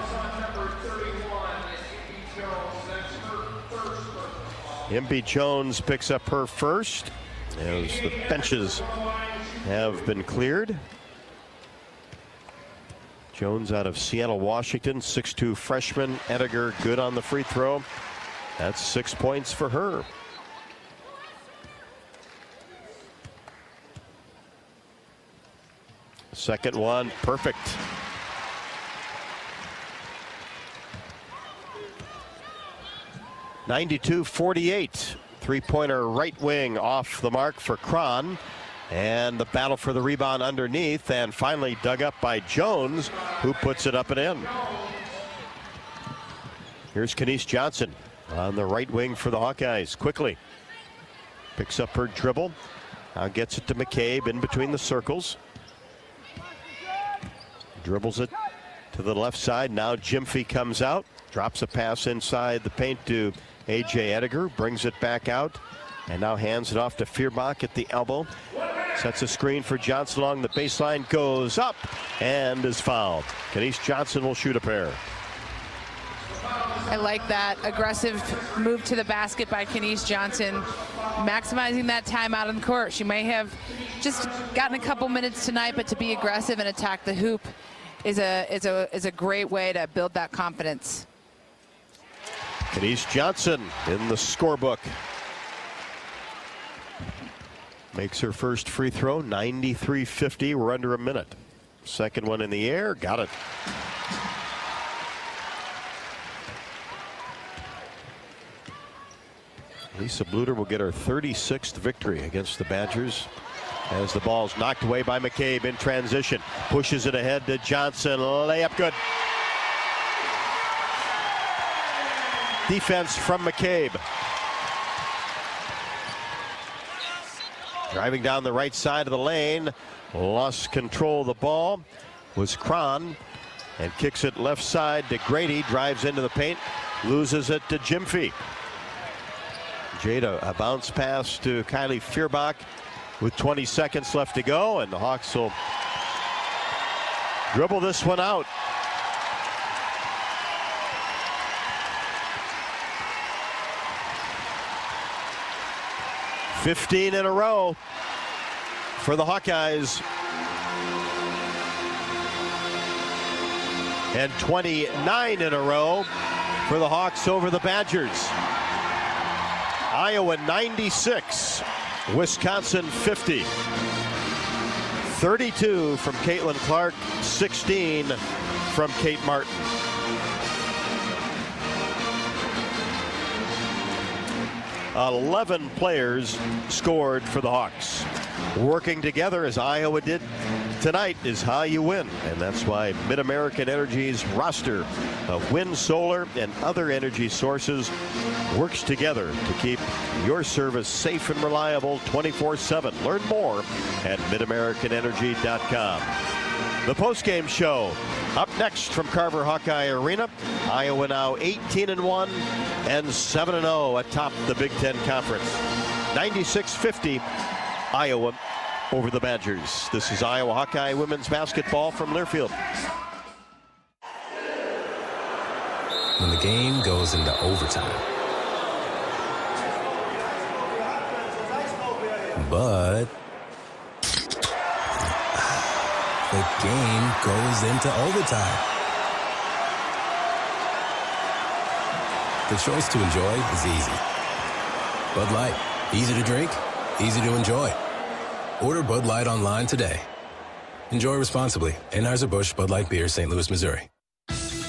[SPEAKER 2] Impey Jones picks up her first as the benches have been cleared. Jones out of Seattle, Washington, 6'2" freshman. Ediger good on the free throw. That's 6 points for her. Second one, perfect. (92-48). Three-pointer right wing off the mark for Cron. And the battle for the rebound underneath, and finally dug up by Jones, who puts it up and in. Here's Kenise Johnson on the right wing for the Hawkeyes. Quickly picks up her dribble. Now gets it to McCabe in between the circles. Dribbles it to the left side. Now Gyamfi comes out. Drops a pass inside the paint to A.J. Ediger. Brings it back out. And now hands it off to Feuerbach at the elbow. Sets a screen for Johnson along the baseline. Goes up and is fouled. Kenise Johnson will shoot a pair.
[SPEAKER 14] I like that aggressive move to the basket by Kenise Johnson, maximizing that time out on the court. She may have just gotten a couple minutes tonight, but to be aggressive and attack the hoop is a great way to build that confidence.
[SPEAKER 2] Kenise Johnson in the scorebook. Makes her first free throw. 93-50. We're under a minute. Second one in the air. Got it. Lisa Bluter will get her 36th victory against the Badgers as the ball's knocked away by McCabe in transition. Pushes it ahead to Johnson. Layup good. Defense from McCabe. Driving down the right side of the lane. Lost control of the ball was Cron, and kicks it left side to Grady. Drives into the paint. Loses it to Gyamfi. Jada, a bounce pass to Kylie Feuerbach with 20 seconds left to go, and the Hawks will dribble this one out. $15 in a row for the Hawkeyes. And 29 in a row for the Hawks over the Badgers. Iowa 96, Wisconsin 50. 32 from Caitlin Clark, 16 from Kate Martin. "11 players scored for the Hawks. Working together as Iowa did tonight is how you win, and that's why Mid-American Energy's roster of wind, solar, and other energy sources works together to keep your service safe and reliable 24/7. Learn more at midamericanenergy.com. The postgame show up next from Carver Hawkeye Arena. Iowa now 18-1 and 7-0 atop the Big Ten Conference. 96-50 Iowa over the Badgers. This is Iowa Hawkeye women's basketball from Learfield.
[SPEAKER 4] When the game goes into overtime. But the game goes into overtime. The choice to enjoy is easy. Bud Light, easy to drink, easy to enjoy. Order Bud Light online today. Enjoy responsibly. Anheuser-Busch Bud Light Beer, St. Louis, Missouri.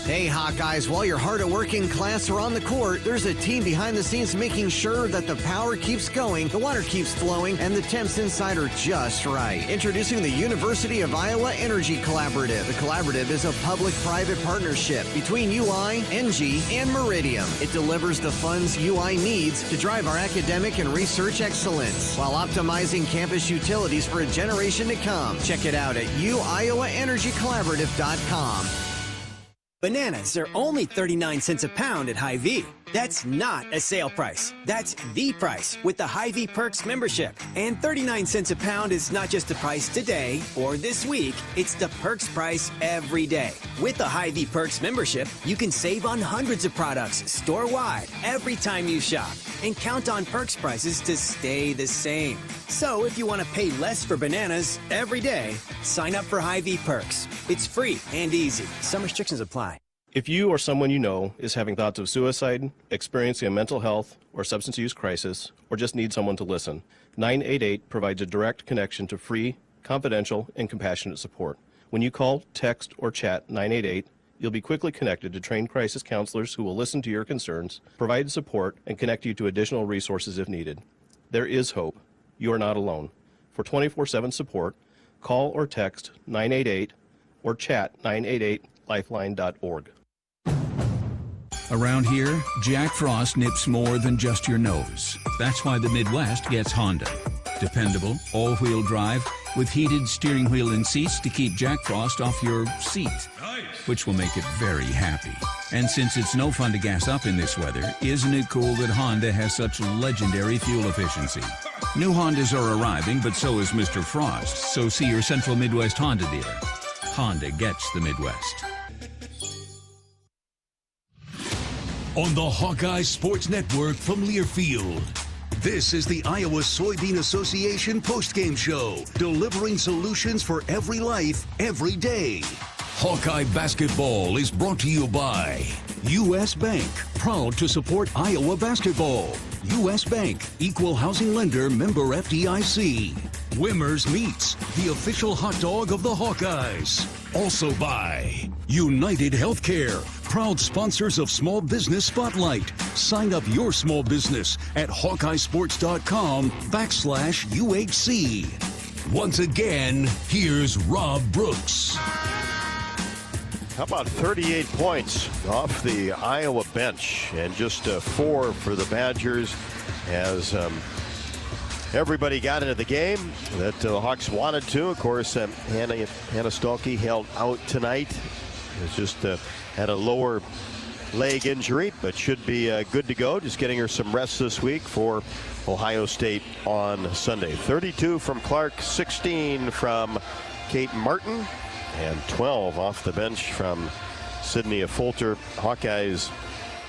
[SPEAKER 3] Hey, Hawkeyes, while your hard-working class are on the court, there's a team behind the scenes making sure that the power keeps going, the water keeps flowing, and the temps inside are just right. Introducing the University of Iowa Energy Collaborative. The collaborative is a public-private partnership between UI, NG, and Meridium. It delivers the funds UI needs to drive our academic and research excellence while optimizing campus utilities for a generation to come. Check it out at uiowaenergycollaborative.com.
[SPEAKER 19] Bananas are only 39 cents a pound at Hy-Vee. That's not a sale price. That's the price with the Hy-Vee Perks membership. And 39 cents a pound is not just the price today or this week. It's the Perks price every day. With the Hy-Vee Perks membership, you can save on hundreds of products store-wide every time you shop. And count on Perks prices to stay the same. So if you want to pay less for bananas every day, sign up for Hy-Vee Perks. It's free and easy. Some restrictions apply.
[SPEAKER 17] If you or someone you know is having thoughts of suicide, experiencing a mental health or substance use crisis, or just need someone to listen, 988 provides a direct connection to free, confidential, and compassionate support. When you call, text, or chat 988, you'll be quickly connected to trained crisis counselors who will listen to your concerns, provide support, and connect you to additional resources if needed. There is hope. You are not alone. For 24/7 support, call or text 988 or chat 988lifeline.org.
[SPEAKER 23] Around here, Jack Frost nips more than just your nose. That's why the Midwest gets Honda. Dependable, all-wheel drive with heated steering wheel and seats to keep Jack Frost off your seat, which will make it very happy. And since it's no fun to gas up in this weather, isn't it cool that Honda has such legendary fuel efficiency? New Hondas are arriving, but so is Mr. Frost, so see your Central Midwest Honda dealer. Honda gets the Midwest.
[SPEAKER 1] On the Hawkeye Sports Network from Learfield, this is the Iowa Soybean Association postgame show, delivering solutions for every life, every day. Hawkeye basketball is brought to you by U.S. Bank, proud to support Iowa basketball. U.S. Bank, equal housing lender, member FDIC. Wimmer's Meats, the official hot dog of the Hawkeyes. Also by United Healthcare, proud sponsors of Small Business Spotlight. Sign up your small business at HawkeyeSports.com/UHC. Once again, here's Rob Brooks.
[SPEAKER 2] How about 38 points off the Iowa bench and just 4 for the Badgers as everybody got into the game that the Hawks wanted to. Of course, Hannah Stolke held out tonight. It's just had a lower leg injury, but should be good to go. Just getting her some rest this week for Ohio State on Sunday. 32 from Clark, 16 from Kate Martin, and 12 off the bench from Sydney Fulter. Hawkeyes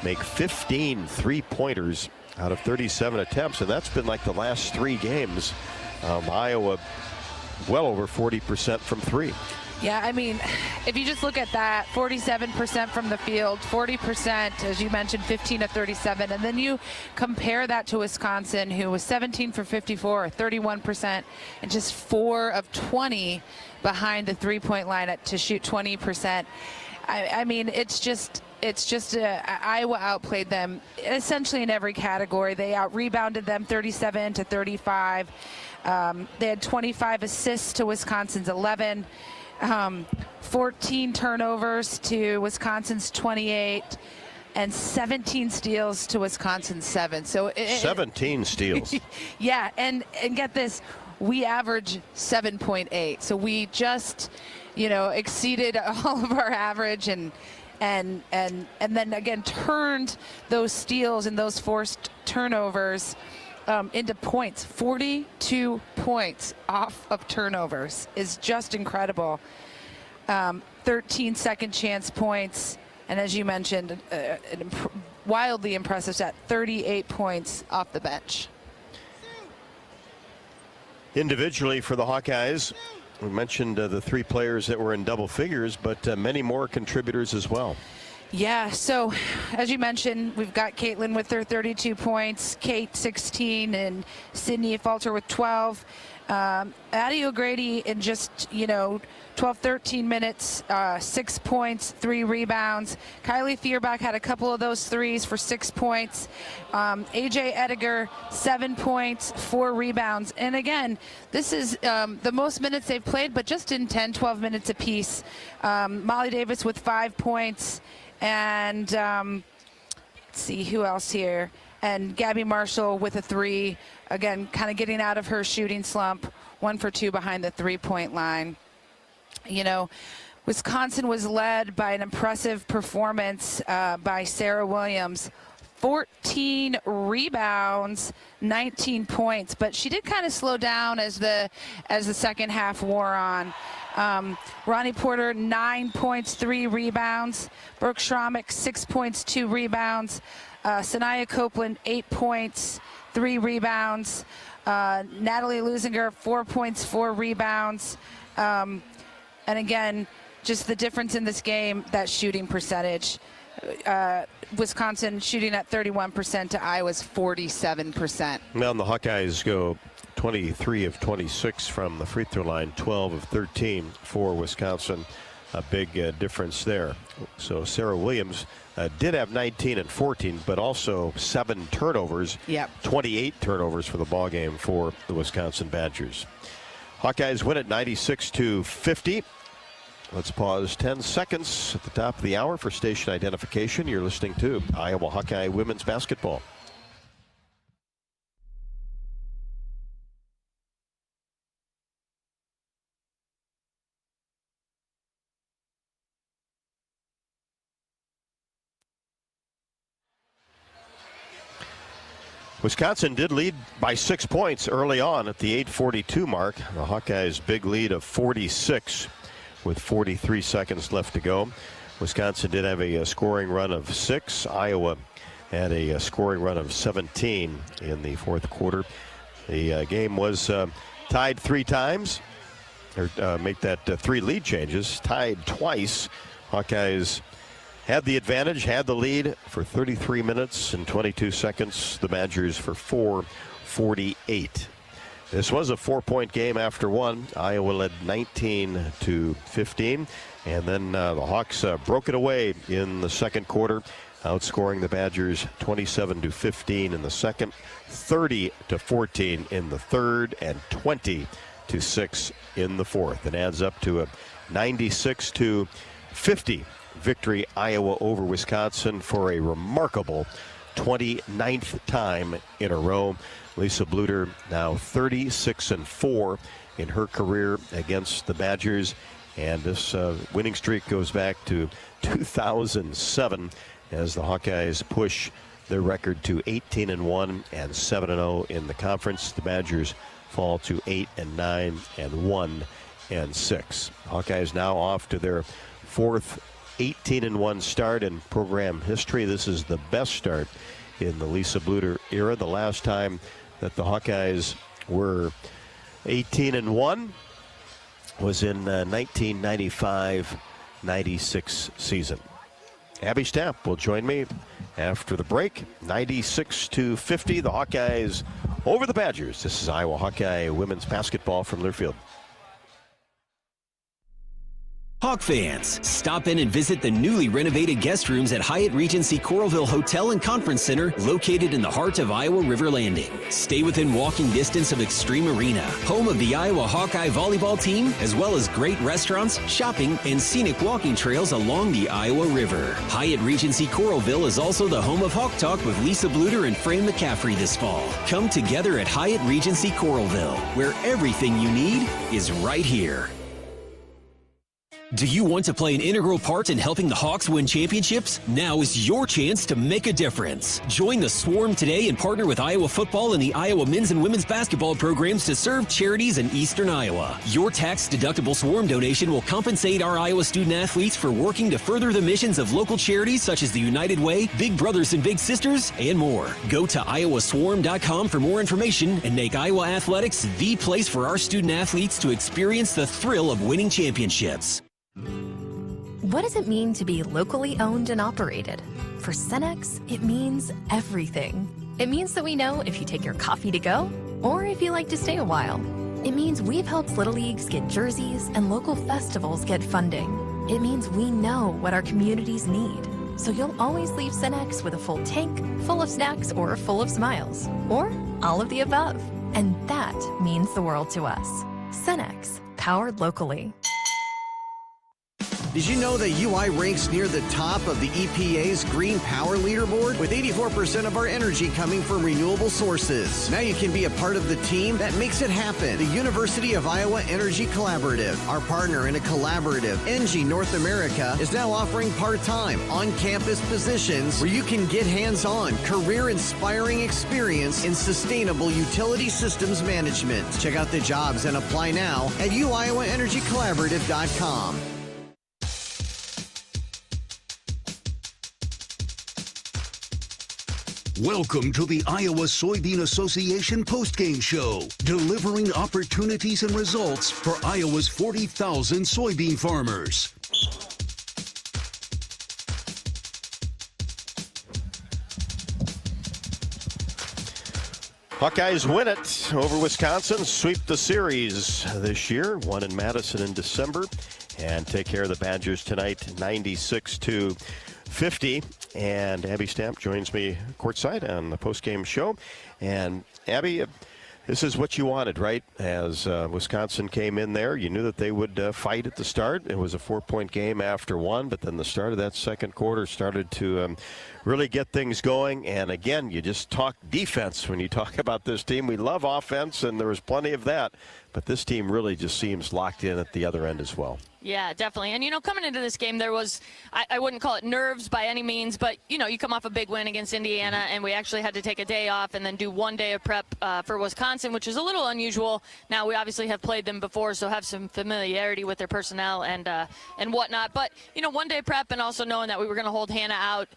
[SPEAKER 2] make 15 three-pointers out of 37 attempts, and that's been like the last 3 games. Iowa well over 40% from 3.
[SPEAKER 14] Yeah, I mean, if you just look at that, 47% from the field, 40%, as you mentioned, 15 to 37, and then you compare that to Wisconsin, who was 17 for 54, 31%, and just 4 of 20 behind the three-point line to shoot 20%. I mean, it's just Iowa outplayed them essentially in every category. They out-rebounded them 37 to 35. They had 25 assists to Wisconsin's 11. 14 turnovers to Wisconsin's 28, and 17 steals to Wisconsin's 7. So
[SPEAKER 2] 17 steals.
[SPEAKER 14] Yeah, and get this, we average 7.8. So we just, exceeded all of our average and then again turned those steals and those forced turnovers into points. 42 points off of turnovers is just incredible. 13 second chance points, and as you mentioned, wildly impressive stat, 38 points off the bench.
[SPEAKER 2] Individually for the Hawkeyes, we mentioned the 3 players that were in double figures, but many more contributors as well.
[SPEAKER 14] Yeah, so as you mentioned, we've got Caitlin with her 32 points, Kate 16, and Sydney Falter with 12. Addie O'Grady in just, 12-13 minutes, 6 points, 3 rebounds. Kylie Feuerbach had a couple of those threes for 6 points. AJ Ediger, 7 points, 4 rebounds. And again, this is the most minutes they've played, but just in 10-12 minutes apiece. Molly Davis with 5 points. And let's see who else here. And Gabby Marshall with a 3. Again, kind of getting out of her shooting slump. 1 for 2 behind the three-point line. Wisconsin was led by an impressive performance by Sarah Williams. 14 rebounds, 19 points, but she did kind of slow down as the second half wore on. Ronnie Porter, 9 points, 3 rebounds. Brooke Schromick, 6 points, 2 rebounds. Sanaya Copeland, 8 points, 3 rebounds. Natalie Lusinger, 4 points, 4 rebounds. And again, just the difference in this game, that shooting percentage. Wisconsin shooting at 31% to Iowa's 47%.
[SPEAKER 2] Well, and the Hawkeyes go 23 of 26 from the free throw line, 12 of 13 for Wisconsin. A big difference there. So Sarah Williams did have 19 and 14, but also 7 turnovers.
[SPEAKER 14] Yep.
[SPEAKER 2] 28 turnovers for the ball game for the Wisconsin Badgers. Hawkeyes win it 96-50. Let's pause 10 seconds at the top of the hour for station identification. You're listening to Iowa Hawkeye Women's Basketball. Wisconsin did lead by 6 points early on at the 8:42 mark. The Hawkeyes' big lead of 46 with 43 seconds left to go. Wisconsin did have a scoring run of 6. Iowa had a scoring run of 17 in the fourth quarter. The game was tied 3 times, or make that 3 lead changes, tied twice. Hawkeyes had the advantage, had the lead for 33 minutes and 22 seconds. The Badgers for 4:48. This was a 4-point game after 1. Iowa led 19-15, and then the Hawks broke it away in the second quarter, outscoring the Badgers 27-15 in the second, 30-14 in the third, and 20-6 in the fourth. It adds up to a 96-50 victory, Iowa over Wisconsin, for a remarkable 29th time in a row. Lisa Bluter now 36-4 in her career against the Badgers, and this winning streak goes back to 2007 as the Hawkeyes push their record to 18-1 and 7-0 in the conference. The Badgers fall to 8-9 and 1-6. Hawkeyes now off to their 4th 18-1 start in program history. This is the best start in the Lisa Bluter era. The last time that the Hawkeyes were 18-1 was in 1995-96 season. Abby Stamp will join me after the break. 96-50, the Hawkeyes over the Badgers. This is Iowa Hawkeye women's basketball from Learfield.
[SPEAKER 5] Hawk fans, stop in and visit the newly renovated guest rooms at Hyatt Regency Coralville Hotel and Conference Center, located in the heart of Iowa River Landing. Stay within walking distance of Extreme Arena, home of the Iowa Hawkeye volleyball team, as well as great restaurants, shopping, and scenic walking trails along the Iowa River. Hyatt Regency Coralville is also the home of Hawk Talk with Lisa Bluter and Fran McCaffrey this fall. Come together at Hyatt Regency Coralville, where everything you need is right here. Do you want to play an integral part in helping the Hawks win championships? Now is your chance to make a difference. Join the Swarm today and partner with Iowa football and the Iowa men's and women's basketball programs to serve charities in eastern Iowa. Your tax-deductible Swarm donation will compensate our Iowa student athletes for working to further the missions of local charities such as the United Way, Big Brothers and Big Sisters, and more. Go to iowaswarm.com for more information and make Iowa athletics the place for our student athletes to experience the thrill of winning championships.
[SPEAKER 12] What does it mean to be locally owned and operated? For Cenex, it means everything. It means that we know if you take your coffee to go or if you like to stay a while. It means we've helped Little Leagues get jerseys and local festivals get funding. It means we know what our communities need. So you'll always leave Cenex with a full tank, full of snacks, or full of smiles. Or all of the above. And that means the world to us. Cenex, powered locally.
[SPEAKER 3] Did you know that UI ranks near the top of the EPA's Green Power Leaderboard, with 84% of our energy coming from renewable sources? Now you can be a part of the team that makes it happen. The University of Iowa Energy Collaborative, our partner in a collaborative, ENGIE North America, is now offering part-time, on-campus positions where you can get hands-on, career-inspiring experience in sustainable utility systems management. Check out the jobs and apply now at uiowaenergycollaborative.com.
[SPEAKER 1] Welcome to the Iowa Soybean Association postgame show, delivering opportunities and results for Iowa's 40,000 soybean farmers.
[SPEAKER 2] Hawkeyes win it over Wisconsin, sweep the series this year, won in Madison in December, and take care of the Badgers tonight, 96-50. And Abby Stamp joins me courtside on the postgame show. And Abby, this is what you wanted, right? As Wisconsin came in there, you knew that they would fight at the start. It was a 4-point game after one, but then the start of that second quarter started to really get things going. And again, you just talk defense when you talk about this team. We love offense, and there was plenty of that. But this team really just seems locked in at the other end as well.
[SPEAKER 18] Yeah, definitely. And, coming into this game, there was, I wouldn't call it nerves by any means, but, you come off a big win against Indiana, and we actually had to take a day off and then do 1 day of prep for Wisconsin, which is a little unusual. Now, we obviously have played them before, so have some familiarity with their personnel and whatnot. But, 1 day prep and also knowing that we were going to hold Hannah out,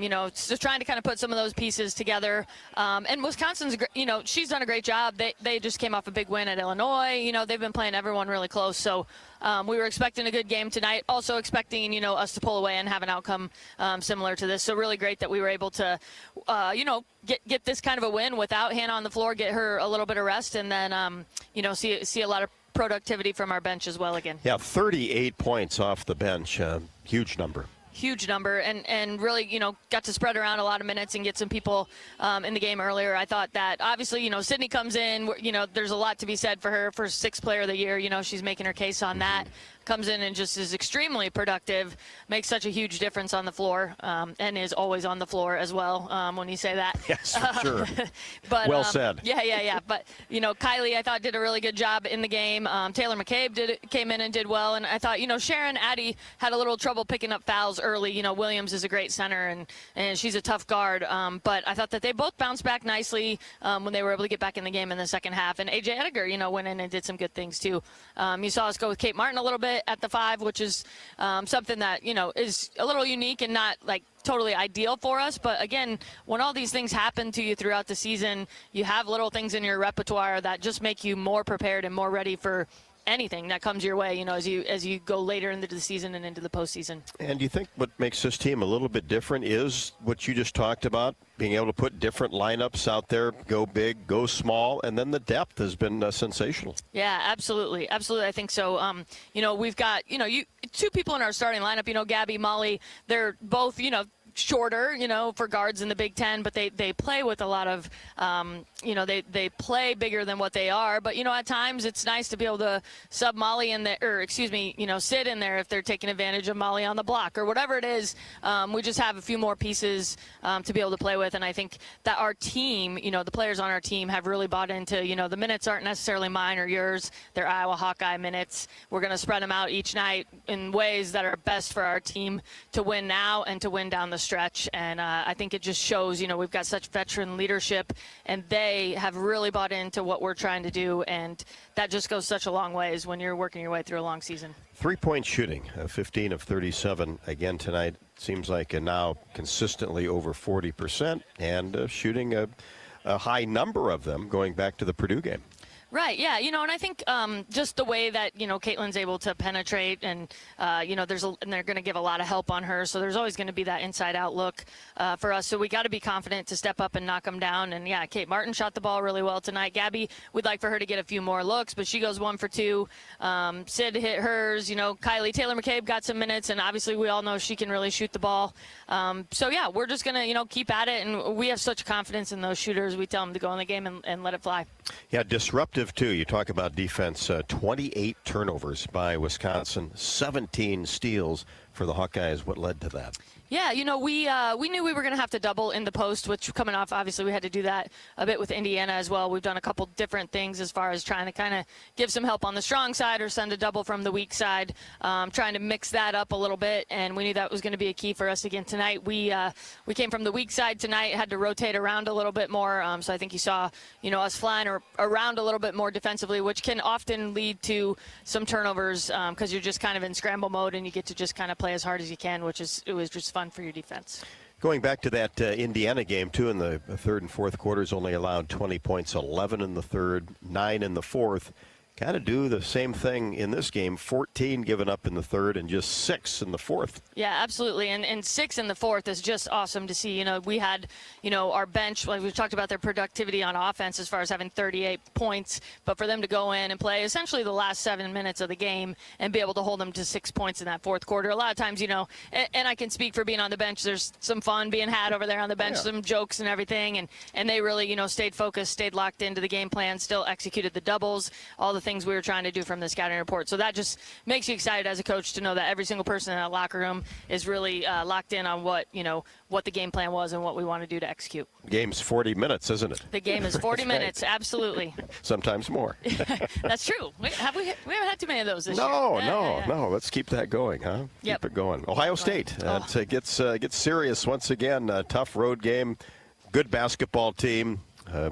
[SPEAKER 18] just trying to kind of put some of those pieces together. And Wisconsin's, she's done a great job. They just came off a big win at Illinois. They've been playing everyone really close. So we were expecting a good game tonight, also expecting, us to pull away and have an outcome similar to this. So really great that we were able to, get this kind of a win without Hannah on the floor, get her a little bit of rest, and then, see a lot of productivity from our bench as well again.
[SPEAKER 2] Yeah, 38 points off the bench, huge number.
[SPEAKER 18] Huge number, and really, got to spread around a lot of minutes and get some people in the game earlier. I thought that, obviously, Sydney comes in, there's a lot to be said for her for 6th player of the year. She's making her case on that. Comes in and just is extremely productive, makes such a huge difference on the floor, and is always on the floor as well when you say that.
[SPEAKER 2] Yes, for sure.
[SPEAKER 18] But,
[SPEAKER 2] well said.
[SPEAKER 18] Yeah. But, Kylie, I thought, did a really good job in the game. Taylor McCabe came in and did well. And I thought, Sharon Addy had a little trouble picking up fouls early. Williams is a great center, and she's a tough guard. But I thought that they both bounced back nicely when they were able to get back in the game in the second half. And A.J. Ediger, went in and did some good things, too. You saw us go with Kate Martin a little bit at the 5, which is something that is a little unique and not like totally ideal for us. But again, when all these things happen to you throughout the season, you have little things in your repertoire that just make you more prepared and more ready for anything that comes your way, as you go later into the season and into the postseason.
[SPEAKER 2] And do you think what makes this team a little bit different is what you just talked about, being able to put different lineups out there, go big, go small, and then the depth has been sensational.
[SPEAKER 18] Yeah, absolutely. Absolutely. I think so. We've got, two people in our starting lineup, Gabby, Molly, they're both, shorter, for guards in the Big Ten, but they play with a lot of, they play bigger than what they are. But, at times it's nice to be able to sub Molly in there, or sit in there if they're taking advantage of Molly on the block or whatever it is. We just have a few more pieces to be able to play with. And I think that our team, the players on our team have really bought into, the minutes aren't necessarily mine or yours. They're Iowa Hawkeye minutes. We're going to spread them out each night in ways that are best for our team to win now and to win down the stretch. And I think it just shows, we've got such veteran leadership, and they have really bought into what we're trying to do, and that just goes such a long ways when you're working your way through a long season.
[SPEAKER 2] 3-point shooting, 15 of 37 again tonight. Seems like now consistently over 40%, and shooting a high number of them going back to the Purdue game.
[SPEAKER 18] Right, yeah, and I think just the way that, Caitlin's able to penetrate and, and they're going to give a lot of help on her, so there's always going to be that inside-out look for us. So we got to be confident to step up and knock them down. And, yeah, Kate Martin shot the ball really well tonight. Gabby, we'd like for her to get a few more looks, but she goes 1 for 2. Sid hit hers. Kylie Taylor McCabe got some minutes, and obviously we all know she can really shoot the ball. So, yeah, we're just going to, keep at it, and we have such confidence in those shooters. We tell them to go in the game and let it fly.
[SPEAKER 2] Yeah, disruptive too. You talk about defense, 28 turnovers by Wisconsin, 17 steals for the Hawkeyes. What led to that?
[SPEAKER 18] Yeah, we knew we were going to have to double in the post, which coming off, obviously, we had to do that a bit with Indiana as well. We've done a couple different things as far as trying to kind of give some help on the strong side or send a double from the weak side, trying to mix that up a little bit, and we knew that was going to be a key for us again tonight. We came from the weak side tonight, had to rotate around a little bit more, so I think you saw, us flying around a little bit more defensively, which can often lead to some turnovers because you're just kind of in scramble mode and you get to just kind of play as hard as you can, it was just fun for your defense.
[SPEAKER 2] Going back to that Indiana game, too, in the third and fourth quarters, only allowed 20 points, 11 in the third, 9 in the fourth. Kind of do the same thing in this game, 14 given up in the third and just 6 in the fourth.
[SPEAKER 18] Yeah, absolutely. And 6 in the fourth is just awesome to see. We had, our bench, like we talked about their productivity on offense as far as having 38 points, but for them to go in and play essentially the last 7 minutes of the game and be able to hold them to 6 points in that fourth quarter. A lot of times, and I can speak for being on the bench, there's some fun being had over there on the bench, some jokes and everything, and they really, stayed focused, stayed locked into the game plan, still executed the doubles, all the things we were trying to do from the scouting report. So that just makes you excited as a coach to know that every single person in that locker room is really locked in on what the game plan was and what we want to do to execute.
[SPEAKER 2] Game's 40 minutes, isn't it?
[SPEAKER 18] The game is 40 minutes, right. Absolutely.
[SPEAKER 2] Sometimes more.
[SPEAKER 18] That's true. We haven't had too many of those this year.
[SPEAKER 2] No. Let's keep that going, huh?
[SPEAKER 18] Yep.
[SPEAKER 2] Keep it going. Ohio State gets serious once again. A tough road game. Good basketball team.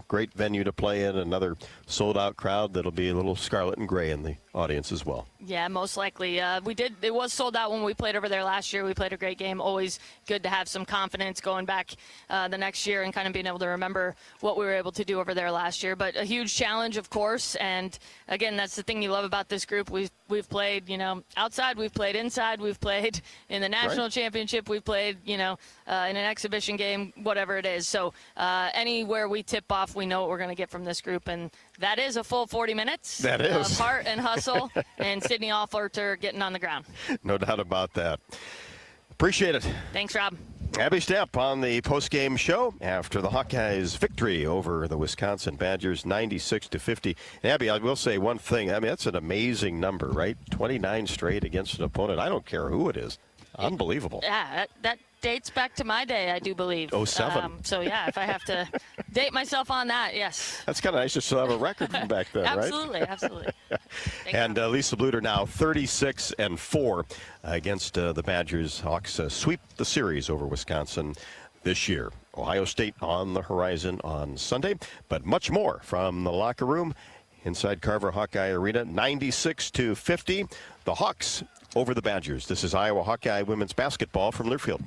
[SPEAKER 2] Great venue to play in. Another sold-out crowd that'll be a little scarlet and gray in the audience as well.
[SPEAKER 18] Yeah, most likely. It was sold out when we played over there last year. We played a great game. Always good to have some confidence going back the next year and kind of being able to remember what we were able to do over there last year. But a huge challenge, of course. And again, that's the thing you love about this group. We've played, outside. We've played inside. We've played in the national championship. We've played, in an exhibition game, whatever it is. So anywhere we tip off, we know what we're going to get from this group, and that is a full 40 minutes.
[SPEAKER 2] That is.
[SPEAKER 18] Of heart and hustle, and Sydney Allfurter getting on the ground.
[SPEAKER 2] No doubt about that. Appreciate it.
[SPEAKER 18] Thanks, Rob.
[SPEAKER 2] Abby Stepp on the postgame show after the Hawkeyes' victory over the Wisconsin Badgers, 96-50. And Abby, I will say one thing. I mean, that's an amazing number, right? 29 straight against an opponent. I don't care who it is. Unbelievable.
[SPEAKER 18] Yeah, that dates back to my day, I do believe.
[SPEAKER 2] 07.
[SPEAKER 18] So, yeah, if I have to date myself on that, yes.
[SPEAKER 2] That's kind of nice to still have a record from back then,
[SPEAKER 18] absolutely,
[SPEAKER 2] right?
[SPEAKER 18] Absolutely.
[SPEAKER 2] And Lisa Bluter now 36-4 against the Badgers. Hawks sweep the series over Wisconsin this year. Ohio State on the horizon on Sunday, but much more from the locker room inside Carver Hawkeye Arena, 96-50. The Hawks over the Badgers. This is Iowa Hawkeye women's basketball from Learfield.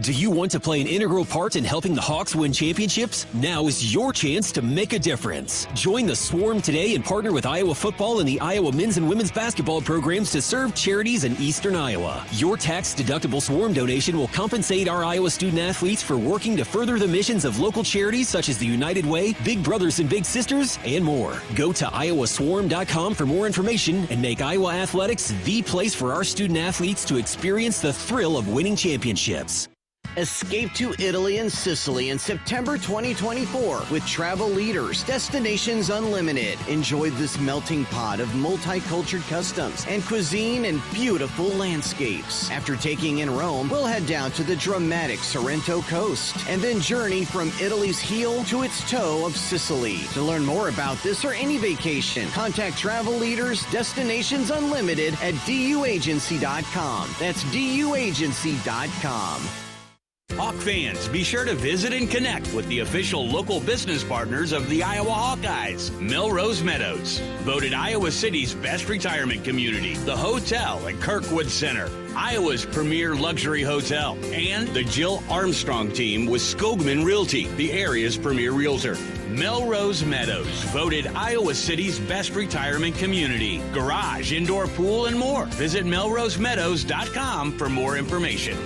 [SPEAKER 5] Do you want to play an integral part in helping the Hawks win championships? Now is your chance to make a difference. Join the Swarm today and partner with Iowa football and the Iowa men's and women's basketball programs to serve charities in eastern Iowa. Your tax-deductible Swarm donation will compensate our Iowa student athletes for working to further the missions of local charities such as the United Way, Big Brothers and Big Sisters, and more. Go to iowaswarm.com for more information and make Iowa athletics the place for our student athletes to experience the thrill of winning championships.
[SPEAKER 3] Escape to Italy and Sicily in September 2024 with Travel Leaders, Destinations Unlimited. Enjoy this melting pot of multicultural customs and cuisine and beautiful landscapes. After taking in Rome, we'll head down to the dramatic Sorrento coast and then journey from Italy's heel to its toe of Sicily. To learn more about this or any vacation, contact Travel Leaders, Destinations Unlimited at duagency.com. That's duagency.com.
[SPEAKER 11] Hawk fans, be sure to visit and connect with the official local business partners of the Iowa Hawkeyes. Melrose Meadows, voted Iowa City's best retirement community. The hotel at Kirkwood Center, Iowa's premier luxury hotel. And the Jill Armstrong team with Skogman Realty, the area's premier realtor. Melrose Meadows, voted Iowa City's best retirement community. Garage, indoor pool, and more. Visit melrosemeadows.com for more information.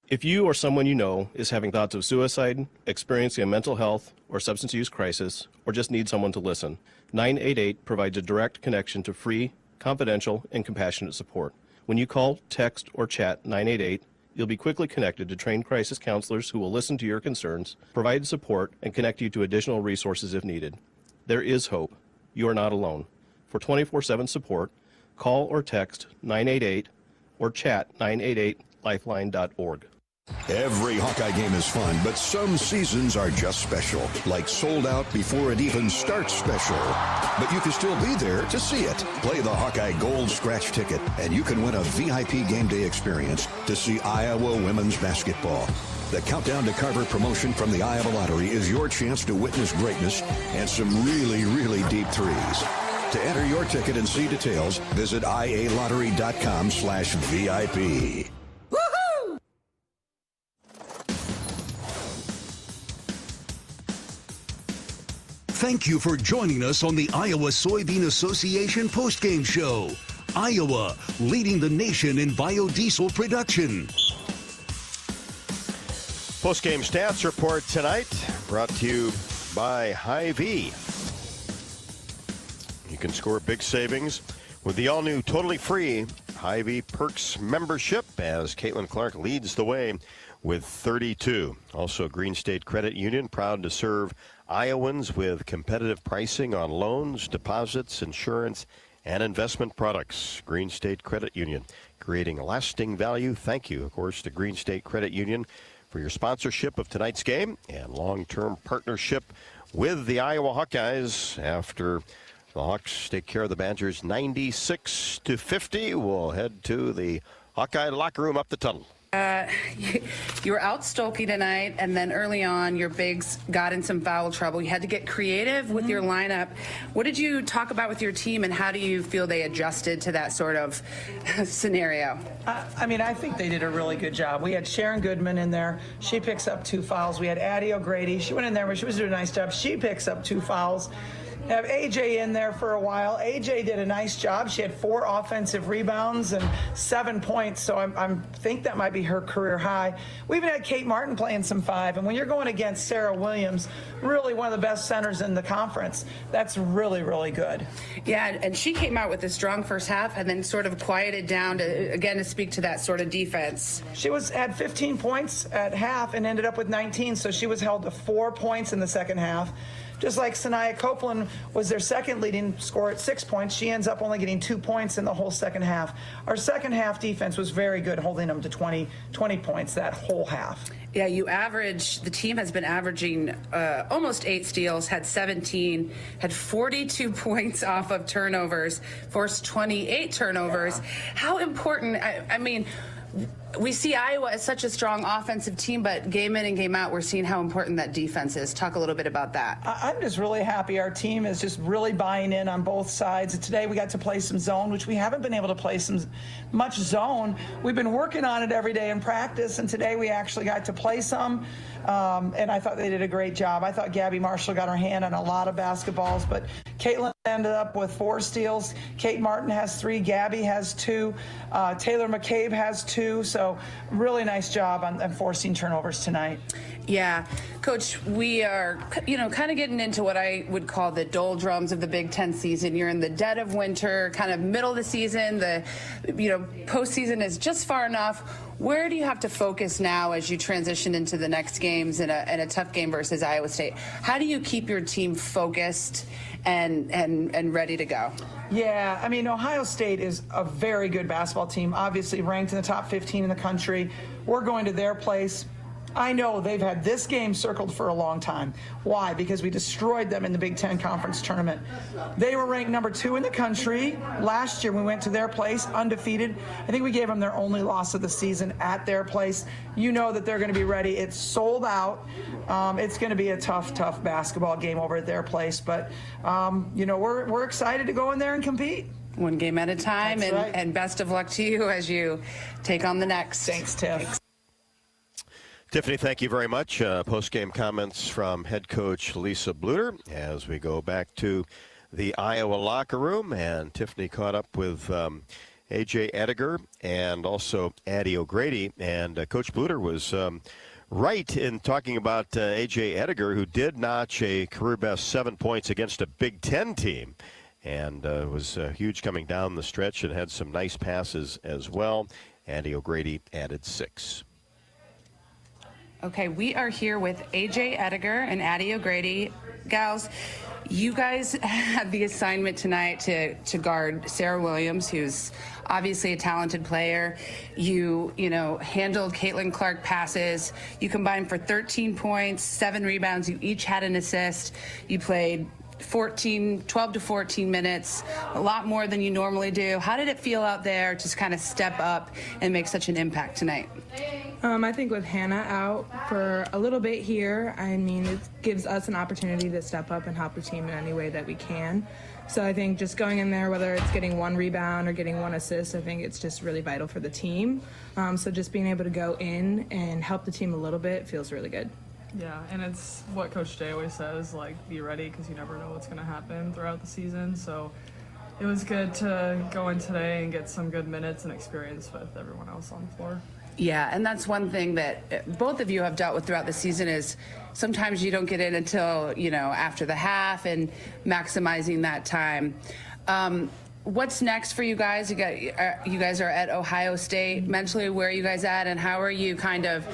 [SPEAKER 17] If you or someone you know is having thoughts of suicide, experiencing a mental health or substance use crisis, or just need someone to listen, 988 provides a direct connection to free, confidential, and compassionate support. When you call, text, or chat 988, you'll be quickly connected to trained crisis counselors who will listen to your concerns, provide support, and connect you to additional resources if needed. There is hope. You are not alone. For 24/7 support, call or text 988 or chat 988lifeline.org.
[SPEAKER 13] Every Hawkeye game is fun, but some seasons are just special, like sold out before it even starts special. But you can still be there to see it. Play the Hawkeye Gold Scratch ticket, and you can win a VIP game day experience to see Iowa women's basketball. The Countdown to Carver promotion from the Iowa Lottery is your chance to witness greatness and some really, really deep threes. To enter your ticket and see details, visit ialottery.com/VIP.
[SPEAKER 1] Thank you for joining us on the Iowa Soybean Association postgame show. Iowa, leading the nation in biodiesel production.
[SPEAKER 2] Postgame stats report tonight, brought to you by Hy-Vee. You can score big savings with the all-new, totally free Hy-Vee Perks membership, as Caitlin Clark leads the way with 32. Also, Green State Credit Union, proud to serve Iowans with competitive pricing on loans, deposits, insurance, and investment products. Green State Credit Union, creating lasting value. Thank you, of course, to Green State Credit Union for your sponsorship of tonight's game and long-term partnership with the Iowa Hawkeyes after the Hawks take care of the Badgers 96-50. We'll head to the Hawkeye locker room up the tunnel.
[SPEAKER 14] You were out Stolke tonight, and then early on, your bigs got in some foul trouble. You had to get creative with your lineup. What did you talk about with your team, and how do you feel they adjusted to that sort of scenario?
[SPEAKER 20] I think they did a really good job. We had Sharon Goodman in there. She picks up 2 fouls. We had Addie O'Grady. She went in there, but she was doing a nice job. She picks up 2 fouls. Have AJ in there for a while. AJ did a nice job. She had 4 offensive rebounds and 7 points, so I think that might be her career high. We even had Kate Martin playing some 5, and when you're going against Sarah Williams, really one of the best centers in the conference, that's really, really good.
[SPEAKER 14] Yeah, and she came out with a strong first half and then sort of quieted down to speak to that sort of defense.
[SPEAKER 20] She had 15 points at half and ended up with 19, so she was held to 4 points in the second half. Just like Sanaya Copeland was their second leading scorer at 6 points, she ends up only getting 2 points in the whole second half. Our second half defense was very good, holding them to 20 points that whole half.
[SPEAKER 14] Yeah, the team has been averaging almost 8 steals, had 17, had 42 points off of turnovers, forced 28 turnovers. Yeah. How important, we see Iowa as such a strong offensive team, but game in and game out, we're seeing how important that defense is. Talk a little bit about that.
[SPEAKER 20] I'm just really happy our team is just really buying in on both sides. Today we got to play some zone, which we haven't been able to play much zone. We've been working on it every day in practice, and today we actually got to play some. And I thought they did a great job. I thought Gabby Marshall got her hand on a lot of basketballs, but Caitlin ended up with 4 steals. Kate Martin has 3. Gabby has 2. Taylor McCabe has 2. So really nice job on forcing turnovers tonight.
[SPEAKER 14] Yeah, Coach, we are, kind of getting into what I would call the doldrums of the Big Ten season. You're in the dead of winter, kind of middle of the season. The, postseason is just far enough. Where do you have to focus now as you transition into the next games in a tough game versus Iowa State? How do you keep your team focused and ready to go?
[SPEAKER 20] Yeah, I mean, Ohio State is a very good basketball team, obviously ranked in the top 15 in the country. We're going to their place. I know they've had this game circled for a long time. Why? Because we destroyed them in the Big Ten Conference Tournament. They were ranked number 2 in the country. Last year we went to their place, undefeated. I think we gave them their only loss of the season at their place. You know that they're going to be ready. It's sold out. It's going to be a tough basketball game over at their place. But, we're excited to go in there and compete.
[SPEAKER 14] One game at a time.
[SPEAKER 20] That's right.
[SPEAKER 14] And best of luck to you as you take on the next.
[SPEAKER 20] Thanks, Tiff.
[SPEAKER 2] Tiffany, thank you very much. Post-game comments from head coach Lisa Bluter as we go back to the Iowa locker room. And Tiffany caught up with A.J. Ediger and also Addie O'Grady. And Coach Bluter was right in talking about A.J. Ediger, who did notch a career-best 7 points against a Big Ten team. And was huge coming down the stretch and had some nice passes as well. Addie O'Grady added 6.
[SPEAKER 14] Okay, we are here with A.J. Ediger and Addie O'Grady. Gals, you guys had the assignment tonight to guard Sarah Williams, who's obviously a talented player. You handled Caitlin Clark passes. You combined for 13 points, 7 rebounds. You each had an assist. You played 12 to 14 minutes, a lot more than you normally do. How did it feel out there to kind of step up and make such an impact tonight?
[SPEAKER 7] I think with Hannah out for a little bit here, it gives us an opportunity to step up and help the team in any way that we can. So I think just going in there, whether it's getting 1 rebound or getting 1 assist, I think it's just really vital for the team. So just being able to go in and help the team a little bit feels really good.
[SPEAKER 21] Yeah, and it's what Coach Jay always says, be ready because you never know what's going to happen throughout the season. So it was good to go in today and get some good minutes and experience with everyone else on the floor.
[SPEAKER 14] Yeah, and that's one thing that both of you have dealt with throughout the season is sometimes you don't get in until, after the half and maximizing that time. What's next for you guys? You guys are at Ohio State. Mentally, where are you guys at, and how are you kind of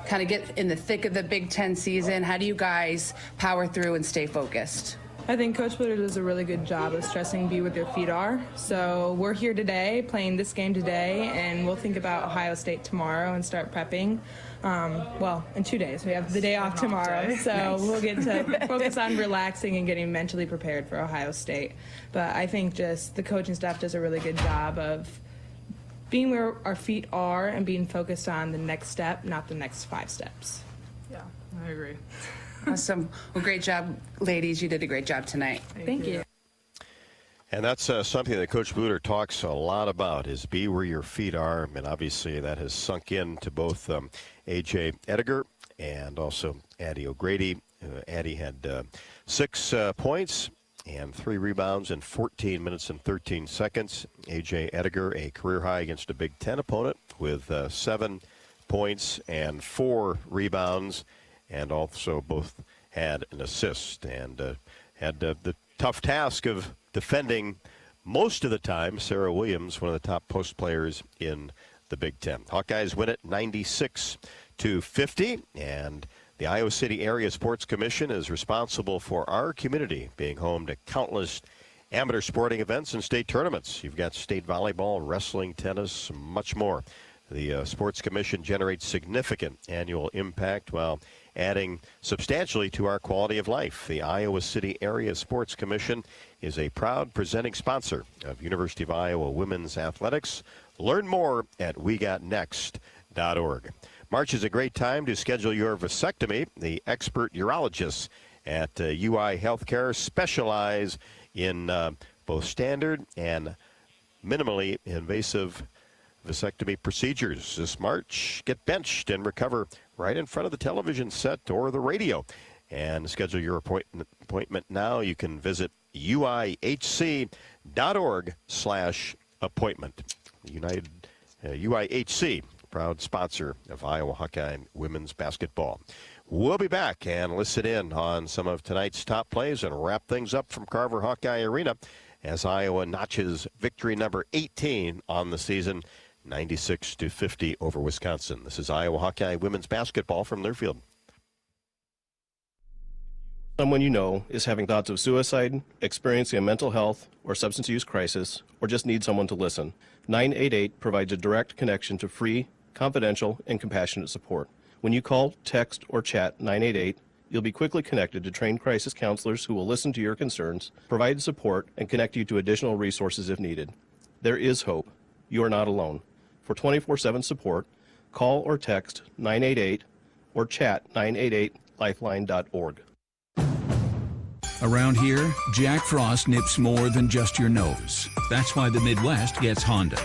[SPEAKER 14] get in the thick of the Big Ten season? How do you guys power through and stay focused?
[SPEAKER 7] I think Coach Bluter does a really good job of stressing be what your feet are. So we're here today, playing this game today, and we'll think about Ohio State tomorrow and start prepping. In 2 days. We have the day off tomorrow, so nice. We'll get to focus on relaxing and getting mentally prepared for Ohio State. But I think just the coaching staff does a really good job of being where our feet are and being focused on the next step, not the next 5 steps.
[SPEAKER 21] Yeah, I agree.
[SPEAKER 14] Awesome. Well, great job, ladies. You did a great job tonight.
[SPEAKER 7] Thank you.
[SPEAKER 2] And that's something that Coach Bluter talks a lot about, is be where your feet are. And obviously that has sunk in to both A.J. Ediger and also Addie O'Grady. Addie had 6 points and 3 rebounds in 14 minutes and 13 seconds. A.J. Ediger, a career high against a Big Ten opponent with 7 points and 4 rebounds. And also both had an assist and had the tough task of defending most of the time Sarah Williams, one of the top post players in the Big Ten. Hawkeyes win it 96-50, and the Iowa City Area Sports Commission is responsible for our community being home to countless amateur sporting events and state tournaments. You've got state volleyball, wrestling, tennis, much more. The Sports Commission generates significant annual impact while adding substantially to our quality of life. The Iowa City Area Sports Commission is a proud presenting sponsor of University of Iowa women's athletics. Learn more at wegotnext.org. March is a great time to schedule your vasectomy. The expert urologists at UI Healthcare specialize in both standard and minimally invasive vasectomy procedures. This March, get benched and recover right in front of the television set or the radio. And schedule your appointment now. You can visit uihc.org/appointment. UIHC, proud sponsor of Iowa Hawkeye women's basketball. We'll be back and listen in on some of tonight's top plays and wrap things up from Carver Hawkeye Arena as Iowa notches victory number 18 on the season, 96-50 over Wisconsin. This is Iowa Hawkeye women's basketball from Learfield.
[SPEAKER 17] Someone you know is having thoughts of suicide, experiencing a mental health or substance use crisis, or just need someone to listen. 988 provides a direct connection to free, confidential, and compassionate support. When you call, text, or chat 988, you'll be quickly connected to trained crisis counselors who will listen to your concerns, provide support, and connect you to additional resources if needed. There is hope. You are not alone. For 24/7 support, call or text 988 or chat 988lifeline.org.
[SPEAKER 23] Around here, Jack Frost nips more than just your nose. That's why the Midwest gets Honda.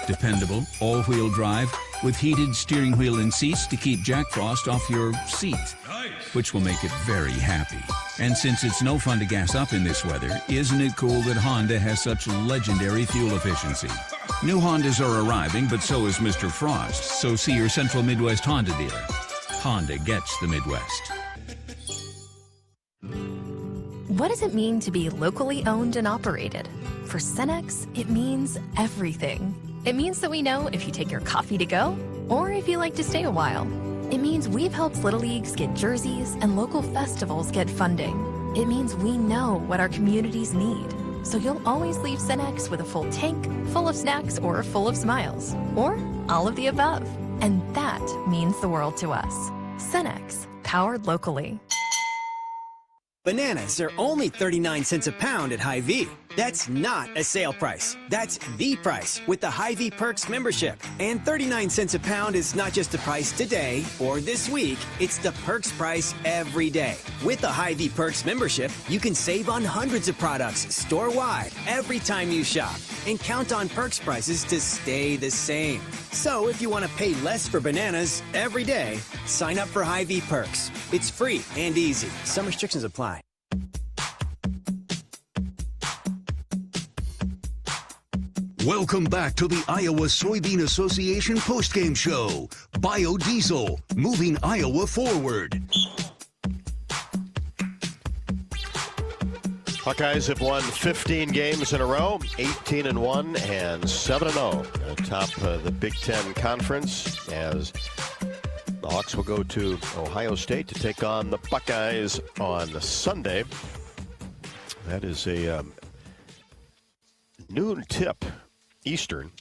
[SPEAKER 23] Dependable, all-wheel drive with heated steering wheel and seats to keep Jack Frost off your seat, which will make it very happy. And since it's no fun to gas up in this weather, isn't it cool that Honda has such legendary fuel efficiency? New Hondas are arriving, but so is Mr. Frost. So see your Central Midwest Honda dealer. Honda gets the Midwest.
[SPEAKER 12] What does it mean to be locally owned and operated? For Cenex, it means everything. It means that we know if you take your coffee to go or if you like to stay a while. It means we've helped Little Leagues get jerseys and local festivals get funding. It means we know what our communities need. So you'll always leave Cenex with a full tank, full of snacks, or full of smiles. Or all of the above. And that means the world to us. Cenex, powered locally.
[SPEAKER 19] Bananas are only 39 cents a pound at Hy-Vee. That's not a sale price. That's the price with the Hy-Vee Perks membership. And 39 cents a pound is not just the price today or this week. It's the Perks price every day. With the Hy-Vee Perks membership, you can save on hundreds of products store-wide every time you shop. And count on Perks prices to stay the same. So if you want to pay less for bananas every day, sign up for Hy-Vee Perks. It's free and easy. Some restrictions apply.
[SPEAKER 1] Welcome back to the Iowa Soybean Association postgame show. Biodiesel, moving Iowa forward.
[SPEAKER 2] Hawkeyes have won 15 games in a row, 18-1 and 7-0 atop the Big Ten Conference, as the Hawks will go to Ohio State to take on the Buckeyes on Sunday. That is a noon tip Eastern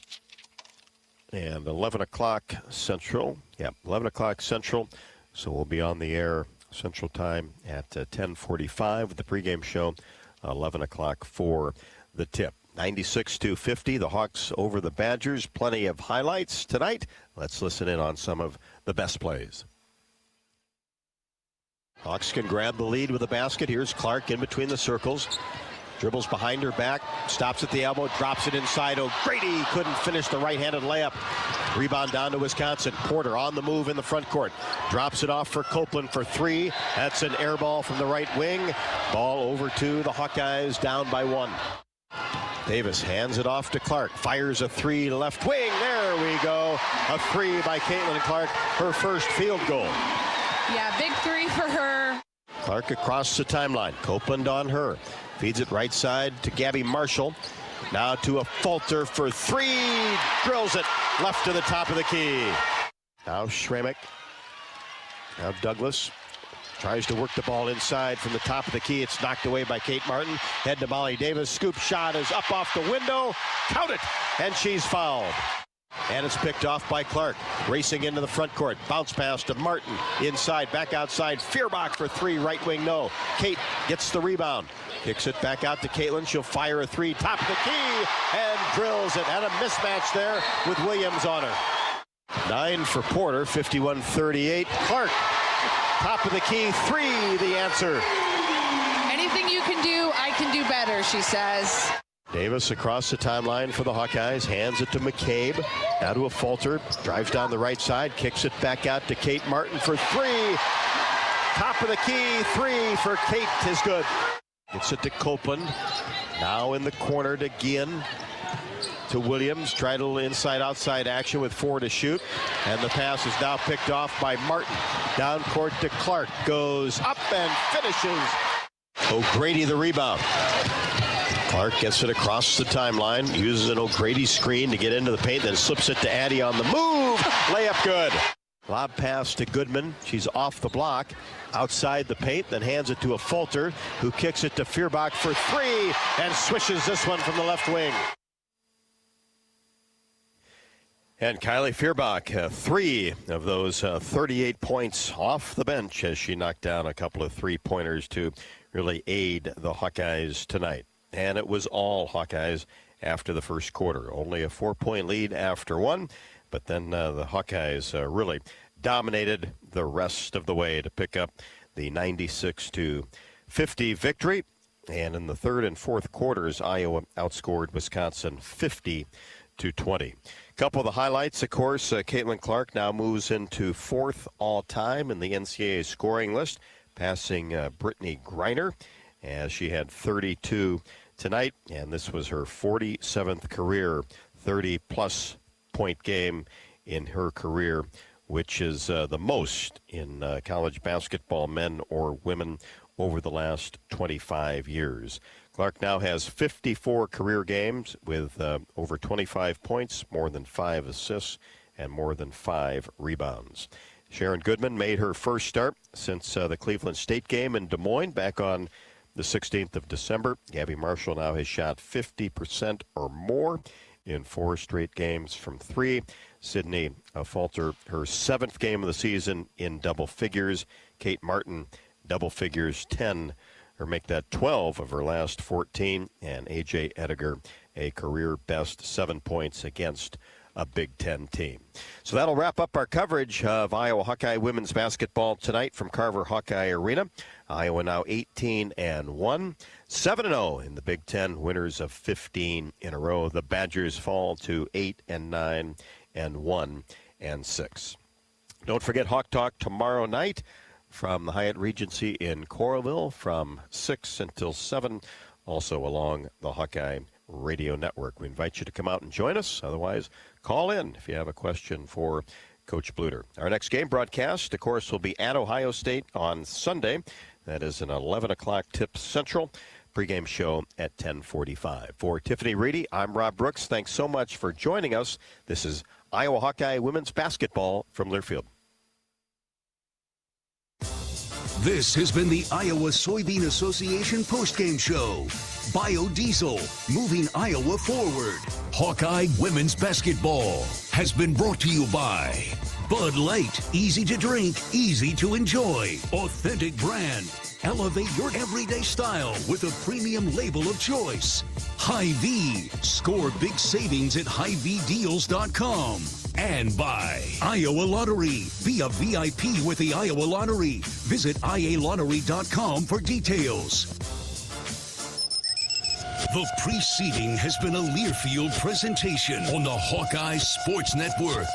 [SPEAKER 2] and 11 o'clock Central. Yeah, 11 o'clock Central. So we'll be on the air Central Time at 10:45 with the pregame show, 11 o'clock for the tip. 96-50, the Hawks over the Badgers. Plenty of highlights tonight. Let's listen in on some of the best plays. Hawks can grab the lead with a basket. Here's Clark in between the circles. Dribbles behind her back, stops at the elbow, drops it inside. O'Grady couldn't finish the right-handed layup. Rebound down to Wisconsin. Porter on the move in the front court. Drops it off for Copeland for three. That's an air ball from the right wing. Ball over to the Hawkeyes, down by one. Davis hands it off to Clark. Fires a three left wing. There we go. A three by Caitlin Clark. Her first field goal.
[SPEAKER 14] Yeah, big three for her.
[SPEAKER 2] Clark across the timeline. Copeland on her. Feeds it right side to Gabby Marshall. Now to a Falter for three. Drills it left to the top of the key. Now Schramek. Now Douglas. Tries to work the ball inside from the top of the key. It's knocked away by Kate Martin. Head to Molly Davis. Scoop shot is up off the window. Count it. And she's fouled. and it's picked off by Clark. Racing into the front court. Bounce pass to Martin. Inside, back outside. Fierbach for three. Right wing, no. Kate gets the rebound. Kicks it back out to Caitlin. She'll fire a three. Top of the key and drills it. And a mismatch there with Williams on her. 9 for Porter. 51-38. Clark. Top of the key. Three. The answer.
[SPEAKER 14] Anything you can do, I can do better, she says.
[SPEAKER 2] Davis across the timeline for the Hawkeyes, hands it to McCabe, now to a Falter, drives down the right side, kicks it back out to Kate Martin for three. Top of the key, three for Kate is good. Gets it to Copeland, now in the corner to Guillen, to Williams, try a little inside-outside action with 4 to shoot, and the pass is now picked off by Martin. Down court to Clark, goes up and finishes. O'Grady the rebound. Clark gets it across the timeline, uses an O'Grady screen to get into the paint, then slips it to Addie on the move. Layup good. Lob pass to Goodman. She's off the block, outside the paint, then hands it to a Falter, who kicks it to Fierbach for three, and swishes this one from the left wing. And Kylie Fierbach, 3 of those 38 points off the bench as she knocked down a couple of three-pointers to really aid the Hawkeyes tonight. And it was all Hawkeyes after the first quarter. Only a 4-point lead after one, but then the Hawkeyes really dominated the rest of the way to pick up the 96-50 victory. And in the third and fourth quarters, Iowa outscored Wisconsin 50-20. Couple of the highlights, of course, Caitlin Clark now moves into 4th all-time in the NCAA scoring list, passing Brittany Griner, as she had 32 tonight, and this was her 47th career 30-plus point game in her career, which is the most in college basketball, men or women, over the last 25 years. Clark now has 54 career games with over 25 points, more than 5 assists, and more than 5 rebounds. Sharon Goodman made her first start since the Cleveland State game in Des Moines back on the 16th of December. Gabby Marshall now has shot 50% or more in 4 straight games from 3. Sydney Falter, her 7th game of the season in double figures. Kate Martin, double figures, 10, or make that 12 of her last 14. And A.J. Ediger, a career best 7 points against a Big Ten team. So that'll wrap up our coverage of Iowa Hawkeye women's basketball tonight from Carver Hawkeye Arena. Iowa now 18-1, 7-0 in the Big Ten, winners of 15 in a row. The Badgers fall to 8-9 and 1-6. Don't forget Hawk Talk tomorrow night from the Hyatt Regency in Coralville from 6 until 7, also along the Hawkeye Radio Network. We invite you to come out and join us. Otherwise, call in if you have a question for Coach Bluter. Our next game broadcast, of course, will be at Ohio State on Sunday. That is an 11 o'clock tip Central. Pregame show at 10:45. For Tiffany Reedy, I'm Rob Brooks. Thanks so much for joining us. This is Iowa Hawkeye women's basketball from Learfield.
[SPEAKER 1] This has been the Iowa Soybean Association postgame show. Biodiesel, moving Iowa forward. Hawkeye women's basketball has been brought to you by Bud Light, easy to drink, easy to enjoy. Authentic brand. Elevate your everyday style with a premium label of choice. Hy-Vee, score big savings at HyVeeDeals.com. And by Iowa Lottery. Be a VIP with the Iowa Lottery. Visit IALottery.com for details. The preceding has been a Learfield presentation on the Hawkeye Sports Network.